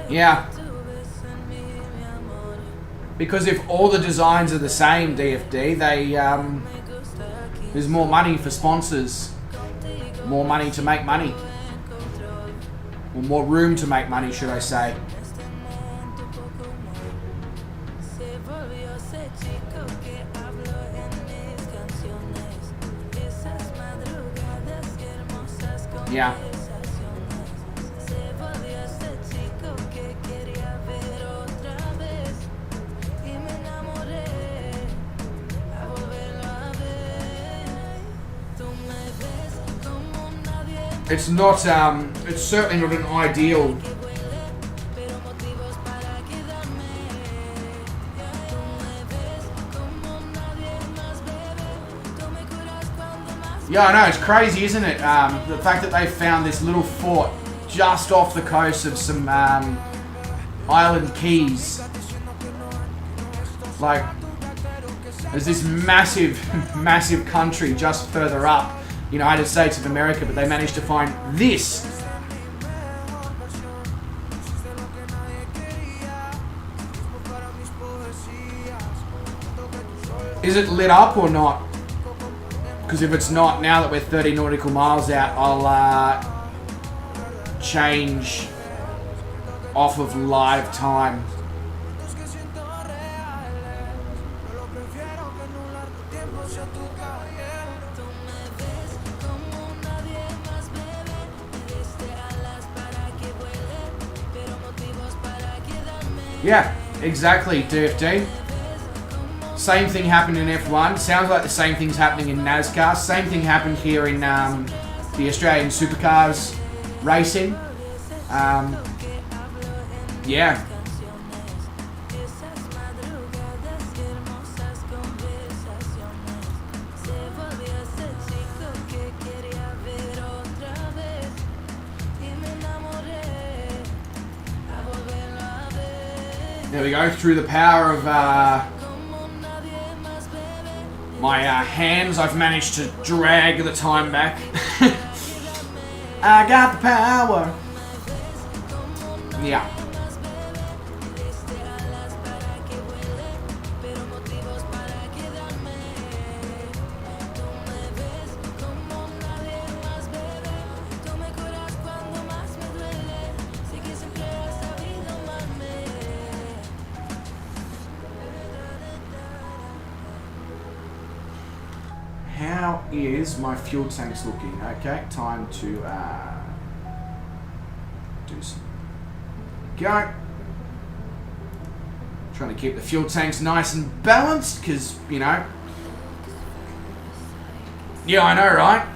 Yeah. Because if all the designs are the same, DFD, there's more money for sponsors, more money to make money, or more room to make money, should I say. Yeah. It's not, it's certainly not an ideal. Yeah, I know, it's crazy, isn't it? The fact that they found this little fort just off the coast of some island keys. Like, there's this massive, massive country just further up, United States of America, but they managed to find this. Is it lit up or not? Because if it's not, now that we're 30 nautical miles out, I'll change off of live time. Yeah, exactly, DFD. Same thing happened in F1. Sounds like the same thing's happening in NASCAR. Same thing happened here in the Australian Supercars racing. Yeah. There we go, through the power of my hands, I've managed to drag the time back. I got the power. Yeah. How is my fuel tanks looking? Okay, time to do some go. Trying to keep the fuel tanks nice and balanced because, you know. Yeah, I know, right?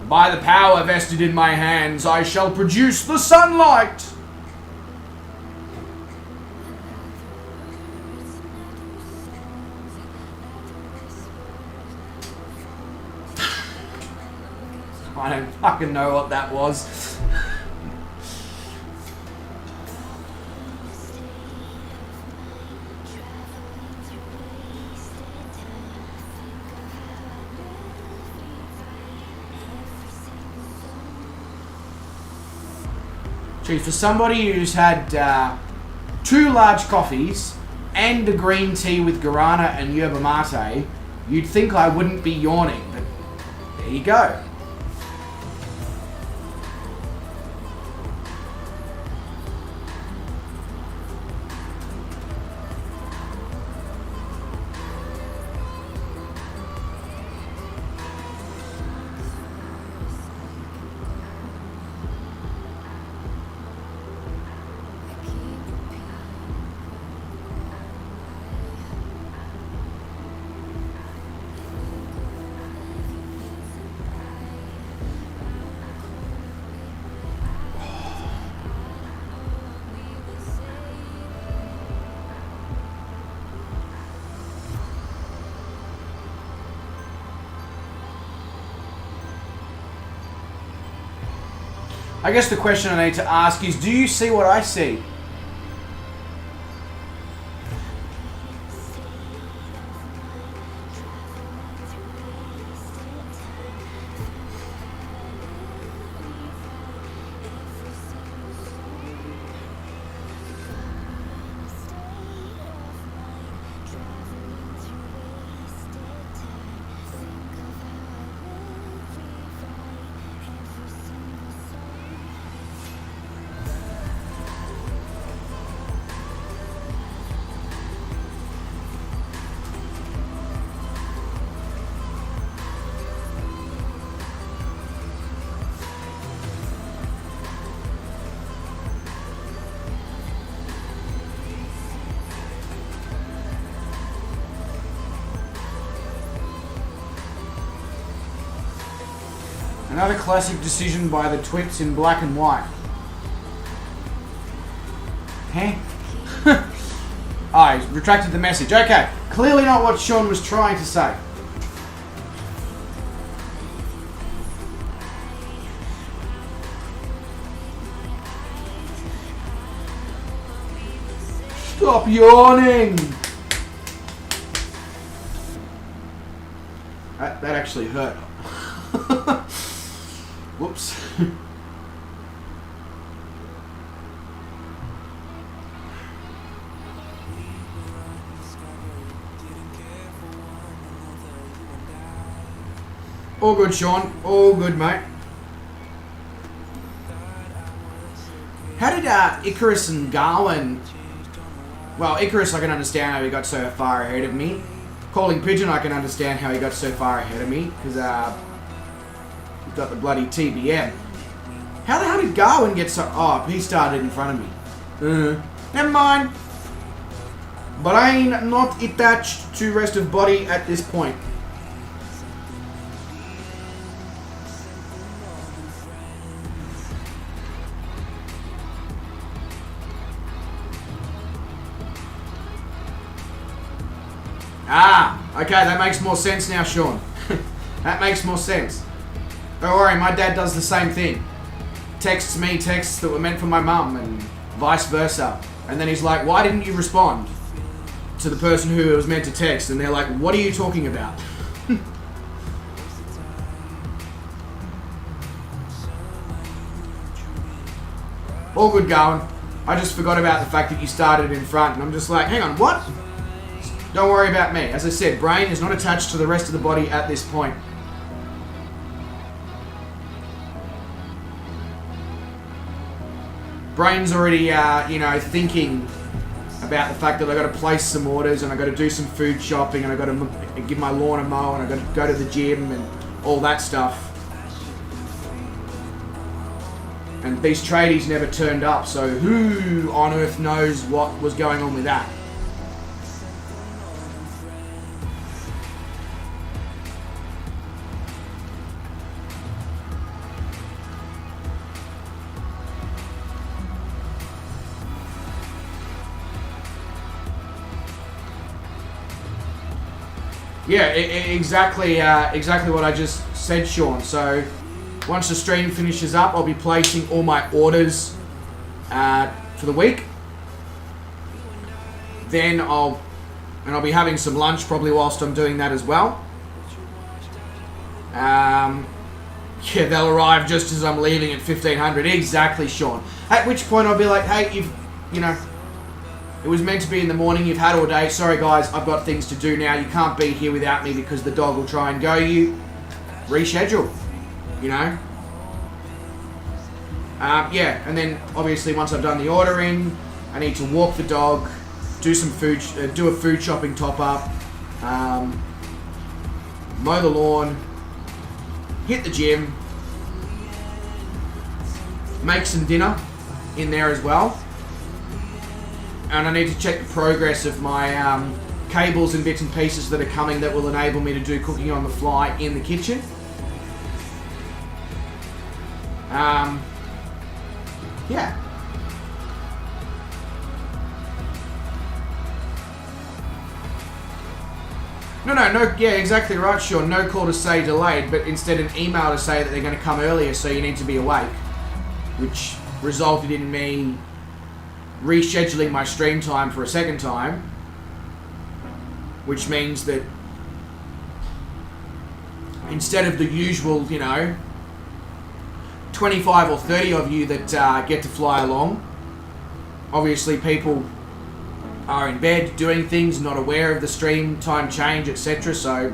By the power vested in my hands, I shall produce the sunlight. I don't fucking know what that was. Gee, for somebody who's had 2 large coffees and a green tea with guarana and yerba mate, you'd think I wouldn't be yawning, but there you go. I guess the question I need to ask is, do you see what I see? Another classic decision by the twits in black and white. Huh? Oh, he's retracted the message. Okay, clearly not what Sean was trying to say. Stop yawning! That actually hurt. Whoops. All good, Sean. All good, mate. How did Icarus and Garwin... Well, Icarus I can understand how he got so far ahead of me. Calling Pigeon I can understand how he got so far ahead of me. Because, he's got the bloody TBM. How the hell did Garwin get so... Oh, he started in front of me. Never mind. But I ain't not attached to rest of body at this point. Ah, okay, that makes more sense now, Sean. That makes more sense. Don't worry, my dad does the same thing. Texts me texts that were meant for my mum and vice versa. And then he's like, why didn't you respond to the person who it was meant to text? And they're like, what are you talking about? All good going. I just forgot about the fact that you started in front and I'm just like, hang on, what? Don't worry about me. As I said, brain is not attached to the rest of the body at this point. Brain's already, thinking about the fact that I got to place some orders and I got to do some food shopping and I got to give my lawn a mow and I got to go to the gym and all that stuff. And these tradies never turned up, so who on earth knows what was going on with that? Yeah, exactly what I just said, Sean. So once the stream finishes up, I'll be placing all my orders for the week. Then I'll be having some lunch probably whilst I'm doing that as well. Yeah, they'll arrive just as I'm leaving at 1500. Exactly, Sean. At which point I'll be like, hey, it was meant to be in the morning, you've had all day. Sorry guys, I've got things to do now. You can't be here without me because the dog will try and go you. Reschedule, Yeah, and then obviously once I've done the ordering, I need to walk the dog, do some food, do a food shopping top up, mow the lawn, hit the gym, make some dinner in there as well. And I need to check the progress of my cables and bits and pieces that are coming that will enable me to do cooking on the fly in the kitchen. Yeah. No, yeah, exactly right, Sean. No call to say delayed, but instead an email to say that they're going to come earlier, so you need to be awake, which resulted in me rescheduling my stream time for a second time, which means that instead of the usual, 25 or 30 of you that get to fly along, obviously people are in bed doing things, not aware of the stream time change, etc. So,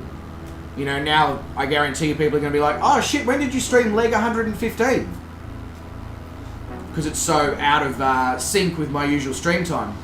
now I guarantee you people are going to be like, oh shit, when did you stream leg 115? Because it's so out of sync with my usual stream time.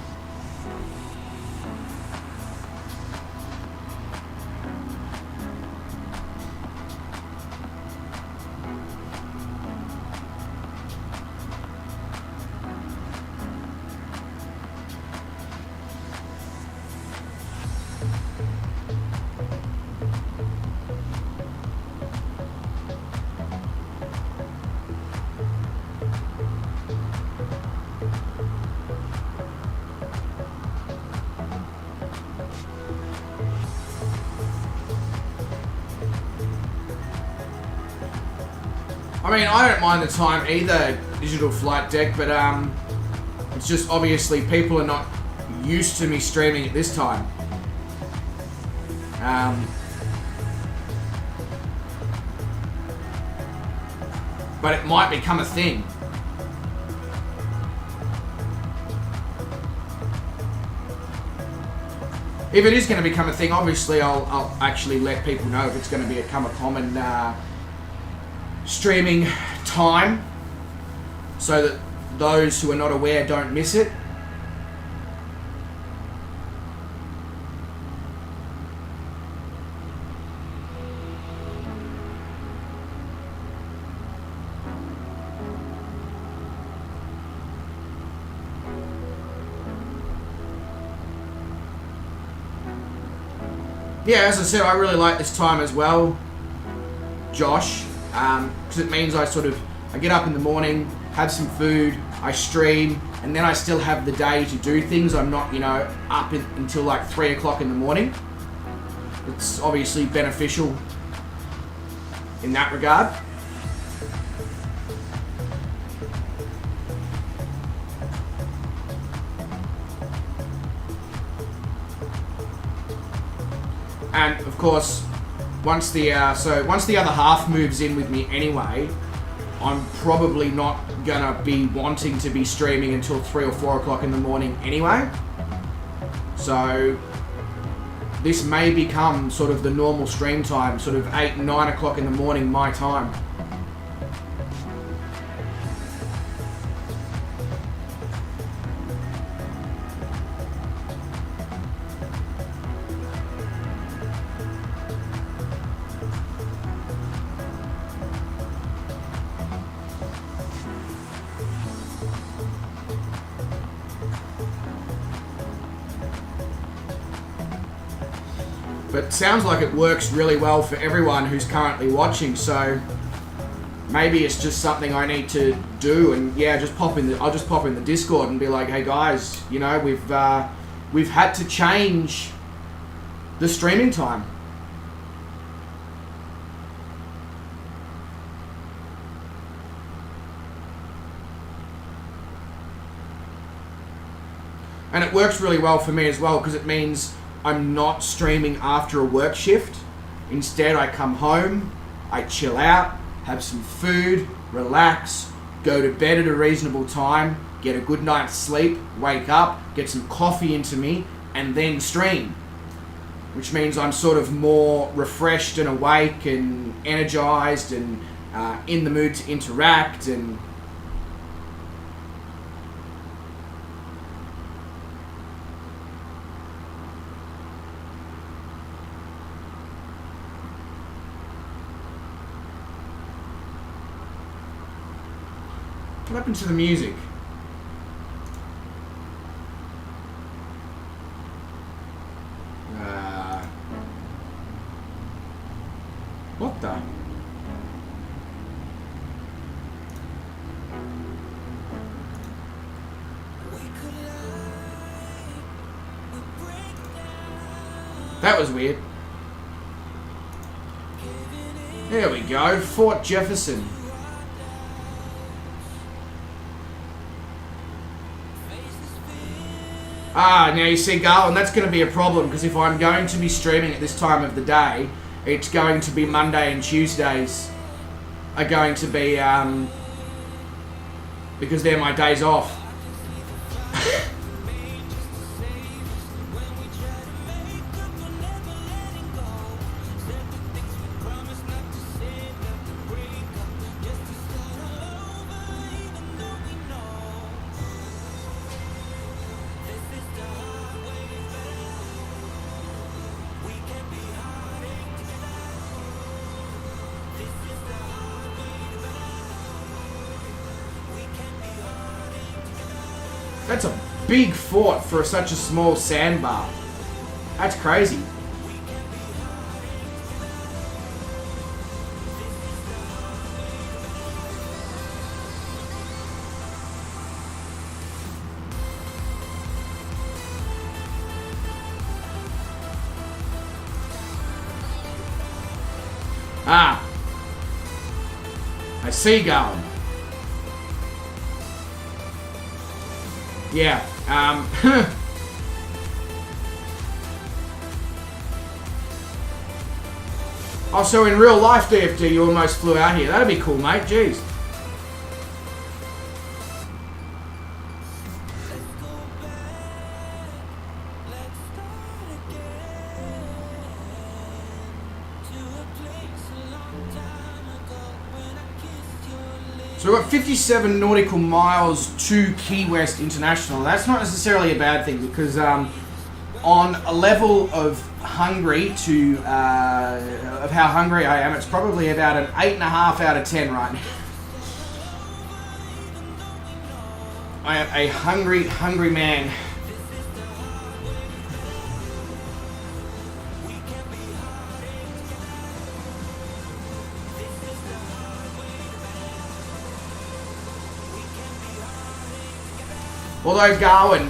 I mean, I don't mind the time either, Digital Flight Deck, but it's just obviously people are not used to me streaming at this time. But it might become a thing. If it is going to become a thing, obviously I'll actually let people know if it's going to become a common streaming time, so that those who are not aware don't miss it. Yeah, as I said, I really like this time as well, Josh. Because it means I get up in the morning, have some food, I stream, and then I still have the day to do things. I'm not, up until like 3 o'clock in the morning. It's obviously beneficial in that regard. And of course, once the other half moves in with me anyway, I'm probably not gonna be wanting to be streaming until 3 or 4 o'clock in the morning anyway. So this may become sort of the normal stream time, sort of 8, 9 o'clock in the morning my time. But sounds like it works really well for everyone who's currently watching, so maybe it's just something I need to do. And yeah, I'll just pop in the Discord and be like, hey guys, you know, we've had to change the streaming time. And it works really well for me as well, because it means I'm not streaming after a work shift. Instead, I come home, I chill out, have some food, relax, go to bed at a reasonable time, get a good night's sleep, wake up, get some coffee into me, and then stream. Which means I'm sort of more refreshed and awake and energized and in the mood to interact. And what happened to the music? What the? That was weird. There we go, Fort Jefferson. Ah, now you see, Garland, that's going to be a problem, because if I'm going to be streaming at this time of the day, it's going to be Monday and Tuesdays are going to be, because they're my days off. That's a big fort for such a small sandbar. That's crazy. Ah. I see, Garland. Yeah, oh, so in real life, DFD, you almost flew out here. That'd be cool, mate. Jeez. So we've got 57 nautical miles to Key West International. That's not necessarily a bad thing, because on a level of hungry to of how hungry I am, it's probably about an 8.5 out of 10 right now. I am a hungry, hungry man. Although, Garwin,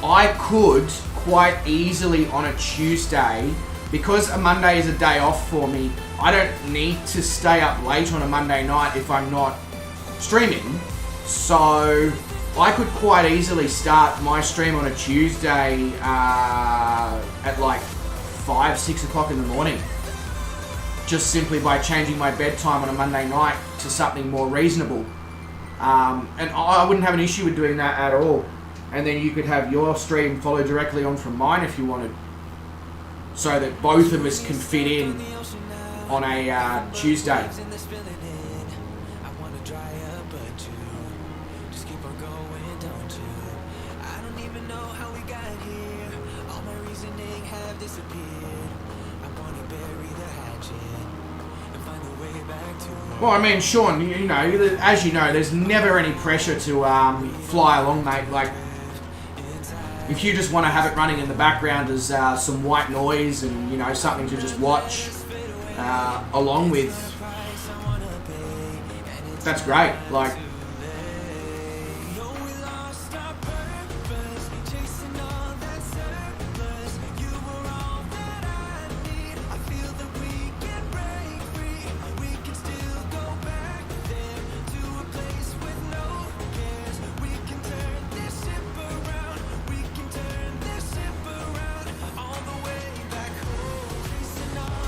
I could quite easily on a Tuesday, because a Monday is a day off for me, I don't need to stay up late on a Monday night if I'm not streaming. So I could quite easily start my stream on a Tuesday at like 5, 6 o'clock in the morning. Just simply by changing my bedtime on a Monday night to something more reasonable. And I wouldn't have an issue with doing that at all. And then you could have your stream follow directly on from mine if you wanted. So that both of us can fit in on a Tuesday. Well, I mean, Sean, you know, as you know, there's never any pressure to fly along, mate. Like, if you just want to have it running in the background as some white noise and, you know, something to just watch along with, that's great. Like,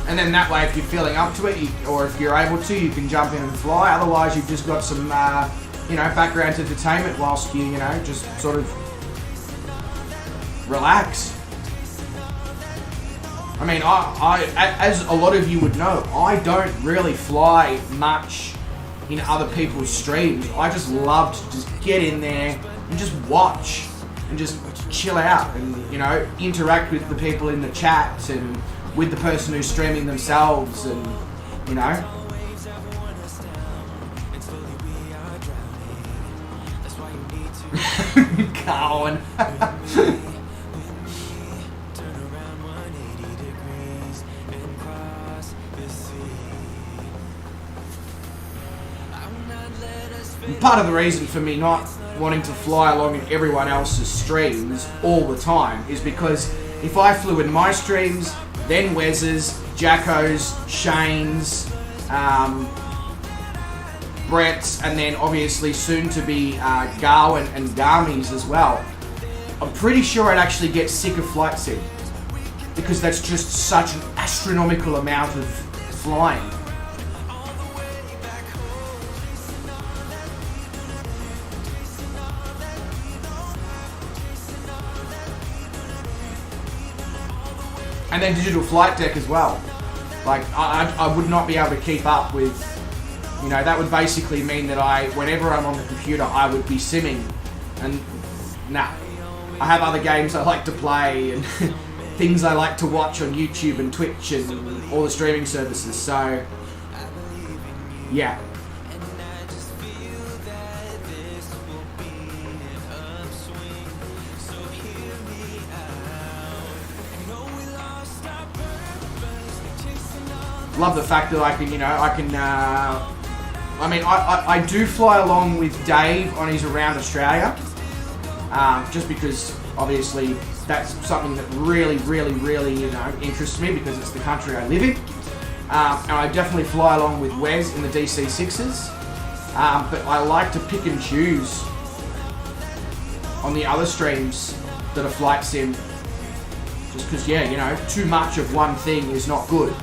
and then that way, if you're feeling up to it, or if you're able to, you can jump in and fly. Otherwise, you've just got some, you know, background entertainment whilst you, you know, just sort of relax. I mean, I, as a lot of you would know, I don't really fly much in other people's streams. I just love to just get in there and just watch and just chill out and, you know, interact with the people in the chat and with the person who's streaming themselves, and, you know. Cowan. Part of the reason for me not wanting to fly along in everyone else's streams all the time is because if I flew in my streams, then Wes's, Jacko's, Shane's, Brett's, and then obviously soon to be Garwin and Garmi's as well, I'm pretty sure I'd actually get sick of flight sim because that's just such an astronomical amount of flying. And then digital flight deck as well. Like, I would not be able to keep up with, you know, that would basically mean that whenever I'm on the computer, I would be simming. And nah, I have other games I like to play and things I like to watch on YouTube and Twitch and all the streaming services. So, yeah. Love the fact that I can, you know, I mean, I do fly along with Dave on his Around Australia, just because obviously that's something that really, you know, interests me because it's the country I live in. And I definitely fly along with Wes in the DC6s, but I like to pick and choose on the other streams that are flight sim, just because, yeah, you know, too much of one thing is not good.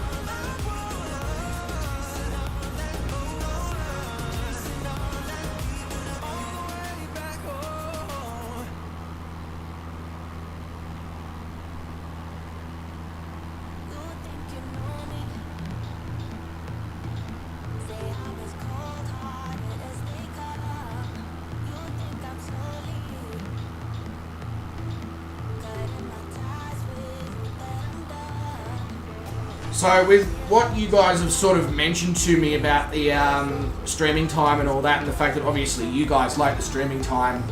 So with what you guys have sort of mentioned to me about the streaming time and all that, and the fact that obviously you guys like the streaming time,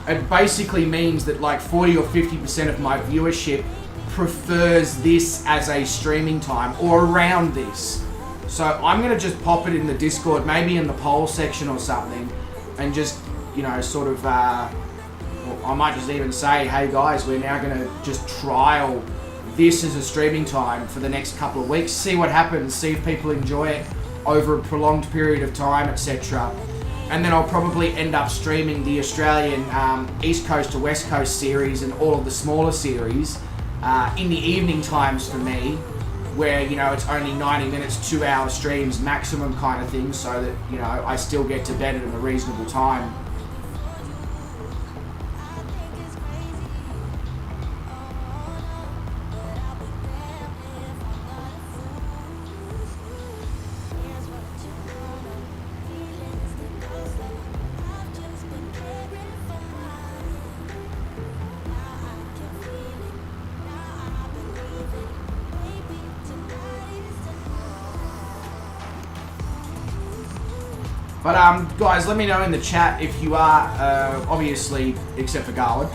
it basically means that like 40 or 50% of my viewership prefers this as a streaming time or around this. So I'm going to just pop it in the Discord, maybe in the poll section or something, and just, you know, sort of, well, I might just even say, hey guys, we're now going to just trial this as a streaming time for the next couple of weeks, see what happens, see if people enjoy it over a prolonged period of time, etc. And then I'll probably end up streaming the Australian East Coast to West Coast series and all of the smaller series in the evening times for me, where, you know, it's only 90 minutes, 2-hour streams maximum kind of thing, so that, you know, I still get to bed at a reasonable time. But guys, let me know in the chat if you are, obviously, except for Garwood,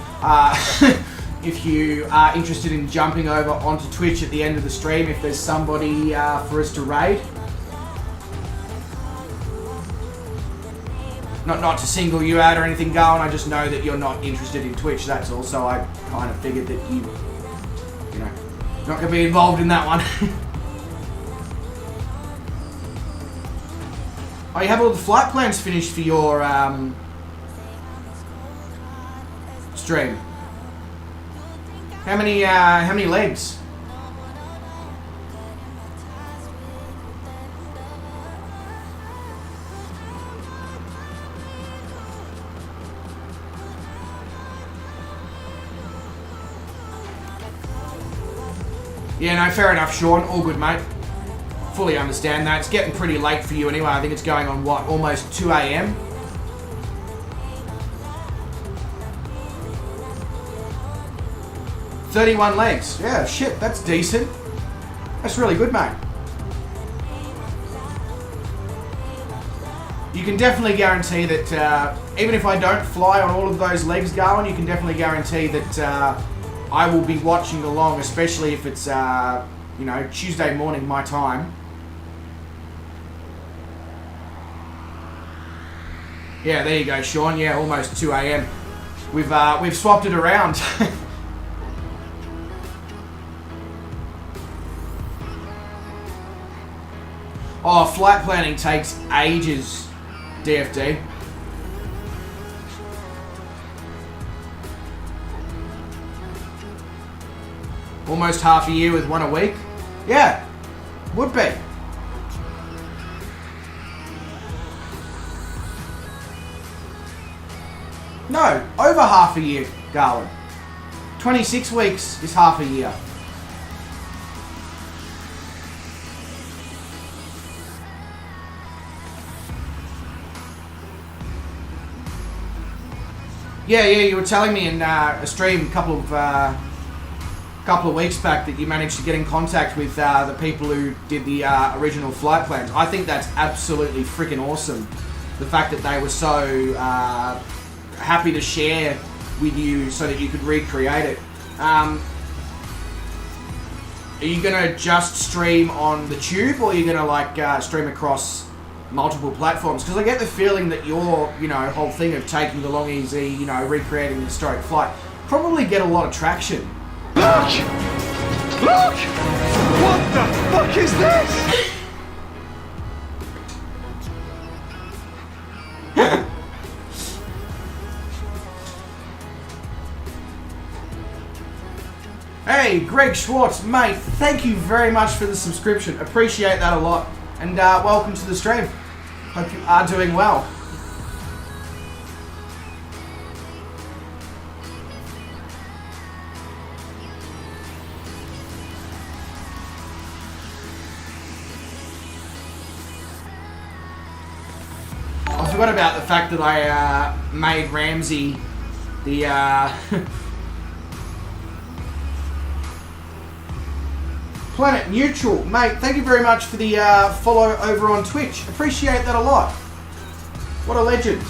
If you are interested in jumping over onto Twitch at the end of the stream, if there's somebody for us to raid. Not to single you out or anything going, I just know that you're not interested in Twitch, that's all. So I kind of figured that you know, not going to be involved in that one. Oh, you have all the flight plans finished for your stream. How many legs? Yeah, no, fair enough, Sean. All good, mate. Fully understand that. It's getting pretty late for you anyway. I think it's going on, what, almost 2 a.m.? $31 legs. Yeah, shit, that's decent. That's really good, mate. You can definitely guarantee that even if I don't fly on all of those legs going, you can definitely guarantee that I will be watching along, especially if it's, you know, Tuesday morning my time. Yeah, there you go, Sean. Yeah, almost 2 a.m. We've swapped it around. Oh, flight planning takes ages, DFD. Almost half a year with one a week? Yeah, would be. No, over half a year, Garland. 26 weeks is half a year. Yeah, you were telling me in a stream a couple of weeks back that you managed to get in contact with the people who did the original flight plans. I think that's absolutely freaking awesome. The fact that they were so happy to share with you so that you could recreate it. Are you going to just stream on the tube, or are you going to like stream across multiple platforms? Because I get the feeling that your, you know, whole thing of taking the long easy, you know, recreating the historic flight probably get a lot of traction. Look! Look! What the fuck is this? Hey, Greg Schwartz, mate, thank you very much for the subscription. Appreciate that a lot. And welcome to the stream. Hope you are doing well. I forgot about the fact that I made Ramsey the Planet Neutral. Mate, thank you very much for the follow over on Twitch. Appreciate that a lot. What a legend.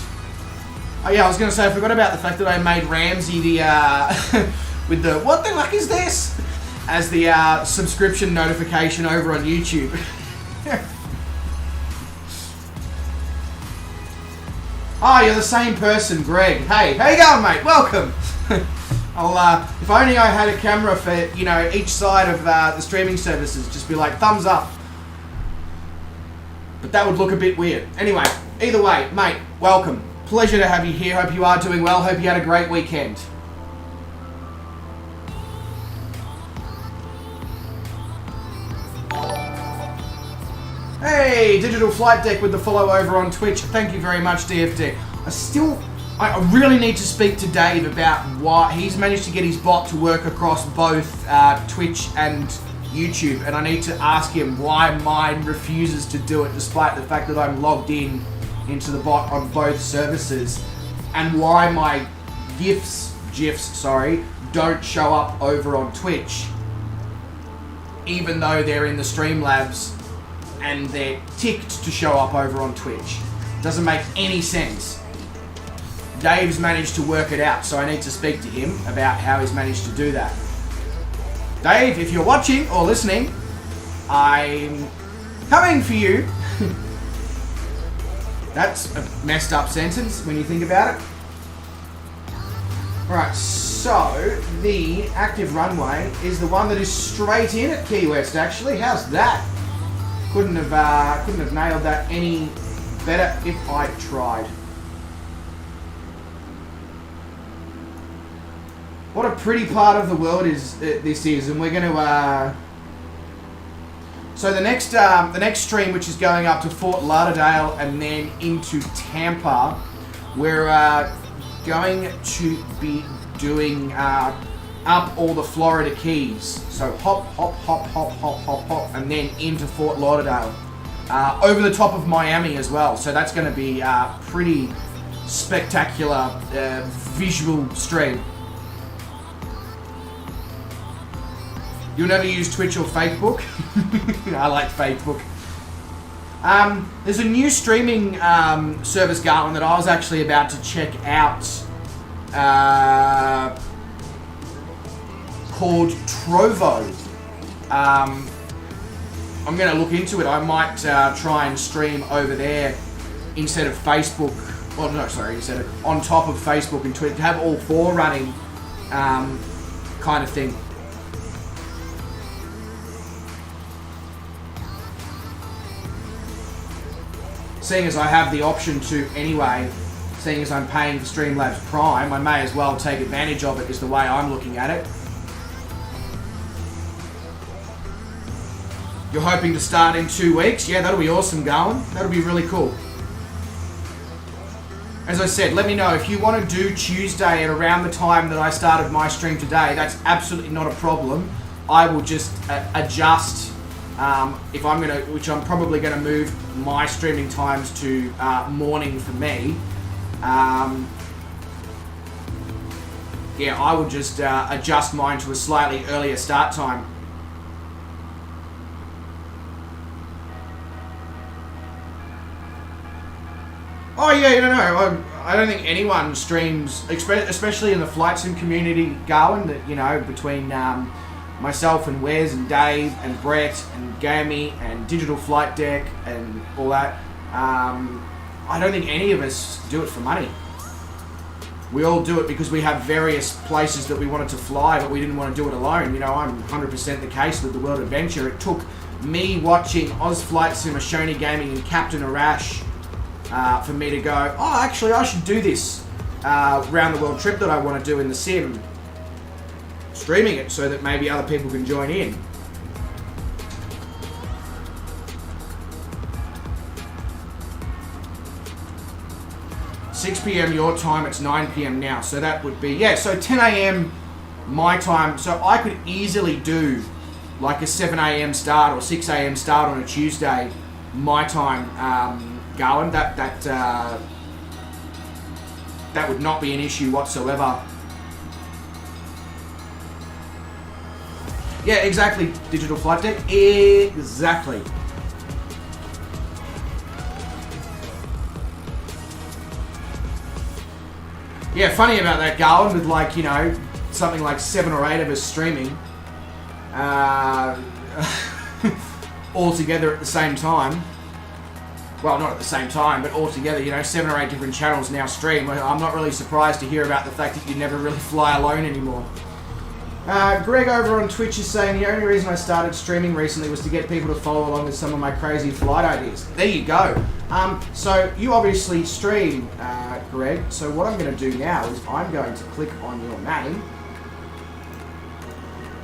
Oh yeah, I was going to say, I forgot about the fact that I made Ramsey the, with the, what the fuck is this? As the subscription notification over on YouTube. Oh, you're the same person, Greg. Hey, how you going, mate? Welcome. If only I had a camera for, you know, each side of the streaming services, just be like, thumbs up. But that would look a bit weird. Anyway, either way, mate, welcome. Pleasure to have you here. Hope you are doing well. Hope you had a great weekend. Hey, Digital Flight Deck with the follow over on Twitch. Thank you very much, DFD. I really need to speak to Dave about why he's managed to get his bot to work across both Twitch and YouTube, and I need to ask him why mine refuses to do it despite the fact that I'm logged into the bot on both services, and why my GIFs, don't show up over on Twitch, even though they're in the Streamlabs and they're ticked to show up over on Twitch. Doesn't make any sense. Dave's managed to work it out, so I need to speak to him about how he's managed to do that. Dave, if you're watching or listening, I'm coming for you. That's a messed up sentence when you think about it. Alright, so the active runway is the one that is straight in at Key West, actually. How's that? Couldn't have nailed that any better if I tried. What a pretty part of the world this is, and we're going to. So the next stream, which is going up to Fort Lauderdale and then into Tampa, we're going to be doing up all the Florida Keys. So hop, hop, hop, hop, hop, hop, hop, and then into Fort Lauderdale, over the top of Miami as well. So that's going to be a pretty spectacular visual stream. You'll never use Twitch or Facebook? I like Facebook. There's a new streaming service, Garland, that I was actually about to check out called Trovo. I'm going to look into it. I might try and stream over there instead of Facebook. Well, no, sorry, instead of on top of Facebook and Twitter, to have all four running kind of thing. Seeing as I have the option to anyway, seeing as I'm paying for Streamlabs Prime, I may as well take advantage of it, is the way I'm looking at it. You're hoping to start in 2 weeks? Yeah, that'll be awesome, Garland. That'll be really cool. As I said, let me know if you want to do Tuesday at around the time that I started my stream today. That's absolutely not a problem. I will just adjust. If I'm gonna, which I'm probably gonna move my streaming times to morning for me. Yeah, I will just adjust mine to a slightly earlier start time. Oh yeah, no. I don't think anyone streams, especially in the flight sim community, Garwin, that, you know, between myself and Wes and Dave and Brett and Gammy and Digital Flight Deck and all that. I don't think any of us do it for money. We all do it because we have various places that we wanted to fly, but we didn't want to do it alone. You know, I'm 100% the case with the World Adventure. It took me watching Oz Flight Sim, Ashoni Gaming and Captain Arash for me to go, oh, actually I should do this round the world trip that I want to do in the sim. Streaming it so that maybe other people can join in. $6 p.m. your time, it's 9 p.m. now, so that would be, yeah, so 10 a.m. my time, so I could easily do like a 7 a.m. start or 6 a.m. start on a Tuesday, my time, going. That would not be an issue whatsoever. Yeah, exactly, Digital Flight Deck, exactly. Yeah, funny about that, Garland, with like, you know, something like 7 or 8 of us streaming all together at the same time. Well, not at the same time, but all together, you know, 7 or 8 different channels now stream. I'm not really surprised to hear about the fact that you never really fly alone anymore. Greg over on Twitch is saying the only reason I started streaming recently was to get people to follow along with some of my crazy flight ideas. There you go. So you obviously stream, Greg. So what I'm going to do now is I'm going to click on your name,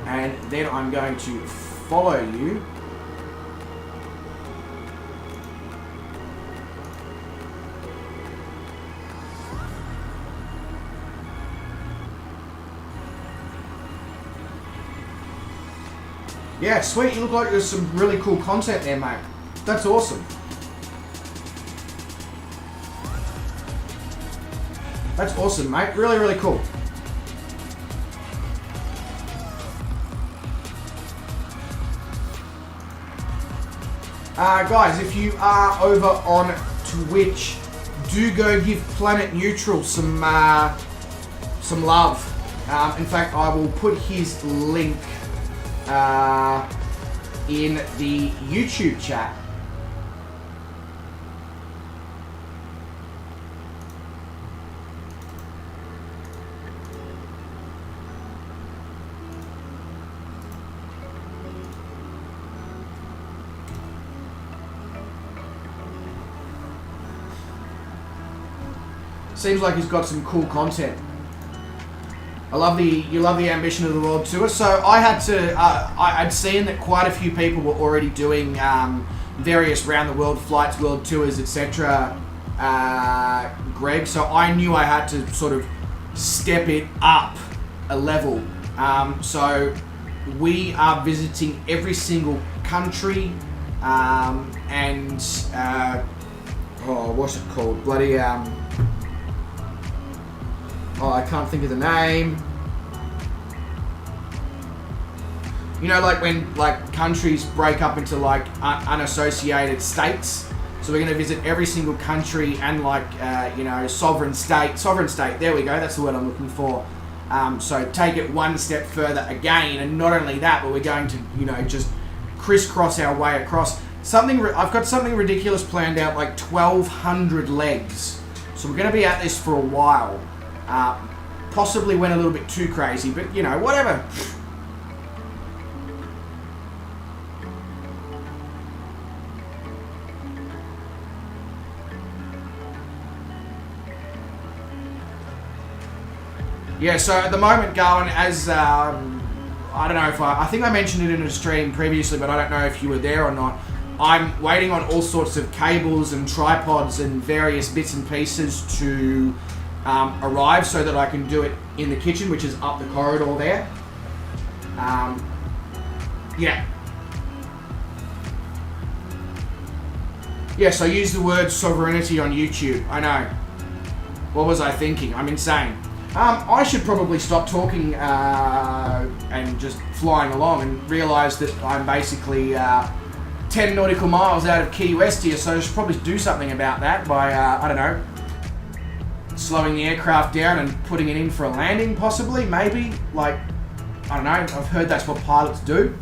and then I'm going to follow you. Yeah, sweet. You look like there's some really cool content there, mate. That's awesome. That's awesome, mate. Really, really cool. Guys, if you are over on Twitch, do go give Planet Neutral some love. In fact, I will put his link in the YouTube chat. Seems like he's got some cool content. You love the ambition of the world tour. So I had to, I'd seen that quite a few people were already doing various round the world flights, world tours, etc. Greg, so I knew I had to sort of step it up a level. So we are visiting every single country, and what's it called? Bloody I can't think of the name. You know, like when countries break up into unassociated states. So we're going to visit every single country and sovereign state. There we go. That's the word I'm looking for. So take it one step further again, and not only that, but we're going to just crisscross our way across. I've got something ridiculous planned out, like 1,200 legs. So we're going to be at this for a while. Possibly went a little bit too crazy, but whatever. Yeah, so at the moment going as, I don't know if I think I mentioned it in a stream previously, but I don't know if you were there or not. I'm waiting on all sorts of cables and tripods and various bits and pieces to arrive so that I can do it in the kitchen, which is up the corridor there. Yes, I used the word sovereignty on YouTube. I know. What was I thinking? I'm insane. I should probably stop talking and just flying along and realise that I'm basically 10 nautical miles out of Key West here, so I should probably do something about that by, I don't know, slowing the aircraft down and putting it in for a landing, possibly, maybe. I don't know, I've heard that's what pilots do.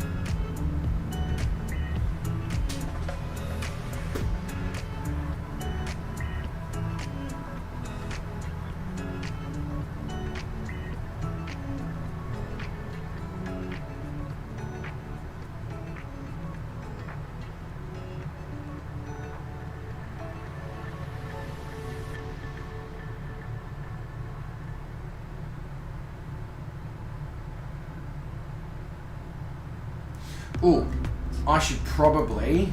Ooh, I should probably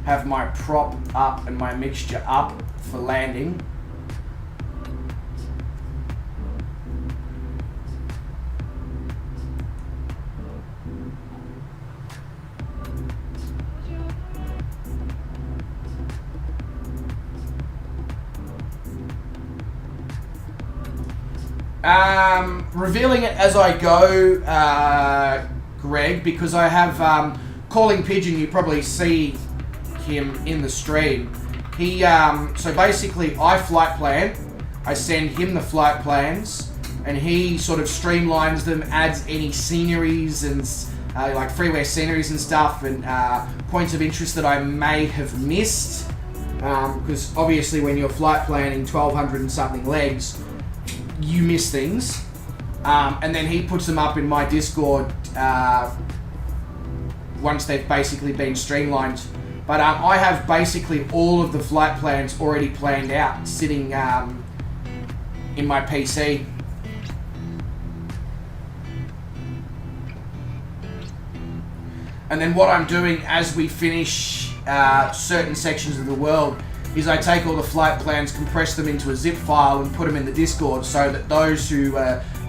have my prop up and my mixture up for landing. Revealing it as I go, Greg, because I have Calling Pigeon. You probably see him in the stream. He so basically I flight plan, I send him the flight plans, and he sort of streamlines them, adds any sceneries and like freeway sceneries and stuff, and points of interest that I may have missed, because obviously when you're flight planning 1,200 and something legs, you miss things. And then he puts them up in my Discord once they've basically been streamlined. But I have basically all of the flight plans already planned out, sitting in my PC. And then what I'm doing as we finish certain sections of the world is I take all the flight plans, compress them into a zip file, and put them in the Discord, so that those who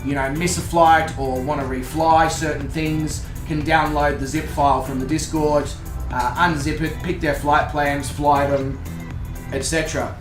miss a flight or want to refly certain things can download the zip file from the Discord, unzip it, pick their flight plans, fly them, etc.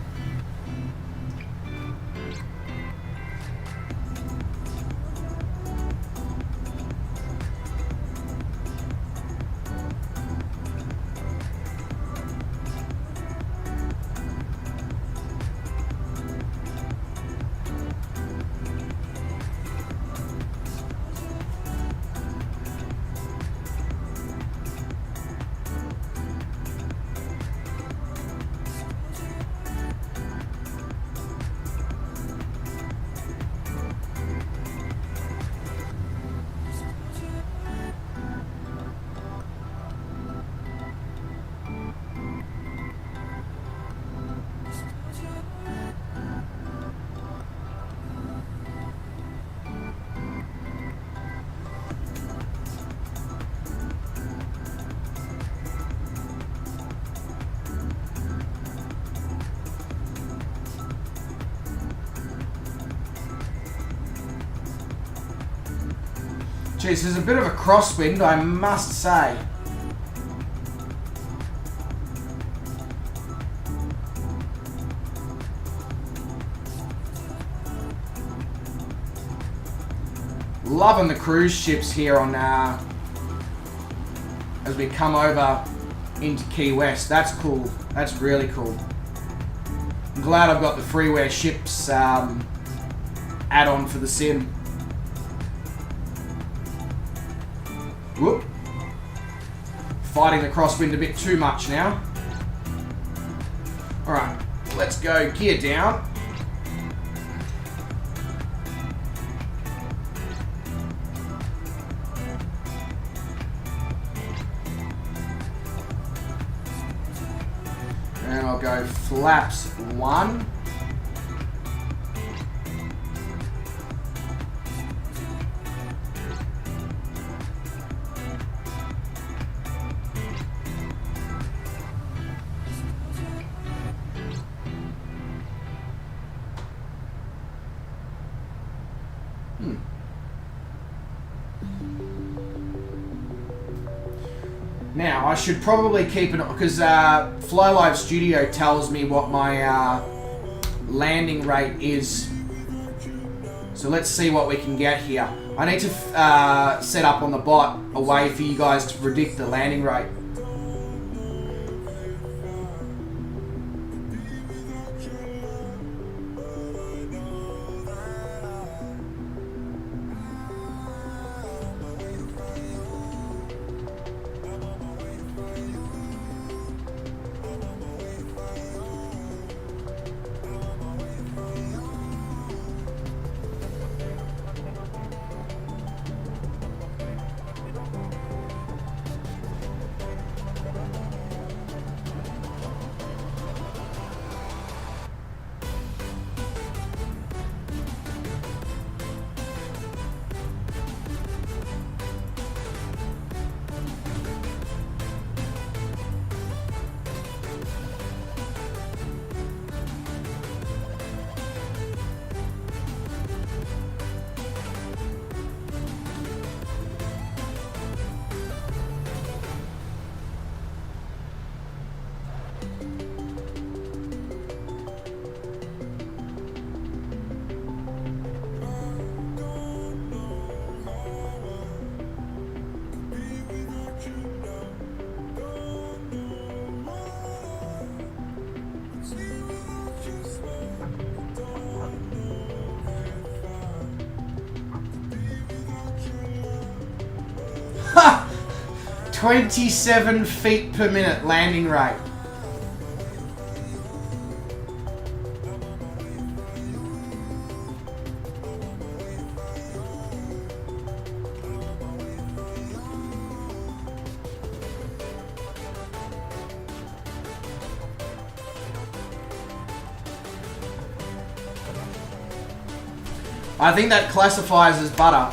This is a bit of a crosswind, I must say. Loving the cruise ships here on as we come over into Key West. That's cool. That's really cool. I'm glad I've got the freeware ships add-on for the sim. Whoop. Fighting the crosswind a bit too much now. Alright, let's go gear down. And I'll go flaps 1. Now, I should probably keep it, because FlyLive Studio tells me what my landing rate is. So let's see what we can get here. I need to set up on the bot a way for you guys to predict the landing rate. Ha! 27 feet per minute landing rate. I think that classifies as butter.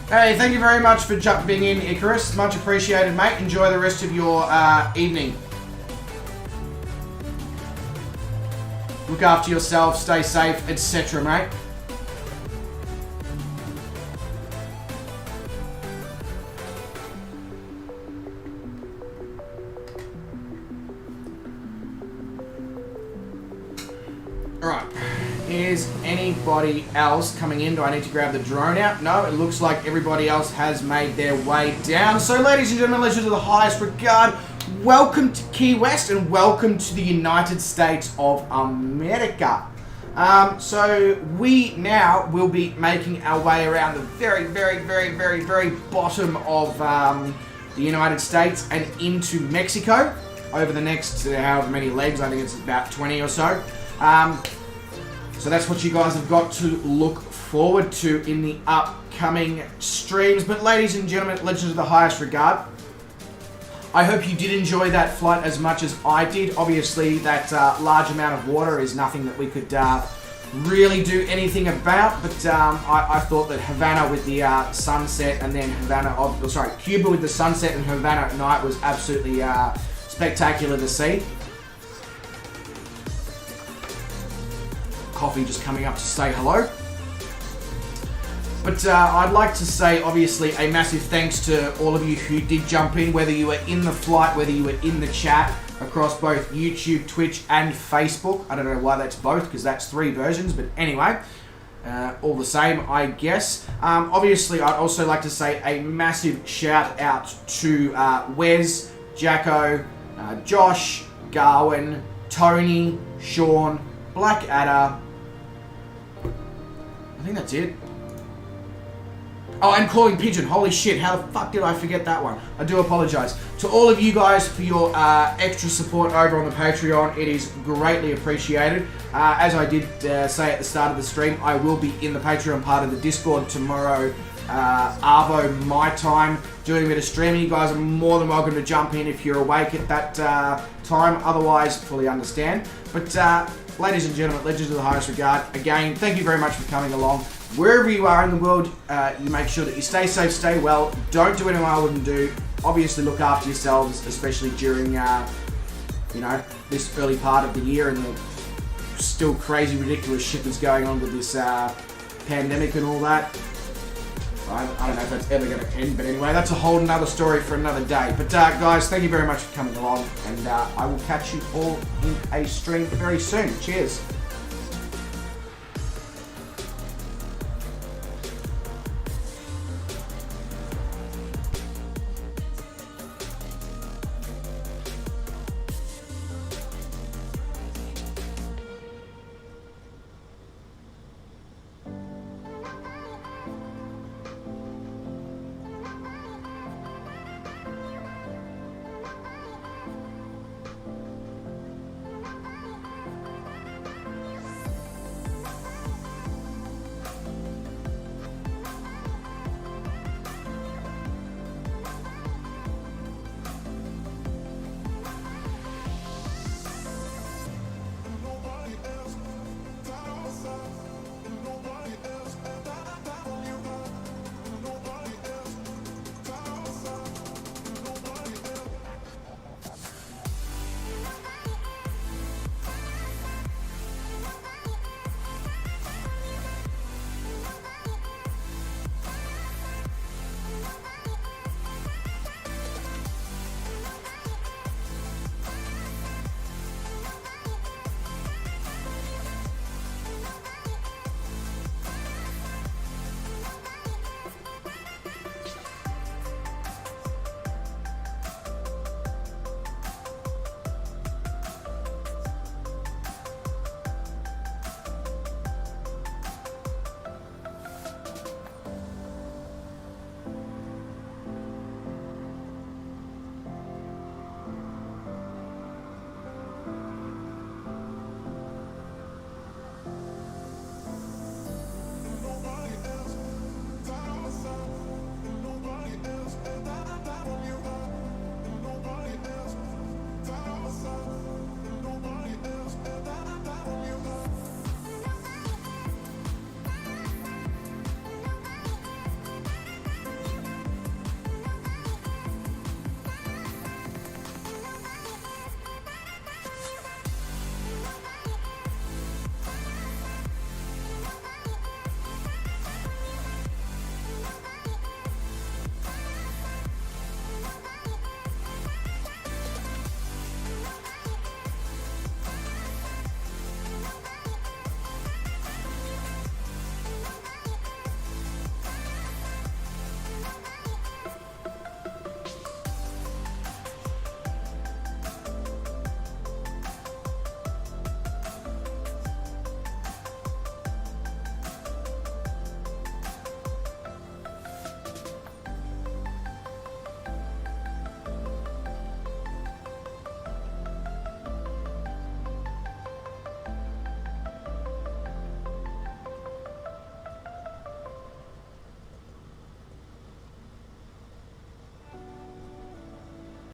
Hey, thank you very much for jumping in, Icarus. Much appreciated, mate. Enjoy the rest of your evening. Look after yourself, stay safe, etc., mate. Alright, is anybody else coming in? Do I need to grab the drone out? No, it looks like everybody else has made their way down. So ladies and gentlemen, legends of the highest regard, welcome to Key West and welcome to the United States of America. So we now will be making our way around the very bottom of the United States and into Mexico over the next however many legs. I think it's about 20 or so. So that's what you guys have got to look forward to in the upcoming streams. But ladies and gentlemen, legends of the highest regard, I hope you did enjoy that flight as much as I did. Obviously, that large amount of water is nothing that we could really do anything about. But I thought that Havana with the sunset and then Cuba with the sunset and Havana at night was absolutely spectacular to see. coffee just coming up to say hello. But I'd like to say, obviously, a massive thanks to all of you who did jump in, whether you were in the flight, whether you were in the chat, across both YouTube, Twitch, and Facebook. I don't know why that's both, because that's 3 versions, but anyway, all the same, I guess. Obviously, I'd also like to say a massive shout out to Wes, Jacko, Josh, Garwin, Tony, Sean, Blackadder. I think that's it. Oh, and Calling Pigeon. Holy shit, how the fuck did I forget that one? I do apologize. To all of you guys for your extra support over on the Patreon, it is greatly appreciated. As I did say at the start of the stream, I will be in the Patreon part of the Discord tomorrow, Arvo, my time, doing a bit of streaming. You guys are more than welcome to jump in if you're awake at that time. Otherwise, fully understand. But ladies and gentlemen, legends of the highest regard, again, thank you very much for coming along. Wherever you are in the world, you make sure that you stay safe, stay well. Don't do anything I wouldn't do. Obviously, look after yourselves, especially during, you know, this early part of the year and the still crazy, ridiculous shit that's going on with this pandemic and all that. I don't know if that's ever going to end, but anyway, that's a whole nother story for another day. But guys, thank you very much for coming along, and I will catch you all in a stream very soon. Cheers.